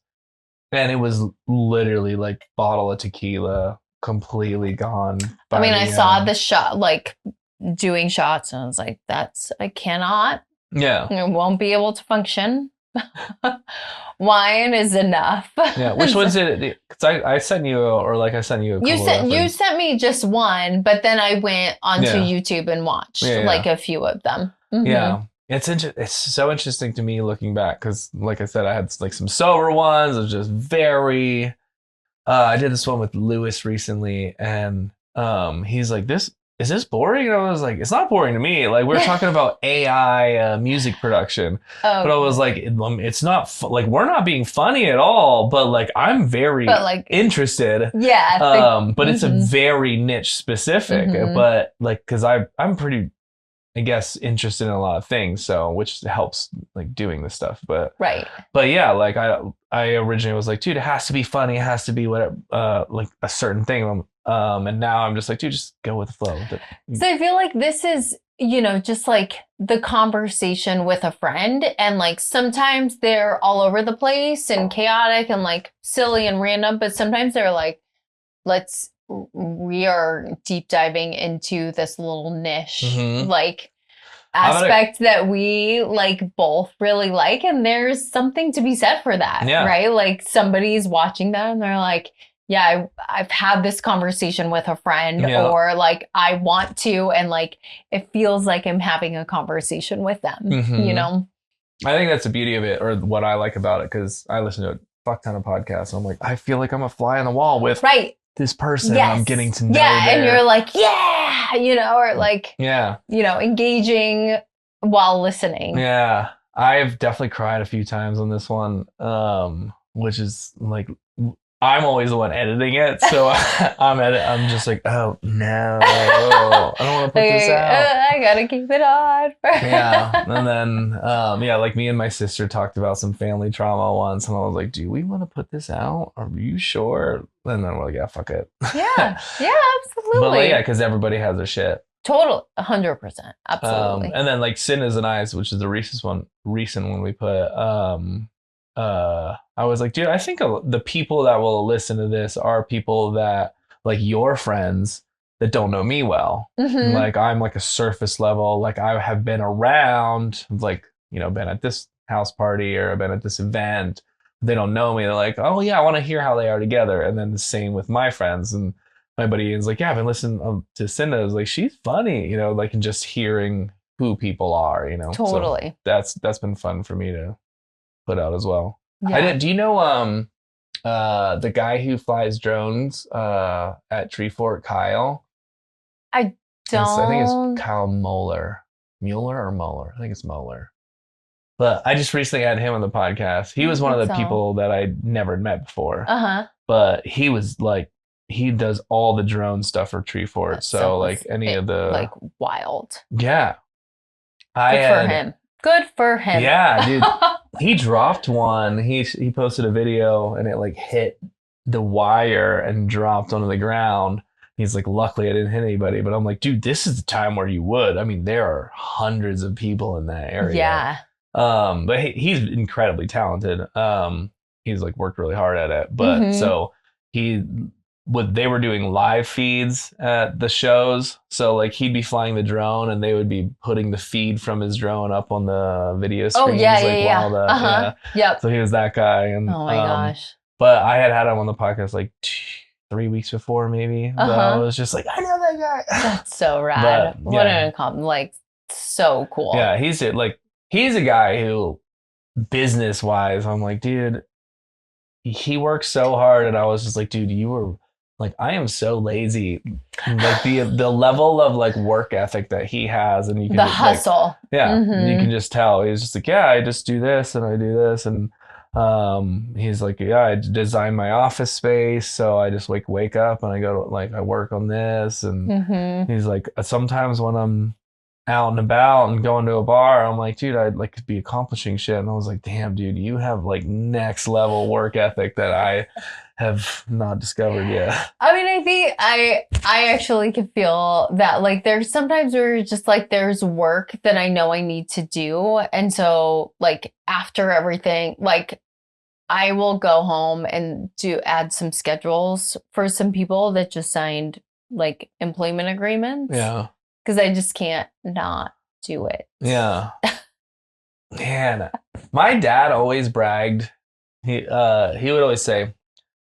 And it was literally like bottle of tequila, completely gone. I mean, I saw the shot, like doing shots, and I was like, I cannot. Yeah. I won't be able to function. Wine is enough. Yeah. Which one's it? Because I sent you, I sent you. You sent me just one, but then I went onto YouTube and watched like a few of them. Yeah. It's so interesting to me looking back, because like I said, I had like some sober ones. It was just very. I did this one with Lewis recently, and he's like, is this boring? And I was like, it's not boring to me. Like, we're talking about AI music production. But I was like, it's not like, we're not being funny at all, but like, I'm very interested. Yeah. But it's a very niche specific, but like, cause I'm pretty, I guess, interested in a lot of things. So, which helps like doing this stuff, but yeah, like I originally was like, dude, it has to be funny. It has to be whatever, like a certain thing. And now I'm just like, dude, just go with the flow. So I feel like this is, just like the conversation with a friend. And like, sometimes they're all over the place and chaotic and like silly and random. But sometimes they're like, we are deep diving into this little niche, like aspect that we like both really like. And there's something to be said for that, right? Like, somebody's watching that and they're like, yeah, I've had this conversation with a friend, or like I want to, and like it feels like I'm having a conversation with them, I think that's the beauty of it, or what I like about it, because I listen to a fuck ton of podcasts. And I'm like, I feel like I'm a fly on the wall with this person. I'm getting to know and you're like, or like, engaging while listening. Yeah. I've definitely cried a few times on this one, which is like, I'm always the one editing it, so I'm just like, oh no, I don't want to put this out. I gotta keep it on. Yeah, and then like me and my sister talked about some family trauma once, and I was like, do we want to put this out? Are you sure? And then we're like, yeah, fuck it. Yeah, absolutely. But like, because everybody has their shit. Total, 100%, absolutely. And then like Sin is an Eyes, which is the recent one we put. I was like, dude, I think the people that will listen to this are people that like your friends that don't know me well. Mm-hmm. Like I'm like a surface level. Like I have been around, like, been at this house party or I've been at this event. They don't know me. They're like, oh yeah, I want to hear how they are together. And then the same with my friends. And my buddy is like, yeah, I've been listening to Cinda. I was like, she's funny, like, and just hearing who people are, Totally. So that's been fun for me to put out as well. Yeah. Do you know the guy who flies drones at Tree Fort, Kyle? I don't. I think it's Kyle Moeller. Mueller or Moeller? I think it's Moeller. But I just recently had him on the podcast. He was one of the people that I'd never met before. But he was like, he does all the drone stuff for Tree Fort. So like any of the like wild. Yeah. Good for him. Yeah, dude. He dropped one. He posted a video and it like hit the wire and dropped onto the ground. He's like, luckily I didn't hit anybody. But I'm like, dude, this is the time where you would. I mean, there are hundreds of people in that area. Yeah. But he's incredibly talented. He's like worked really hard at it. But so they were doing live feeds at the shows. So like he'd be flying the drone and they would be putting the feed from his drone up on the video screens. Oh yeah. Yep. So he was that guy. And oh my gosh. But I had him on the podcast like 3 weeks before maybe. But I was just like, I know that guy. That's so rad. What an accomplishment. Like so cool. Yeah, he's a guy who business wise, I'm like, dude, he works so hard. And I was just like, dude, you were like, I am so lazy. Like the level of like work ethic that he has, and you can hustle. You can just tell. He's just like, yeah, I just do this and I do this, and he's like, yeah, I design my office space, so I just wake up and I go to I work on this, and he's like, sometimes when I'm out and about and going to a bar, I'm like, dude, I'd like to be accomplishing shit, and I was like, damn, dude, you have like next level work ethic that I have not discovered yet. I mean, I think I actually can feel that like there's sometimes where just like there's work that I know I need to do. And so like after everything, like I will go home and add some schedules for some people that just signed like employment agreements. Yeah. Because I just can't not do it. Yeah. Man, my dad always bragged. He would always say,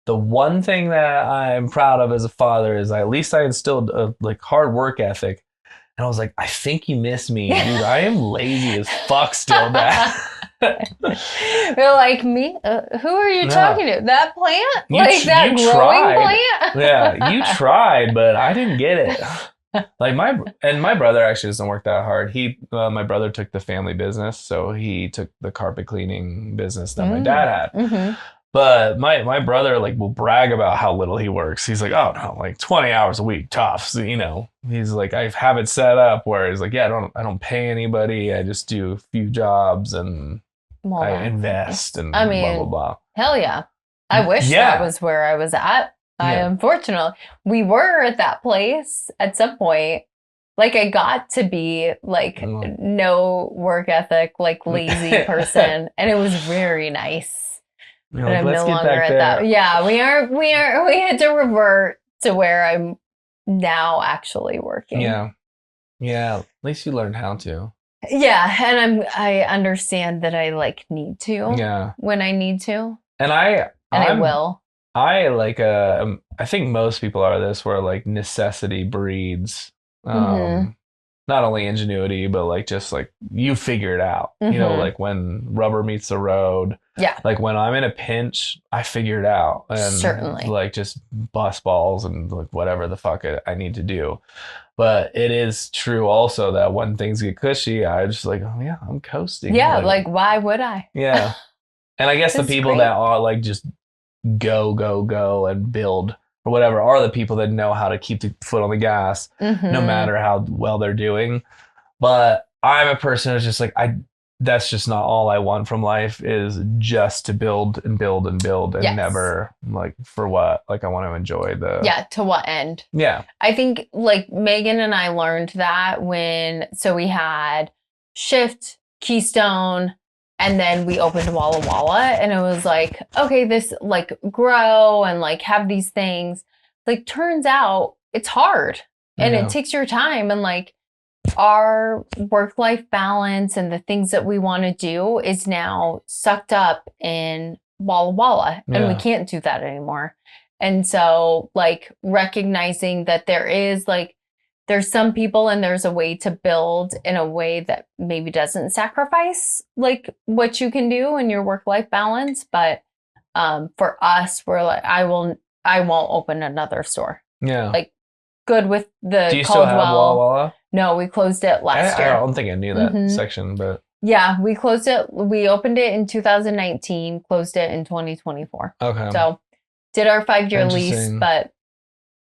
the one thing that I'm proud of as a father is at least I instilled a like hard work ethic. And I was like, I think you miss me, dude. I am lazy as fuck still, Dad. They're like, me? Who are you talking to? That plant? That growing plant? Yeah, you tried, but I didn't get it. Like my brother actually doesn't work that hard. My brother took the family business, so he took the carpet cleaning business that my dad had. But my brother like will brag about how little he works. He's like, oh no, like 20 hours a week tops. So, he's like, I have it set up where he's like, yeah, I don't pay anybody. I just do a few jobs and I invest and blah blah blah. Hell yeah. I wish that was where I was at. Unfortunately, we were at that place at some point. Like I got to be like no work ethic, like lazy person, and it was very nice. But I'm no longer at that. Yeah, we had to revert to where I'm now actually working. Yeah. Yeah. At least you learned how to. Yeah. And I understand that I like need to. Yeah. When I need to. And I will. I think most people are this where like necessity breeds not only ingenuity, but like just like you figure it out. You know, like when rubber meets the road. Yeah. Like when I'm in a pinch, I figure it out. And certainly. like just bust balls and like whatever the fuck I need to do. But it is true also that when things get cushy, I just like, oh yeah, I'm coasting. Yeah, like why would I? Yeah. And I guess the people that are like just go and build or whatever are the people that know how to keep the foot on the gas no matter how well they're doing. But I'm a person who's just like, that's just not all I want from life, is just to build and build and build and never like for what? Like I want to enjoy to what end? Yeah. I think like Megan and I learned that so we had Shift, Keystone, and then we opened Walla Walla, and it was like, okay, this like grow and like have these things. Like turns out it's hard and it takes your time, and like our work-life balance and the things that we want to do is now sucked up in Walla Walla, and we can't do that anymore. And so like recognizing that there's some people and there's a way to build in a way that maybe doesn't sacrifice like what you can do in your work-life balance. But for us, we're like, I won't open another store. Yeah. Like good with the Do you still have Walla Walla? No, we closed it last year. I don't think I knew that section, but yeah, we closed it. We opened it in 2019, closed it in 2024. Okay. So did our 5-year lease, but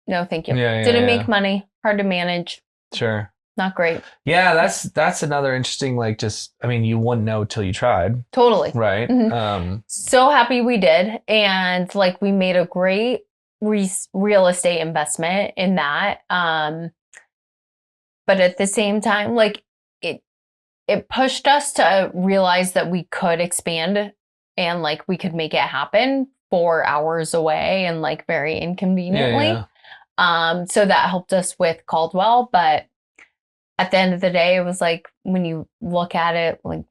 no, thank you. Didn't make money. Hard to manage. Sure. Not great. Yeah, that's another interesting, like just, I mean, you wouldn't know till you tried. Totally. Right. So happy we did. And like we made a great real estate investment in that. But at the same time, like it pushed us to realize that we could expand and like we could make it happen 4 hours away and like very inconveniently. So that helped us with Caldwell. But at the end of the day, it was like, when you look at it, like,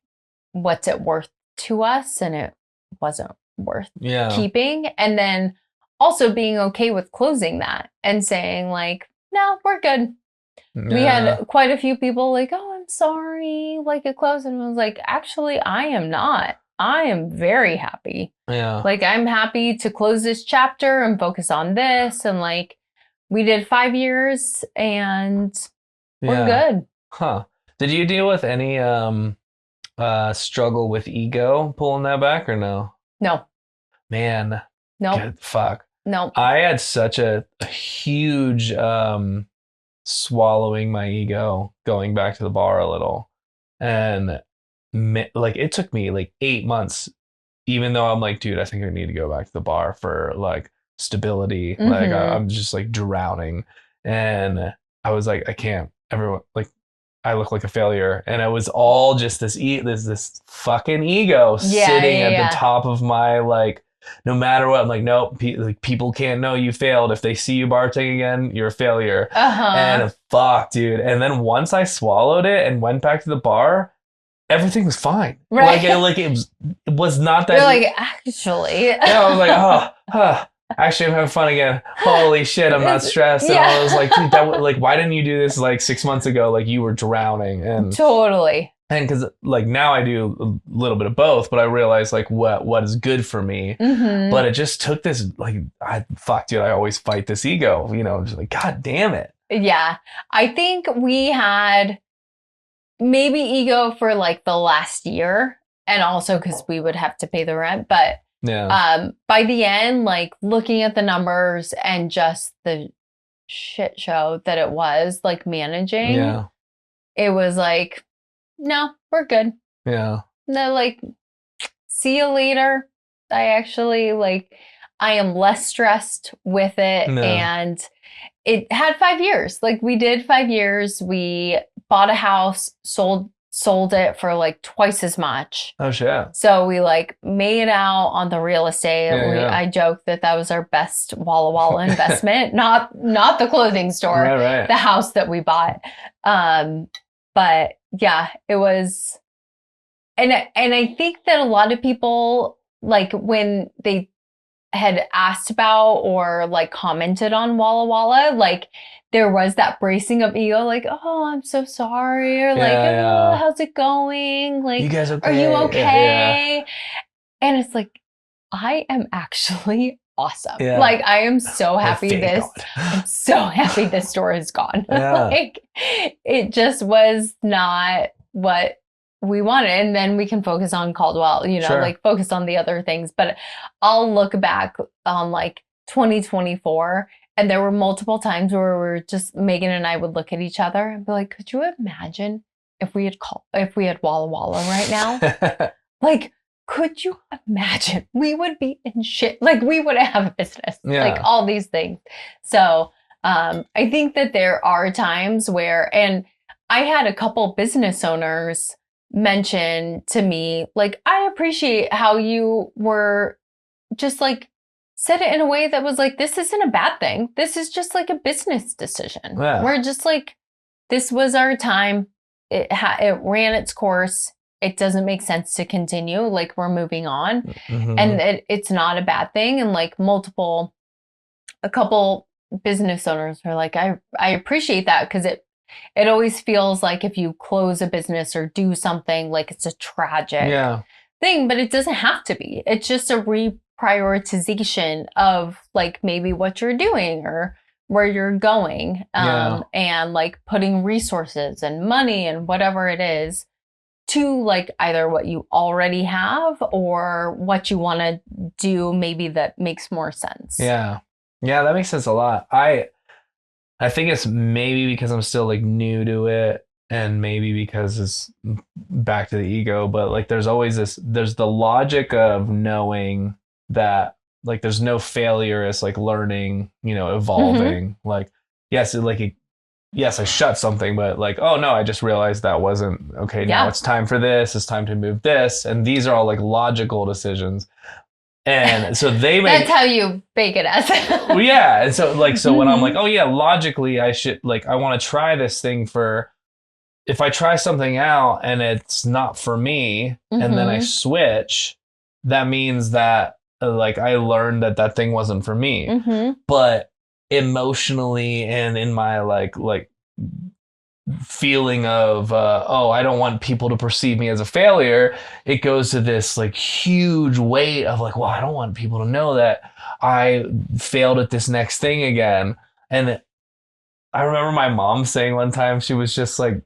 what's it worth to us? And it wasn't worth keeping. And then also being okay with closing that and saying like, no, we're good. We had quite a few people like, oh, I'm sorry, like it closed. And I was like, actually, I am not. I am very happy. Yeah. Like I'm happy to close this chapter and focus on this. And like we did 5 years and we're good. Huh. Did you deal with any struggle with ego pulling that back or no? No. Man. No. Fuck. No. I had such a huge swallowing my ego going back to the bar a little. And like it took me like 8 months, even though I'm like, dude, I think I need to go back to the bar for like stability. Like I'm just like drowning. And I was like, I can't. Everyone, like, I look like a failure. And it was all just this fucking ego sitting at the top of my, like, no matter what, I'm like, nope, like, people can't know you failed. If they see you bartending again, you're a failure. And fuck, dude. And then once I swallowed it and went back to the bar, everything was fine. Right. Like it was not that. You're like, actually. Yeah, I was like, actually, I'm having fun again. Holy shit, I'm not stressed. And I was like, dude, like, why didn't you do this like 6 months ago? Like you were drowning. And totally. And because like now I do a little bit of both, but I realize like what is good for me. But it just took this like, dude, I always fight this ego, you know, just like, God damn it. Yeah. I think we had maybe ego for like the last year, and also because we would have to pay the rent. But by the end, like looking at the numbers and just the shit show that it was like managing, it was like, no, we're good. Yeah. No, like, see you later. I actually like, I am less stressed with it. And it had 5 years. Like we did 5 years. We bought a house, sold it for like twice as much. Oh shit. So we like made out on the real estate. I joked that was our best Walla Walla investment, not the clothing store, right. The house that we bought. But yeah, it was, and I think that a lot of people, like when they had asked about or like commented on Walla Walla, like there was that bracing of ego, like, oh, I'm so sorry, or like, oh, how's it going? Like, you guys okay? Are you okay? Yeah. And it's like, I am actually awesome. Yeah. Like, I am so happy I'm so happy this store is gone. Yeah. Like, it just was not what we wanted. And then we can focus on Caldwell, you know, sure. Like focus on the other things. But I'll look back on like 2024, and there were multiple times where we were just, Megan and I would look at each other and be like, could you imagine if we had Walla Walla right now? Like, could you imagine? We would be in shit. Like, we wouldn't have a business. Yeah. Like, all these things. So, I think that there are times where, and I had a couple business owners mention to me, like, I appreciate how you were just like, said it in a way that was like, this isn't a bad thing. This is just like a business decision. Yeah. We're just like, this was our time. It ran its course. It doesn't make sense to continue. Like, we're moving on. Mm-hmm. And it's not a bad thing. And like a couple business owners are like, I appreciate that, because it always feels like if you close a business or do something, like it's a tragic thing, but it doesn't have to be. It's just a reprioritization of like maybe what you're doing or where you're going, and like putting resources and money and whatever it is to like either what you already have or what you want to do, maybe that makes more sense. Yeah, that makes sense a lot. I think it's maybe because I'm still like new to it, and maybe because it's back to the ego, but like there's the logic of knowing that like there's no failure as like learning, you know, evolving. Mm-hmm. Like, yes, I shut something, but like, oh no, I just realized that wasn't okay. Now it's time for this. It's time to move this. And these are all like logical decisions. And so they make that's how you bake it as. Well, yeah. And so like, so when I'm like, oh yeah, logically I should like, I want to try this thing if I try something out and it's not for me, and then I switch, that means that like I learned that thing wasn't for me. Mm-hmm. But emotionally and in my like feeling of I don't want people to perceive me as a failure, it goes to this like huge weight of like, well, I don't want people to know that I failed at this next thing again. And I remember my mom saying one time, she was just like,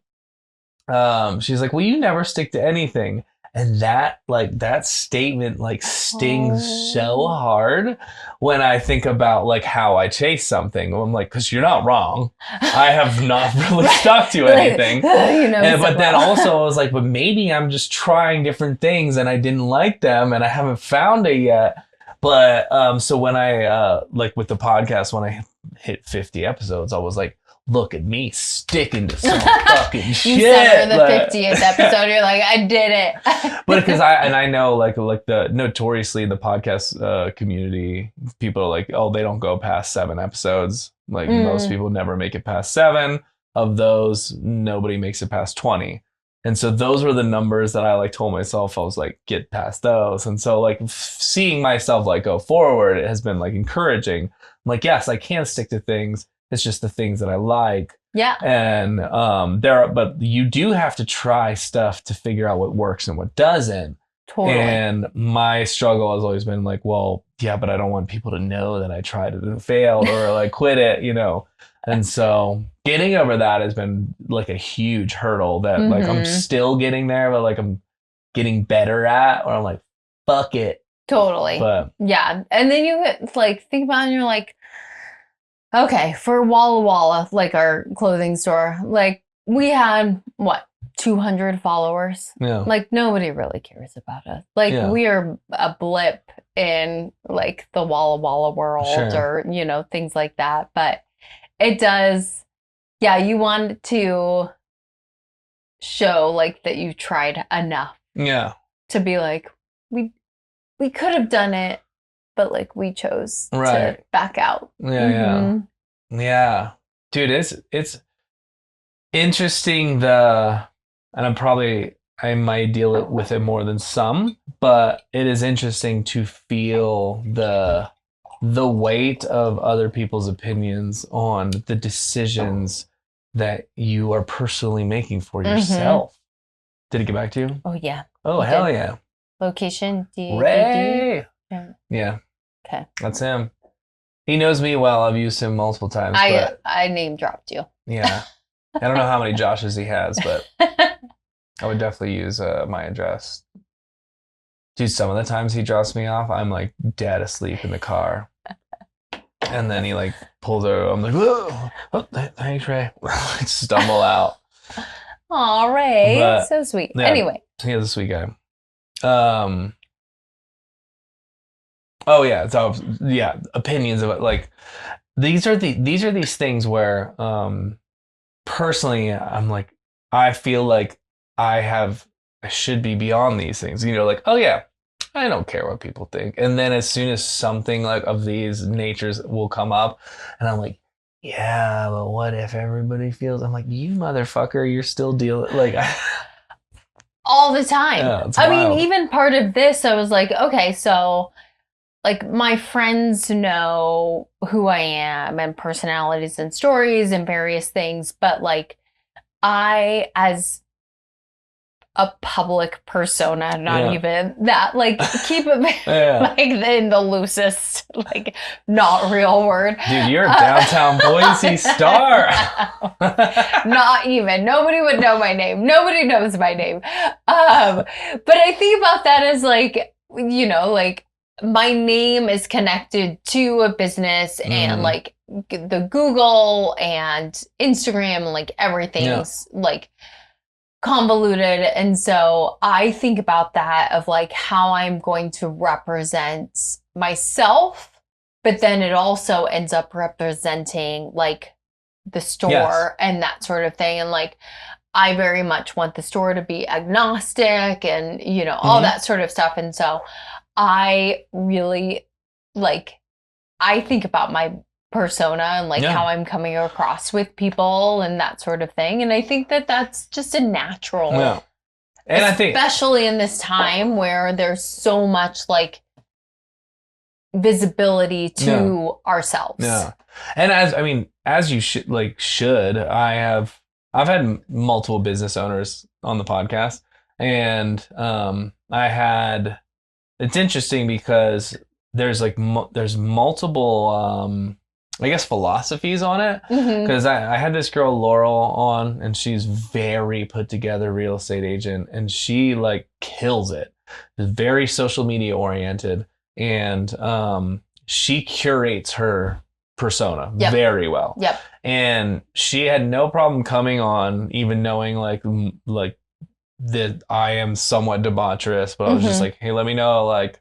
she's like, well, you never stick to anything. And that statement like stings so hard when I think about like how I chase something. I'm like, because you're not wrong. I have not really stuck to anything. But then also I was like, but maybe I'm just trying different things and I didn't like them and I haven't found it yet. But so when I like with the podcast, when I hit 50 episodes, I was like, look at me sticking to some fucking shit. You said for the 50th episode, you're like, I did it. But because I know like the notoriously in the podcast community, people are like, oh, they don't go past 7 episodes. Like most people never make it past 7. Of those, nobody makes it past 20. And so those were the numbers that I like told myself. I was like, get past those. And so like seeing myself like go forward, it has been like encouraging. I'm like, yes, I can stick to things. It's just the things that I like. Yeah. And but you do have to try stuff to figure out what works and what doesn't. Totally. And my struggle has always been like, well, yeah, but I don't want people to know that I tried it and failed or like quit it, you know. And so getting over that has been like a huge hurdle that like I'm still getting there, but like I'm getting better at, or I'm like, fuck it. Totally. But yeah. And then you like think about it and you're like, okay, for Walla Walla, like our clothing store, like we had 200 followers. Yeah. Like nobody really cares about us. Like we are a blip in like the Walla Walla world, or, you know, things like that. But it does, you want to show like that you tried enough. Yeah. To be like, we could have done it, but like we chose to back out. Yeah, yeah. Dude, it's interesting and I'm probably I might deal with it more than some, but it is interesting to feel the weight of other people's opinions on the decisions that you are personally making for yourself. Did it get back to you? Oh, yeah. Oh, hell yeah. Location, Ray. Yeah. Okay. That's him. He knows me well. I've used him multiple times. I name dropped you. Yeah. I don't know how many Joshes he has, but I would definitely use my address. Dude, some of the times he drops me off, I'm like dead asleep in the car. And then he like pulls over. I'm like, whoa, oh, thanks, Ray. I stumble out. Aw, Ray. But, so sweet. Yeah, anyway. He's a sweet guy. Oh yeah. So yeah, opinions of it. Like these are these things where personally I'm like, I feel like I should be beyond these things. You know, like, oh yeah, I don't care what people think. And then as soon as something like of these natures will come up, and I'm like, yeah, but what if everybody feels? I'm like, you motherfucker, you're still dealing like all the time. Yeah, I mean, even part of this, I was like, okay, so like my friends know who I am and personalities and stories and various things, but like I, as a public persona, not even that, like keep it like in the loosest, like not real word. Dude, you're a downtown Boise star. Not even. Nobody would know my name. Nobody knows my name. But I think about that as like, you know, like my name is connected to a business and like the Google and Instagram and like everything's like convoluted. And so I think about that of like how I'm going to represent myself, but then it also ends up representing like the store and that sort of thing. And like, I very much want the store to be agnostic and, you know, all that sort of stuff. And so I really like, I think about my persona and like how I'm coming across with people and that sort of thing. And I think that that's just a natural, and I think especially in this time where there's so much like visibility to ourselves. Yeah. And as you should, I've had multiple business owners on the podcast, and it's interesting because there's like there's multiple I guess philosophies on it, because I had this girl Laurel on, and she's very put together real estate agent, and she like kills it. She's very social media oriented, and she curates her persona very well. Yep. And she had no problem coming on, even knowing like that I am somewhat debaucherous, but I was just like, hey, let me know like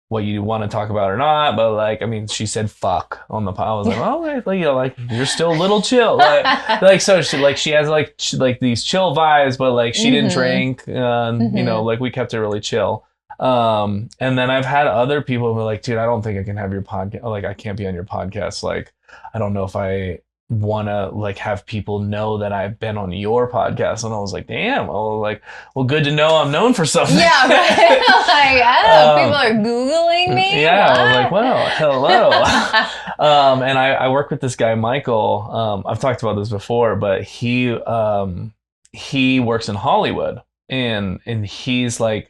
what you want to talk about or not. But like, I mean, she said fuck on the pod. I was like, oh, like, you know, like you're still a little chill. Like so she has like these chill vibes, but like she didn't drink, you know, like we kept it really chill. And then I've had other people who are like, dude, I don't think I can have your podcast. Like, I can't be on your podcast. Like, I don't know if I want to like have people know that I've been on your podcast. And I was like, damn, well, good to know I'm known for something. Yeah, right. Like, I don't know, people are Googling me. Yeah, I was like, well, hello. And I work with this guy, Michael. I've talked about this before, but he works in Hollywood, and he's like,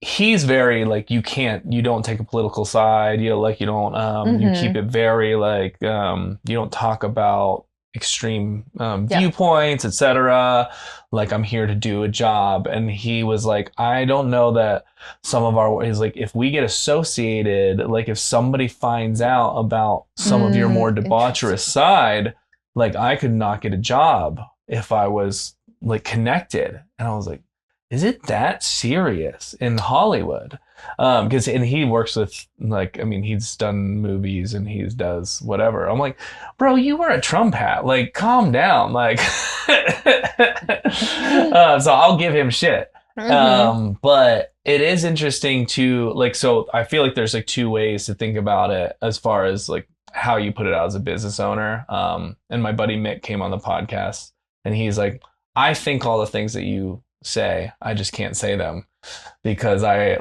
he's very like, you don't take a political side, you know, like you don't you keep it very like you don't talk about extreme viewpoints, etc. Like, I'm here to do a job. And he was like, I don't know that he's like, if we get associated, like if somebody finds out about some of your more debaucherous side, like I could not get a job if I was like connected. And I was like, is it that serious in Hollywood? And he works with like, I mean, he's done movies and he does whatever. I'm like, bro, you wear a Trump hat. Like, calm down. Like, so I'll give him shit. But it is interesting to like, so I feel like there's like two ways to think about it as far as like how you put it out as a business owner. And my buddy Mick came on the podcast, and he's like, I think all the things that you say. I just can't say them because I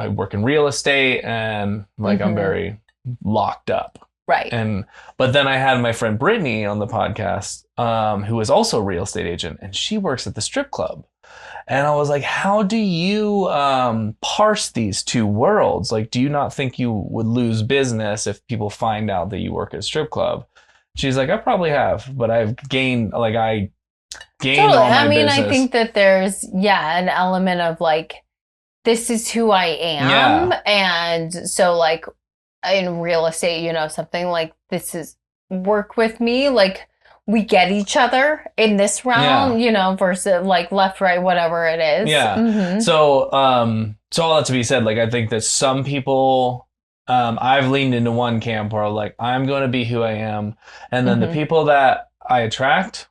work in real estate and like I'm very locked up. Right. But then I had my friend Brittany on the podcast, who is also a real estate agent, and she works at the strip club. And I was like, how do you parse these two worlds? Like, do you not think you would lose business if people find out that you work at a strip club? She's like, I probably have, but I've gained, like, I gained totally. all my business. I think that there's, an element of like, this is who I am. Yeah. And so like in real estate, something like this is work with me. Like, we get each other in this realm, versus like left, right, whatever it is. Yeah. Mm-hmm. So all that to be said, like, I think that some people, I've leaned into one camp where like, I'm going to be who I am. And then the people that I attract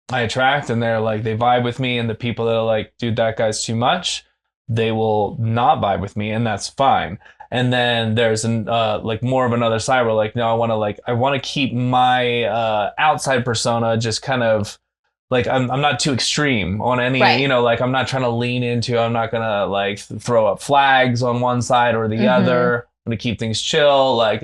and they're like, they vibe with me. And the people that are like, dude, that guy's too much, they will not vibe with me. And that's fine. And then there's like more of another side where like, no, I want to keep my outside persona just kind of like, I'm not too extreme on any, right. Like I'm not trying to lean into, I'm not going to like throw up flags on one side or the other. I'm going to keep things chill. Like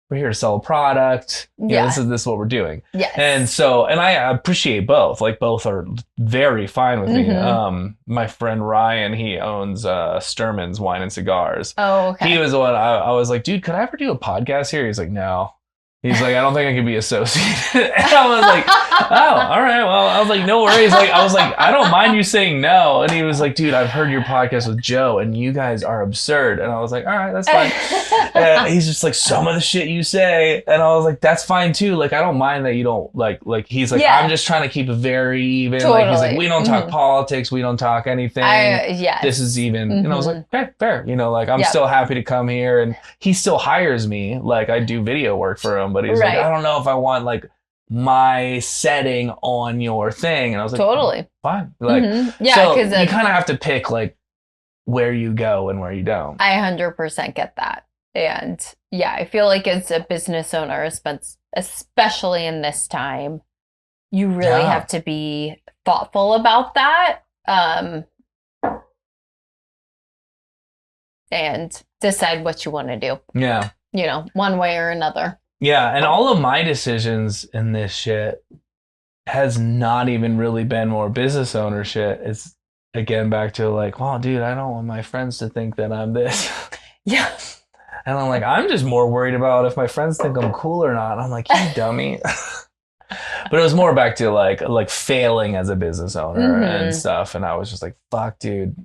we're here to sell a product. This is what we're doing. Yes. And so, and I appreciate both. Like both are very fine with me. My friend Ryan, he owns Sturman's Wine and Cigars. Oh, okay. He was the one I was like, dude, could I ever do a podcast here? He's like, no. He's like, I don't think I can be associated. And I was like, oh, all right. Well, I was like, no worries. Like, I was like, I don't mind you saying no. And he was like, dude, I've heard your podcast with Joe and you guys are absurd. And I was like, all right, that's fine. And he's just like, some of the shit you say. And I was like, that's fine too. Like, I don't mind that you don't like he's like, I'm just trying to keep it very even. Totally. Like, he's like, we don't talk politics. We don't talk anything. This is even. And I was like, okay, fair. Like, I'm still happy to come here. And he still hires me. Like, I do video work for him. But he's like, I don't know if I want like my setting on your thing. And I was like, totally fine. Like, yeah, so you kind of have to pick like where you go and where you don't. I 100% get that. And yeah, I feel like as a business owner, especially in this time, you really have to be thoughtful about that. And decide what you want to do. Yeah. One way or another. Yeah, and all of my decisions in this shit has not even really been more business owner shit. It's, again, back to like, well, dude, I don't want my friends to think that I'm this. Yeah. And I'm like, I'm just more worried about if my friends think I'm cool or not. And I'm like, you dummy. But it was more back to like failing as a business owner and stuff. And I was just like, fuck, dude.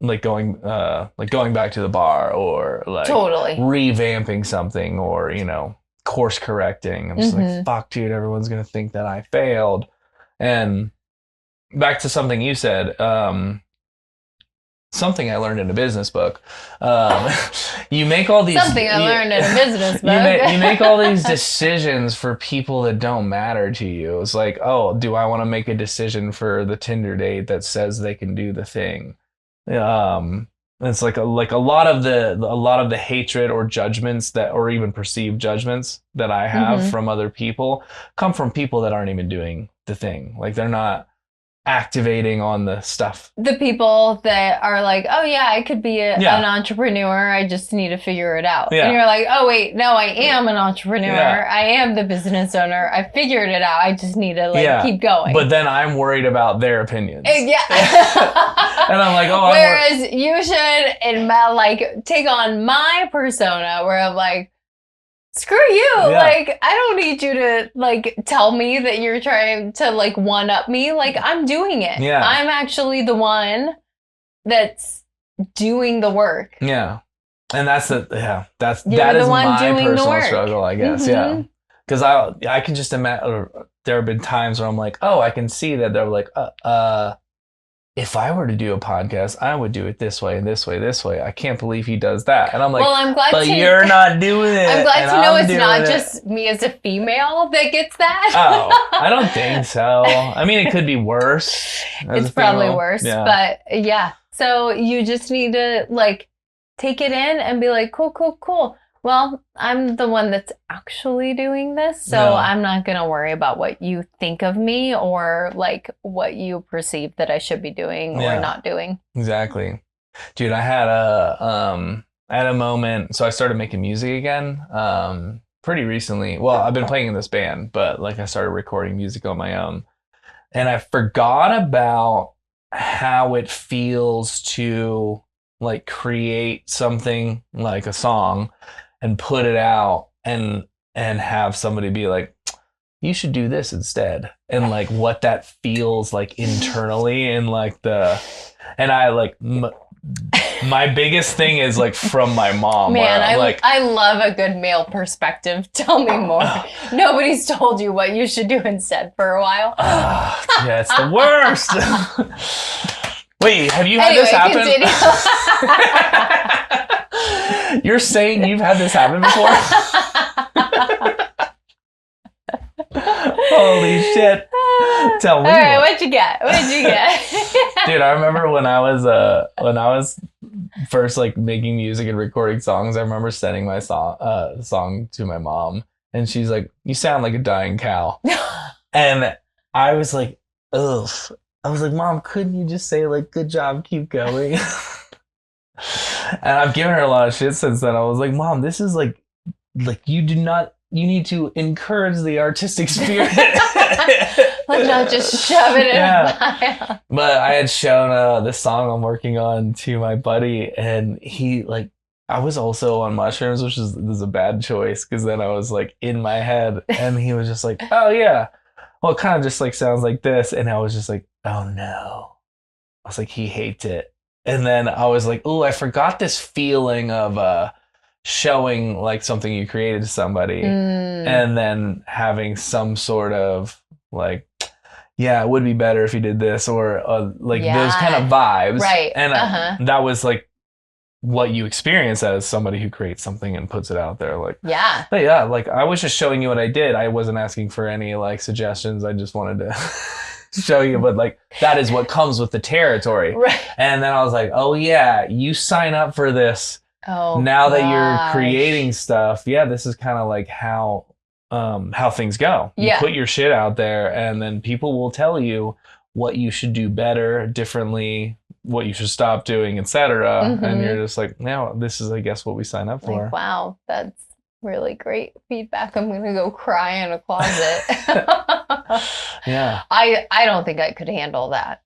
Like going back to the bar or like totally revamping something or, course correcting. I'm just like, fuck, dude, everyone's going to think that I failed. And back to something you said, something I learned in a business book. You make all these... Something I learned in a business book. You make all these decisions for people that don't matter to you. It's like, oh, do I want to make a decision for the Tinder date that says they can do the thing? It's like a lot of the hatred or judgments that, or even perceived judgments that I have from other people come from people that aren't even doing the thing. Like they're not activating on the stuff. The people that are like, oh yeah, I could be an entrepreneur. I just need to figure it out. Yeah. And you're like, oh wait, no, I am an entrepreneur. Yeah. I am the business owner. I figured it out. I just need to keep going. But then I'm worried about their opinions. Yeah. And I'm like, oh, whereas you should take on my persona where I'm like, screw you. Yeah. Like, I don't need you to tell me that you're trying to one up me. Like, I'm doing it. Yeah. I'm actually the one that's doing the work. Yeah. And that is my personal struggle, I guess. Yeah. Because I can just imagine there have been times where I'm like, oh, I can see that they're like, if I were to do a podcast, I would do it this way and this way, this way. I can't believe he does that. And I'm like, well, I'm glad but you're not doing it. I'm glad to know it's not just me as a female that gets that. Oh, I don't think so. I mean, it could be worse. It's probably worse, but yeah. So you just need to take it in and be like, cool. Well, I'm the one that's actually doing this, so I'm not going to worry about what you think of me or like what you perceive that I should be doing or not doing. Exactly. Dude, I had a moment, so I started making music again pretty recently. Well, I've been playing in this band, but like I started recording music on my own. And I forgot about how it feels to like create something like a song and put it out and have somebody be like, you should do this instead. And like what that feels like internally and like and I like my biggest thing is like from my mom. Man, I love a good male perspective. Tell me more. Nobody's told you what you should do instead for a while. Yeah, it's the worst. Wait, have you had this happen? You're saying you've had this happen before? Holy shit. Tell me. All right, what'd you get? Dude, I remember when I was first like making music and recording songs, I remember sending my song to my mom and she's like, you sound like a dying cow. And I was like, ugh. I was like, Mom, couldn't you just say like, good job, keep going? And I've given her a lot of shit since then. I was like, Mom, this is like you need to encourage the artistic spirit. Like not just shove it in a pile. But I had shown this song I'm working on to my buddy, and he like, I was also on mushrooms, which is a bad choice because then I was like in my head, and he was just like, oh yeah, well it kind of just like sounds like this, and I was just like, oh no. I was like, he hates it. And then I was like, oh, I forgot this feeling of showing like something you created to somebody and then having some sort of like, yeah, it would be better if you did this or like those kind of vibes. Right. And that was like what you experience as somebody who creates something and puts it out there. Like, yeah. But yeah, like I was just showing you what I did. I wasn't asking for any like suggestions. I just wanted to show you, but like that is what comes with the territory. Right. And then I was like, oh yeah, you sign up for this. Oh, now that you're creating stuff, yeah, this is kind of like how things go. You put your shit out there and then people will tell you what you should do better, differently, what you should stop doing, etc. And you're just like, no, this is, I guess, what we sign up for. Like, wow, that's really great feedback. I'm gonna go cry in a closet. Yeah. I don't think I could handle that.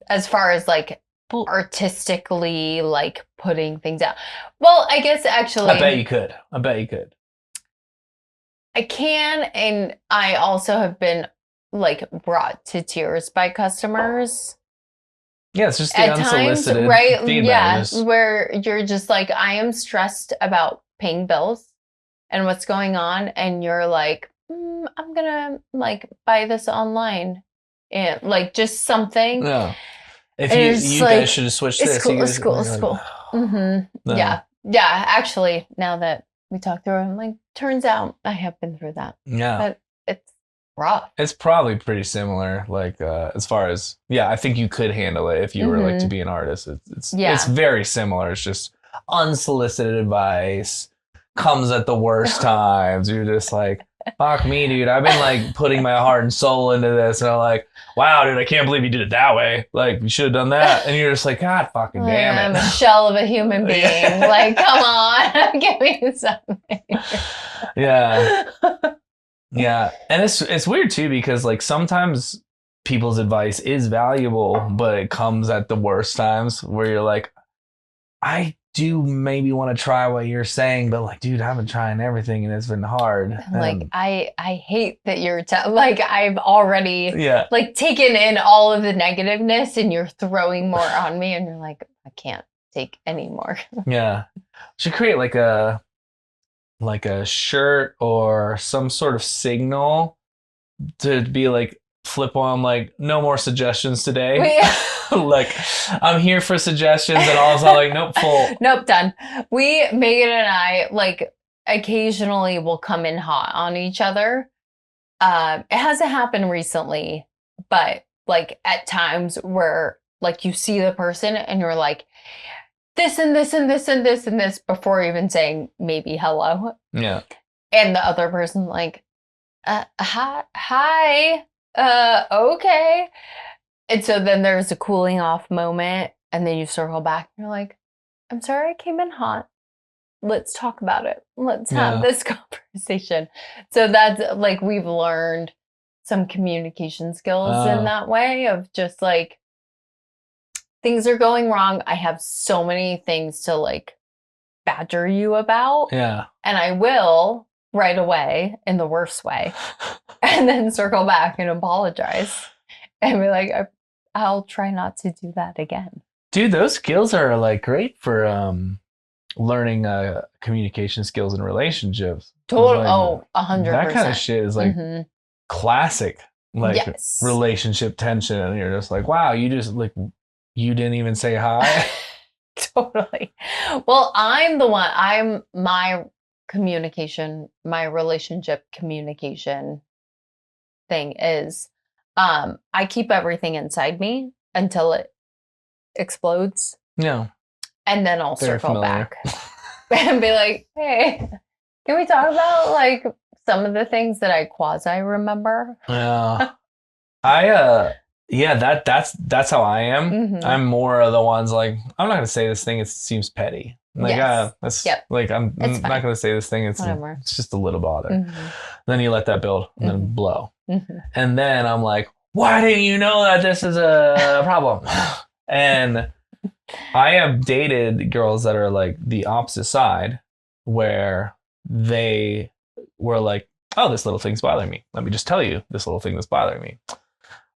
As far as like artistically like putting things out. Well, I guess actually I bet you could. I can, and I also have been like brought to tears by customers. Yeah, it's just the at unsolicited times, right? feedback. Yeah, where you're just like, I am stressed about paying bills and what's going on, and you're like, I'm gonna like buy this online, and like just something. Yeah. If you like, guys should have switched this. It's cool. No. Yeah. Actually, now that we talked through it, I'm like, turns out I have been through that. Yeah. But it's rough. It's probably pretty similar. Like as far as I think you could handle it if you were like to be an artist. It's very similar. It's just unsolicited advice comes at the worst times. You're just like, fuck me, dude. I've been like putting my heart and soul into this, and I'm like, wow, dude, I can't believe you did it that way. Like, you should have done that. And you're just like, God fucking damn it. I'm a shell of a human being. Like, come on, give me something. Yeah. Yeah. And it's weird too, because like sometimes people's advice is valuable, but it comes at the worst times where you're like, I do maybe want to try what you're saying, but like, dude, I've been trying everything and it's been hard. Like, I hate that you're like, I've already like taken in all of the negativeness and you're throwing more on me, and you're like, I can't take any more. Yeah. Should create like a shirt or some sort of signal to be like flip on, like, no more suggestions today. Like, I'm here for suggestions, and also like, nope, full. Nope, done. Megan and I, like, occasionally will come in hot on each other. It hasn't happened recently, but like at times where like you see the person and you're like, this and this and this and this and this before even saying maybe hello. Yeah. And the other person like, hi, okay. And so then there's a cooling off moment, and then you circle back and you're like, I'm sorry I came in hot. Let's talk about it. Let's have this conversation. So that's like, we've learned some communication skills in that way of just like, things are going wrong. I have so many things to like badger you about. Yeah. And I will right away in the worst way. And then circle back and apologize. And be like, I'll try not to do that again. Dude, those skills are like great for learning communication skills in relationships. Total. Like, 100%. That kind of shit is like classic, like relationship tension. And you're just like, wow, you just like, you didn't even say hi. Totally. Well, I'm my communication, my relationship communication thing is, I keep everything inside me until it explodes. No. And then I'll circle back and be like, hey, can we talk about like some of the things that I quasi remember? Yeah. That's how I am. Mm-hmm. I'm more of the ones like, I'm not going to say this thing. It seems petty. Like, like, I'm not going to say this thing. It's just a little bother. Mm-hmm. Then you let that build and then blow. Mm-hmm. And then I'm like, why didn't you know that this is a problem? And I have dated girls that are like the opposite side, where they were like, oh, this little thing's bothering me. Let me just tell you this little thing that's bothering me. I'm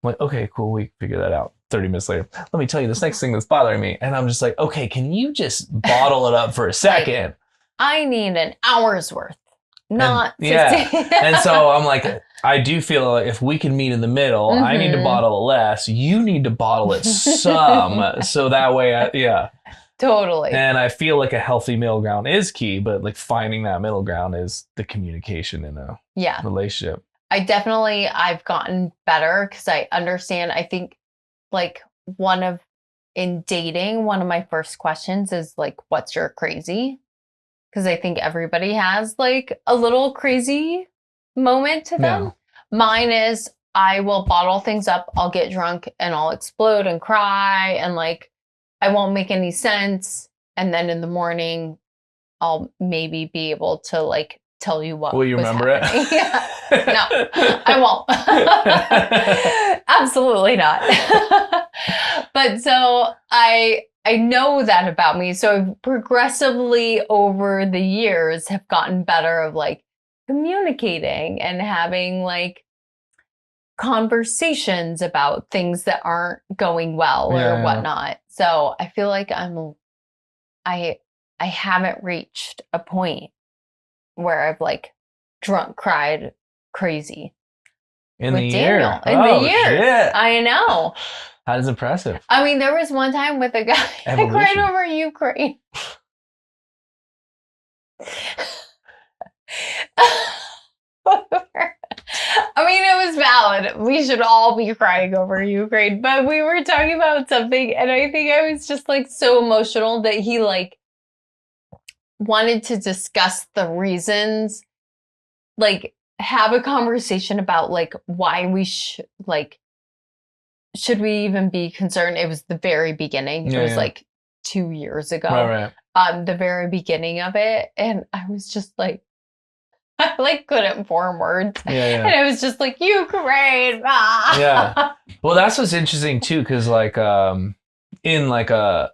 like, okay, cool. We figure that out. 30 minutes later, let me tell you this next thing that's bothering me. And I'm just like, okay, can you just bottle it up for a second? Like, I need an hour's worth, not 15. And so I'm like, I do feel like if we can meet in the middle, I need to bottle it less. You need to bottle it some. So that way, Totally. And I feel like a healthy middle ground is key, but like finding that middle ground is the communication in a relationship. I've gotten better because I understand. I think like in dating, one of my first questions is like, what's your crazy? Because I think everybody has like a little crazy moment to them. Yeah. Mine is I will bottle things up. I'll get drunk and I'll explode and cry and like I won't make any sense. And then in the morning, I'll maybe be able to like tell you what. Will you remember happening. It? Yeah. No, I won't. Absolutely not. But so I know that about me. So I've progressively over the years have gotten better of like communicating and having like conversations about things that aren't going well or whatnot. So I feel like I haven't reached a point where I've like drunk, cried, crazy. In the year. Shit. I know. That is impressive. I mean, there was one time with a guy that cried over Ukraine. I mean, it was valid. We should all be crying over Ukraine. But we were talking about something, and I think I was just like so emotional that he like wanted to discuss the reasons, like have a conversation about like why we should we even be concerned? It was the very beginning. It was like 2 years ago. Right. The very beginning of it. And I was just like, I like couldn't form words. And I was just like, Ukraine. Ah. Yeah. Well, that's what's interesting too, because like in like I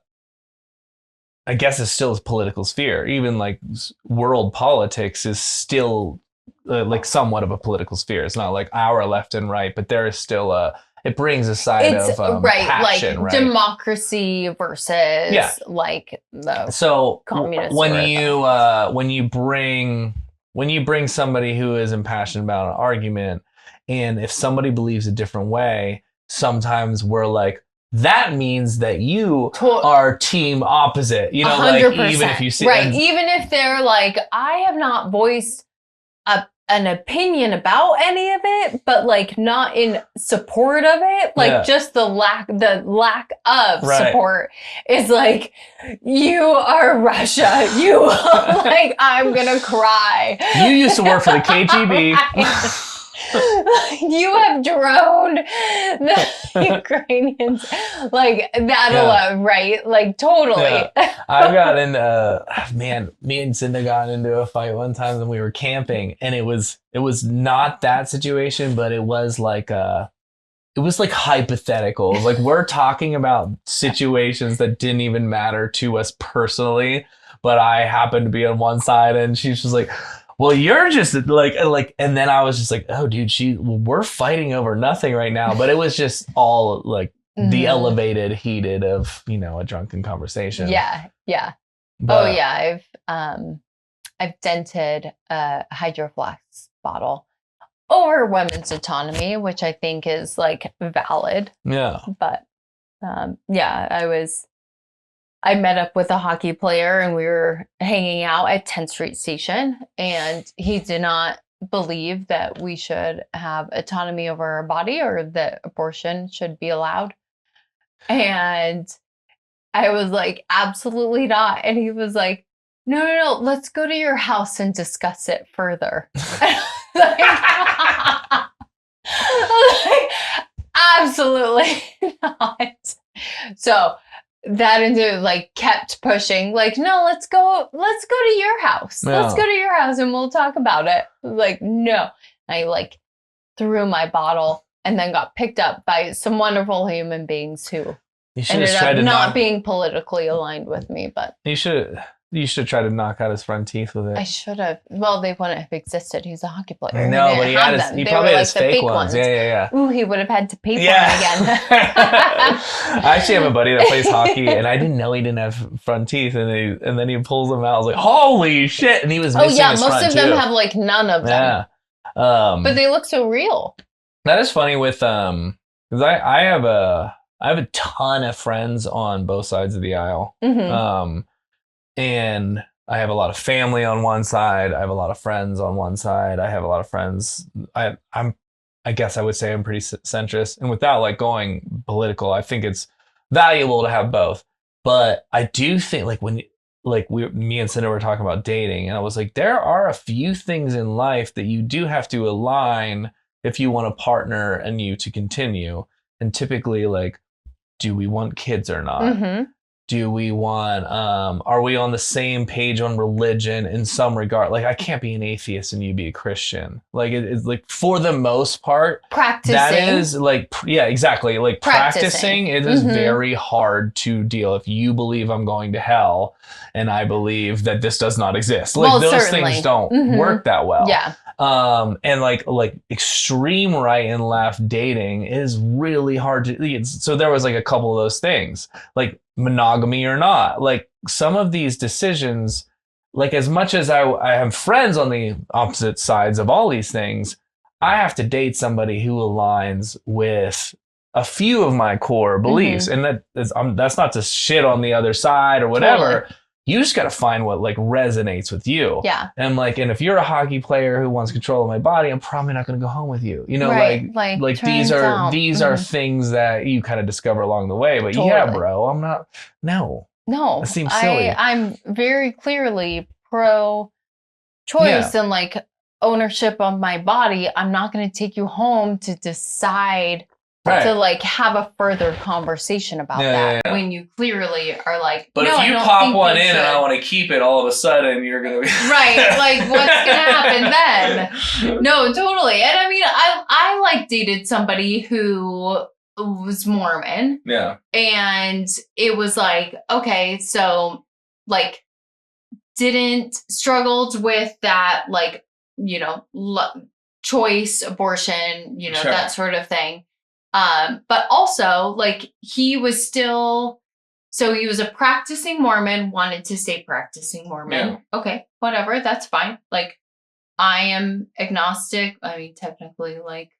guess it's still a political sphere. Even like world politics is still like somewhat of a political sphere. It's not like our left and right, but there is still it brings a side of passion, like democracy versus like the communist. When you bring somebody who is impassioned about an argument, and if somebody believes a different way, sometimes we're like, that means that you are team opposite. You know, 100%. Like even if you see even if they're like, I have not voiced an opinion about any of it, but like not in support of it. Like just the lack of support is like, you are Russia. You like, I'm gonna cry. You used to work for the KGB. You have droned the Ukrainians, like that alone, right? Like totally. I got in, me and Cinda got into a fight one time when we were camping, and it was not that situation, but it was like hypothetical. It was like we're talking about situations that didn't even matter to us personally, but I happened to be on one side, and she's just like, well, you're just like, and then I was just like, oh, dude, we're fighting over nothing right now. But it was just all like the elevated, heated of, a drunken conversation. Yeah. Yeah. But, I've dented a Hydro Flask bottle over women's autonomy, which I think is like valid. Yeah. But, I met up with a hockey player and we were hanging out at 10th Street Station, and he did not believe that we should have autonomy over our body or that abortion should be allowed. And I was like, absolutely not. And he was like, no, let's go to your house and discuss it further. like, absolutely not. So that into like kept pushing, like, no, let's go to your house. No. Let's go to your house and we'll talk about it. Like, no. I like threw my bottle and then got picked up by some wonderful human beings who ended up not being politically aligned with me, but you should try to knock out his front teeth with it. I should have. Well, they wouldn't have existed. He's a hockey player. I know, but he probably had his fake ones. Yeah. Ooh, he would have had to pay for them again. I actually have a buddy that plays hockey, and I didn't know he didn't have front teeth, and then he pulls them out. I was like, holy shit! And he was missing his front most of them have like none of them. Yeah, but they look so real. That is funny with because I have a ton of friends on both sides of the aisle. Mm-hmm. And I have a lot of family on one side. I have a lot of friends on one side. I have a lot of friends. I guess I would say I'm pretty centrist. And without like going political, I think it's valuable to have both. But I do think like me and Cinda were talking about dating, and I was like, there are a few things in life that you do have to align if you want a partner and you to continue. And typically, like, do we want kids or not? Mm-hmm. Do we want, are we on the same page on religion in some regard? Like, I can't be an atheist and you be a Christian. Like, it's like, for the most part, practicing. That is like, yeah, exactly. Like, practicing, it is very hard to deal. If you believe I'm going to hell and I believe that this does not exist. Like, those certainly. Things don't work that well. Yeah. And like extreme right and left dating is really hard to, so there was like a couple of those things, like monogamy or not, like some of these decisions, like as much as I have friends on the opposite sides of all these things, I have to date somebody who aligns with a few of my core beliefs. And that's not to shit on the other side or whatever. Totally. You just got to find what like resonates with you. Yeah. And like, and if you're a hockey player who wants control of my body, I'm probably not going to go home with you. You know, right. like these are things that you kind of discover along the way. But yeah, bro, I'm not. No. It seems silly. I'm very clearly pro-choice and like ownership of my body. I'm not going to take you home to decide. Right. To like have a further conversation about that when you clearly are like, but if you pop one in and I want to keep it, all of a sudden you're gonna be right. Like, what's gonna happen then? No, totally. And I mean, I like dated somebody who was Mormon. Yeah. And it was like, okay, so like struggled with that, like, you know, choice, abortion, you know, that sort of thing. But also, like, he was still, so he was a practicing Mormon, wanted to stay practicing Mormon. Yeah. Okay, whatever, that's fine. Like, I am agnostic. I mean, technically, like,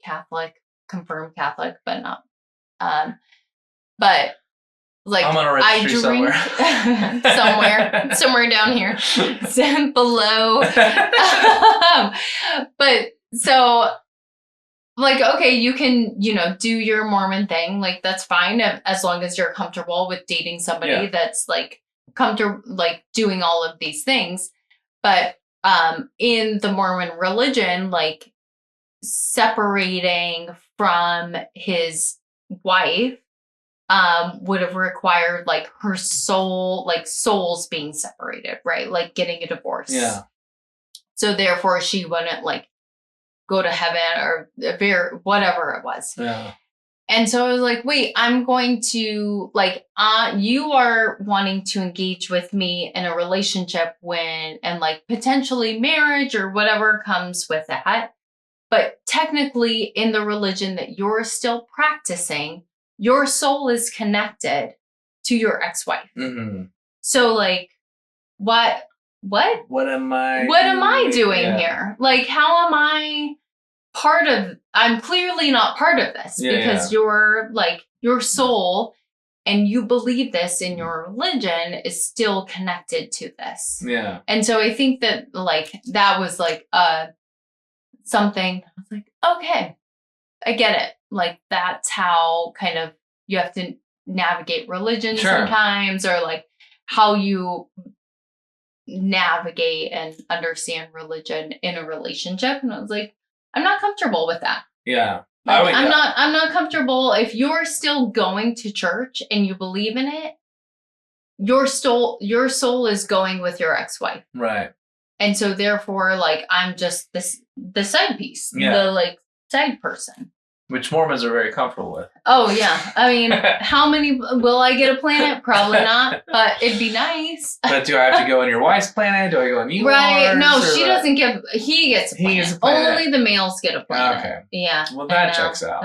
Catholic, confirmed Catholic, but not. But like I'm gonna registry somewhere down here, below. But so, like, okay, you can, do your Mormon thing. Like, that's fine as long as you're comfortable with dating somebody that's like comfortable, like doing all of these things. But in the Mormon religion, like separating from his wife would have required like her soul, like souls being separated, right? Like getting a divorce. Yeah. So therefore she wouldn't like go to heaven or whatever it was. Yeah. And so I was like, wait, I'm going to like, you are wanting to engage with me in a relationship and like potentially marriage or whatever comes with that. But technically in the religion that you're still practicing, your soul is connected to your ex-wife. Mm-hmm. So like, what am I doing here? Like, how am I I'm clearly not part of this because you're like, your soul and you believe this in your religion is still connected to this. Yeah. And so I think that like, that was like, something I was like, okay, I get it. Like, that's how kind of you have to navigate religion sometimes, or like how you navigate and understand religion in a relationship. And I was like, I'm not comfortable with that. Yeah. Like, I'm not comfortable. If you're still going to church and you believe in it, your soul is going with your ex-wife. Right. And so therefore, like, I'm just the side piece, the like side person. Which Mormons are very comfortable with. Oh, yeah. I mean, how many will I get a planet? Probably not, but it'd be nice. But do I have to go on your wife's planet? Do I go on yours? Right. No, she doesn't get, he gets a planet. Only the males get a planet. Okay. Yeah. Well, that checks out.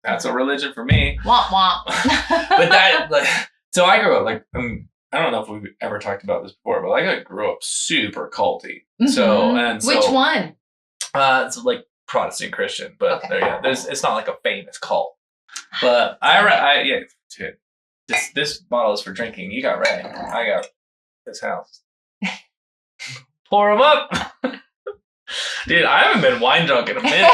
That's a religion for me. Womp womp. But that, like, so I grew up, like, I don't know if we've ever talked about this before, but like I grew up super culty. Mm-hmm. Which one? It's like Protestant Christian, but there you go. It's not like a famous cult. But dude, this bottle is for drinking. You got Ray. I got this house. Pour them up. Dude, I haven't been wine drunk in a minute.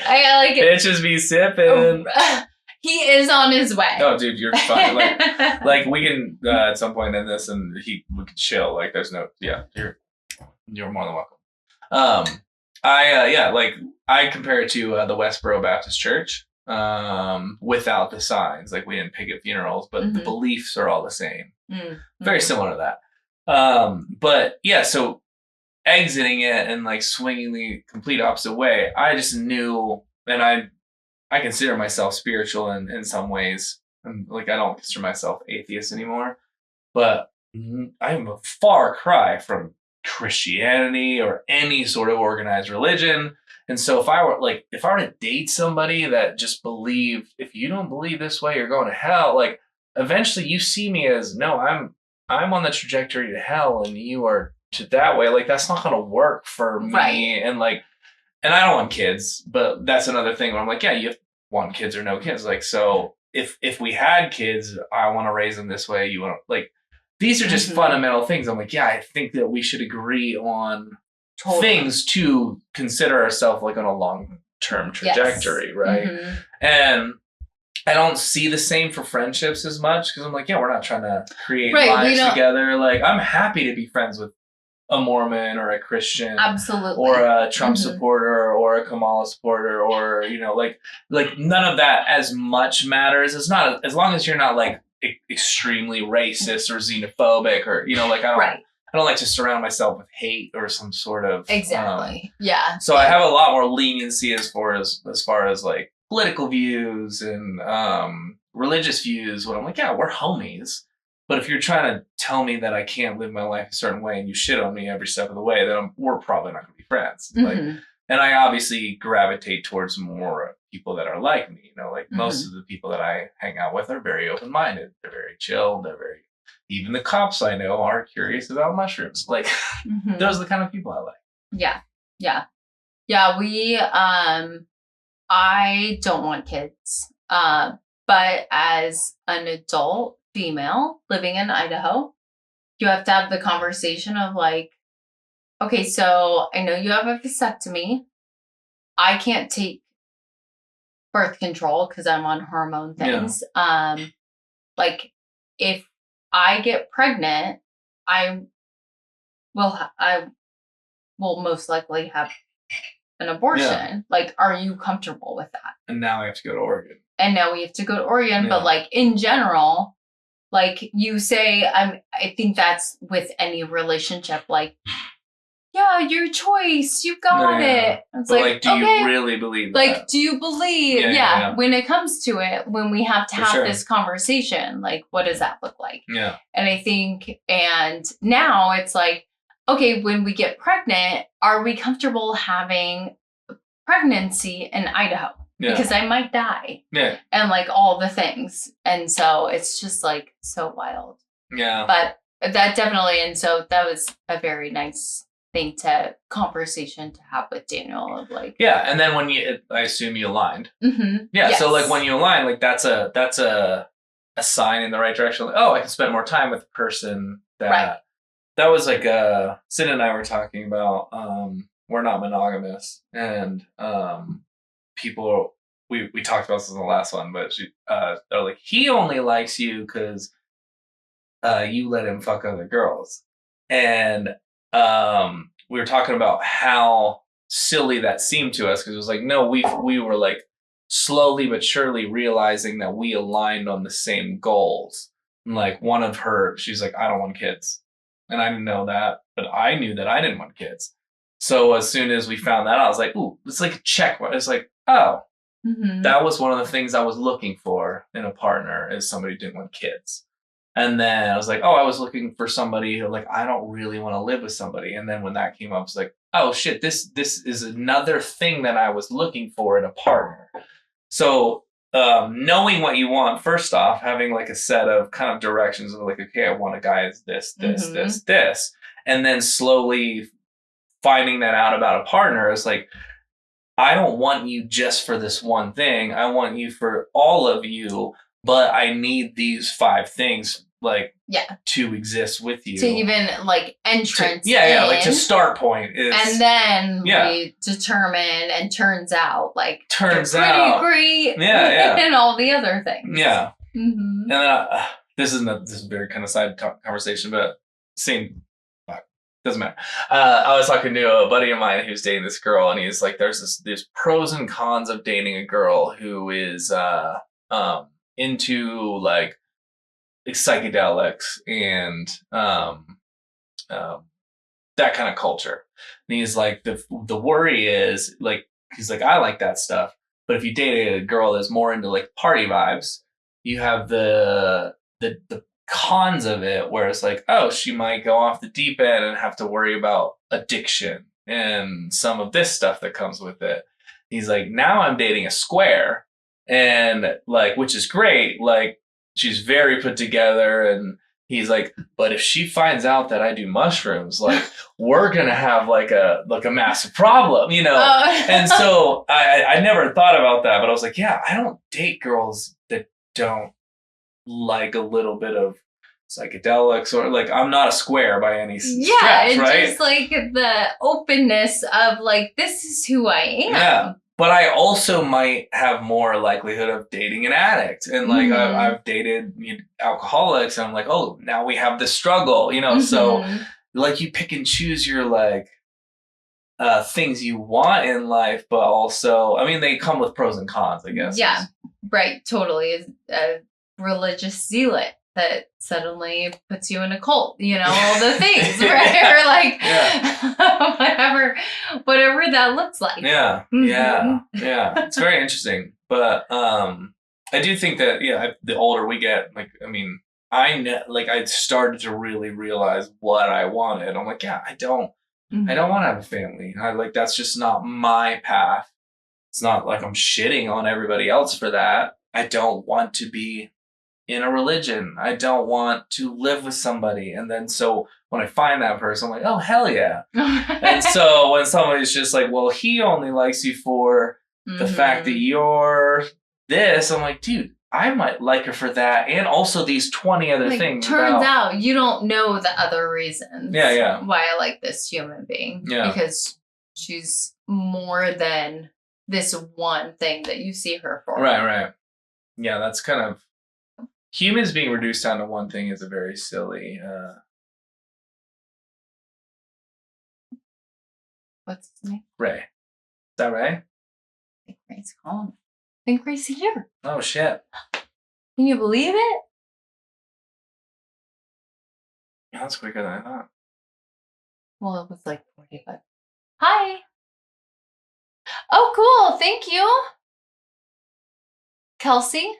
I like it. Bitches be sipping. He is on his way. Oh, dude, you're fine. Like we can at some point end this, and we can chill. Like, there's no, you're more than welcome. I compare it to the Westboro Baptist Church without the signs. Like, we didn't picket funerals, but the beliefs are all the same. Mm-hmm. Very similar to that. But yeah, so exiting it and like swinging the complete opposite way, I just knew, and I consider myself spiritual in some ways. And like, I don't consider myself atheist anymore, but I'm a far cry from Christianity or any sort of organized religion. And so if I were to date somebody that just believed, if you don't believe this way, you're going to hell, like, eventually you see me as, no, I'm on the trajectory to hell and you are to that way. Like, that's not going to work for me. Right. And like, and I don't want kids, but that's another thing where I'm like, yeah, you want kids or no kids. Like, so if we had kids, I want to raise them this way. You want to, like, these are just fundamental things. I'm like, yeah, I think that we should agree on things to consider ourselves like on a long-term trajectory, right? Mm-hmm. And I don't see the same for friendships as much because I'm like, yeah, we're not trying to create lives together. Like, I'm happy to be friends with a Mormon or a Christian, absolutely, or a Trump supporter or a Kamala supporter, or like none of that as much matters. It's not, as long as you're not like extremely racist or xenophobic, or like I don't like to surround myself with hate or some sort of yeah. So I have a lot more leniency as far as like political views and religious views. When I'm like, yeah, we're homies. But if you're trying to tell me that I can't live my life a certain way and you shit on me every step of the way, then we're probably not going to be friends. Like, and I obviously gravitate towards more people that are like me. Like most of the people that I hang out with are very open-minded. They're very chill. Even the cops I know are curious about mushrooms. Like, those are the kind of people I like. Yeah. Yeah. Yeah. We, I don't want kids. But as an adult female living in Idaho, you have to have the conversation of like, okay, so I know you have a vasectomy. I can't take birth control because I'm on hormone things. Yeah. Like if I get pregnant, I will most likely have an abortion. Yeah. Like, are you comfortable with that? And now I have to go to Oregon. Yeah. But like in general, like you say, I think that's with any relationship, like, yeah, your choice, you got it. It's but like, do you really believe that? Like, do you believe? Yeah. When it comes to it, when we have to have this conversation, like, what does that look like? Yeah. And I think, and now it's like, okay, when we get pregnant, are we comfortable having pregnancy in Idaho? Yeah. Because I might die. Yeah. And like all the things. And so it's just like so wild. Yeah. But that definitely, and so that was a very nice conversation to have with Daniel of like. Yeah. And then when I assume you aligned. Mm-hmm. Yeah. Yes. So like when you align, like that's a sign in the right direction. Like, oh, I can spend more time with the person that. Right. That was like Sid and I were talking about we're not monogamous, and people we talked about this in the last one, but they're like, he only likes you because you let him fuck other girls, and we were talking about how silly that seemed to us because it was like, no, we were like slowly but surely realizing that we aligned on the same goals. And like one of her, she's like, I don't want kids. And I didn't know that, but I knew that I didn't want kids. So as soon as we found that out, I was like, ooh, it's like a check. It's like, oh, that was one of the things I was looking for in a partner, is somebody who didn't want kids. And then I was like, oh, I was looking for somebody who like, I don't really want to live with somebody. And then when that came up, it's like, oh shit, this is another thing that I was looking for in a partner. So knowing what you want, first off, having like a set of kind of directions of like, okay, I want a guy as this, this. And then slowly finding that out about a partner is like, I don't want you just for this one thing. I want you for all of you, but I need these 5 things like to exist with you. To even like entrance. Like to start point is. And then we determine and turns out pretty great. And all the other things. Yeah. Mm-hmm. And this is a very kind of side conversation, but same. Doesn't matter. I was talking to a buddy of mine who's dating this girl, and he's like, there's pros and cons of dating a girl who is into like psychedelics and that kind of culture. And he's like, the worry is like, he's like, I like that stuff, but if you date a girl that's more into like party vibes, you have the cons of it where it's like, oh, she might go off the deep end and have to worry about addiction and some of this stuff that comes with it. He's like, now I'm dating a square, and like, which is great. Like, she's very put together, and he's like, but if she finds out that I do mushrooms, like we're going to have like a massive problem, you know? Oh. And so I never thought about that, but I was like, yeah, I don't date girls that don't like a little bit of psychedelics, or like, I'm not a square by any stretch, right? Just like the openness of like, this is who I am. Yeah. But I also might have more likelihood of dating an addict. And like, I've dated alcoholics, and I'm like, oh, now we have this struggle, you know? So like, you pick and choose your like things you want in life, but also, I mean, they come with pros and cons, I guess. Yeah, right. Totally. A religious zealot that suddenly puts you in a cult, you know, all the things, right? Or like whatever that looks like. Yeah. Yeah. It's very interesting. But I do think that, the older we get, like, I mean, I started to really realize what I wanted. I'm like, I don't want to have a family. That's just not my path. It's not like I'm shitting on everybody else for that. I don't want to be in a religion. I don't want to live with somebody. And then so when I find that person, I'm like, oh, hell yeah. And so when somebody's just like, well, he only likes you for the fact that you're this, I'm like, dude, I might like her for that, and also these 20 other things. Turns out you don't know the other reasons. Yeah. Why I like this human being. Yeah. Because she's more than this one thing that you see her for. Right. Yeah, that's kind of humans being reduced down to one thing is a very silly. What's his name? Ray. Is that Ray? I think Ray's calling. I think Ray's here. Oh shit! Can you believe it? That's quicker than I thought. Well, it was like 45. Hi. Oh, cool. Thank you. Kelsey.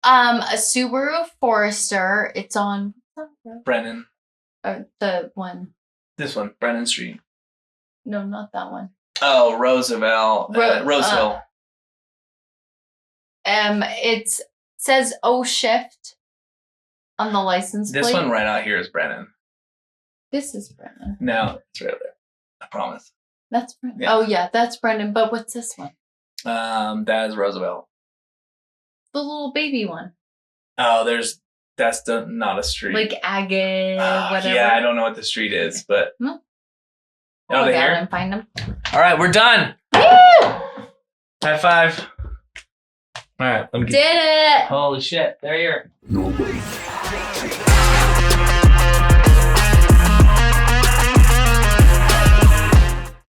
A Subaru Forester. It's on Brennan. The one. This one, Brennan Street. No, not that one. Oh, Roosevelt. Roseville. It says O Shift on the license plate. This one right out here is Brennan. This is Brennan. No, it's right there. I promise. That's Brennan. Yeah. Oh yeah, that's Brennan. But what's this one? That is Roosevelt. The little baby one. Oh, that's not a street. Like Agate, whatever. Yeah, I don't know what the street is, but Oh, they here? and find them. All right, we're done. Woo! High five. All right, let me Did it! Holy shit! There you are. Nobody.